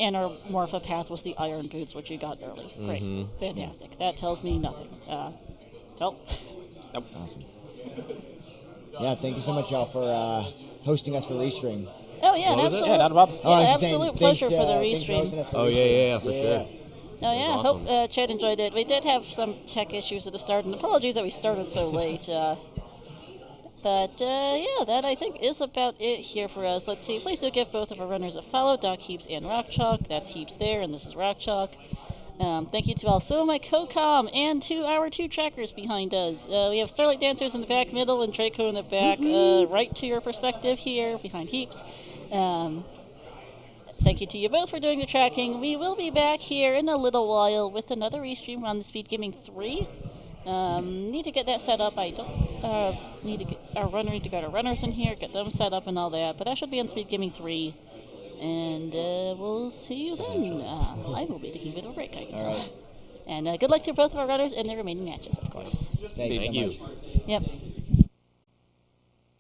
And our Morpha path was the Iron Boots, which you got early. Great. Fantastic. That tells me nothing. Awesome. Yeah, thank you so much, y'all, for hosting us for Restream. Oh, yeah, What was it? absolutely. Yeah, not a problem. Oh, I was Yeah, just saying, absolute thanks, pleasure for the thanks for Restream. hosting us for Oh, Restream. yeah, for sure. Oh, yeah, was awesome. hope Chad enjoyed it. We did have some tech issues at the start, and apologies that we started so late. But that I think is about it here for us. Let's see. Please do give both of our runners a follow, DocHeaps and rockchalk. That's Heaps there, and this is rockchalk. Thank you to also my co-com and to our 2 trackers behind us. We have Starlight Dancers in the back middle and Draco in the back, right to your perspective here behind Heaps. Thank you to you both for doing the tracking. We will be back here in a little while with another restream on the Speedgaming 3. Need to get that set up. I don't need to get our runners in here, get them set up and all that. But that should be on Speedgaming 3. And we'll see you then. I will be taking a bit of a break. All right. And good luck to both of our runners in their remaining matches, of course. Thank you so Thank you. much. Yep.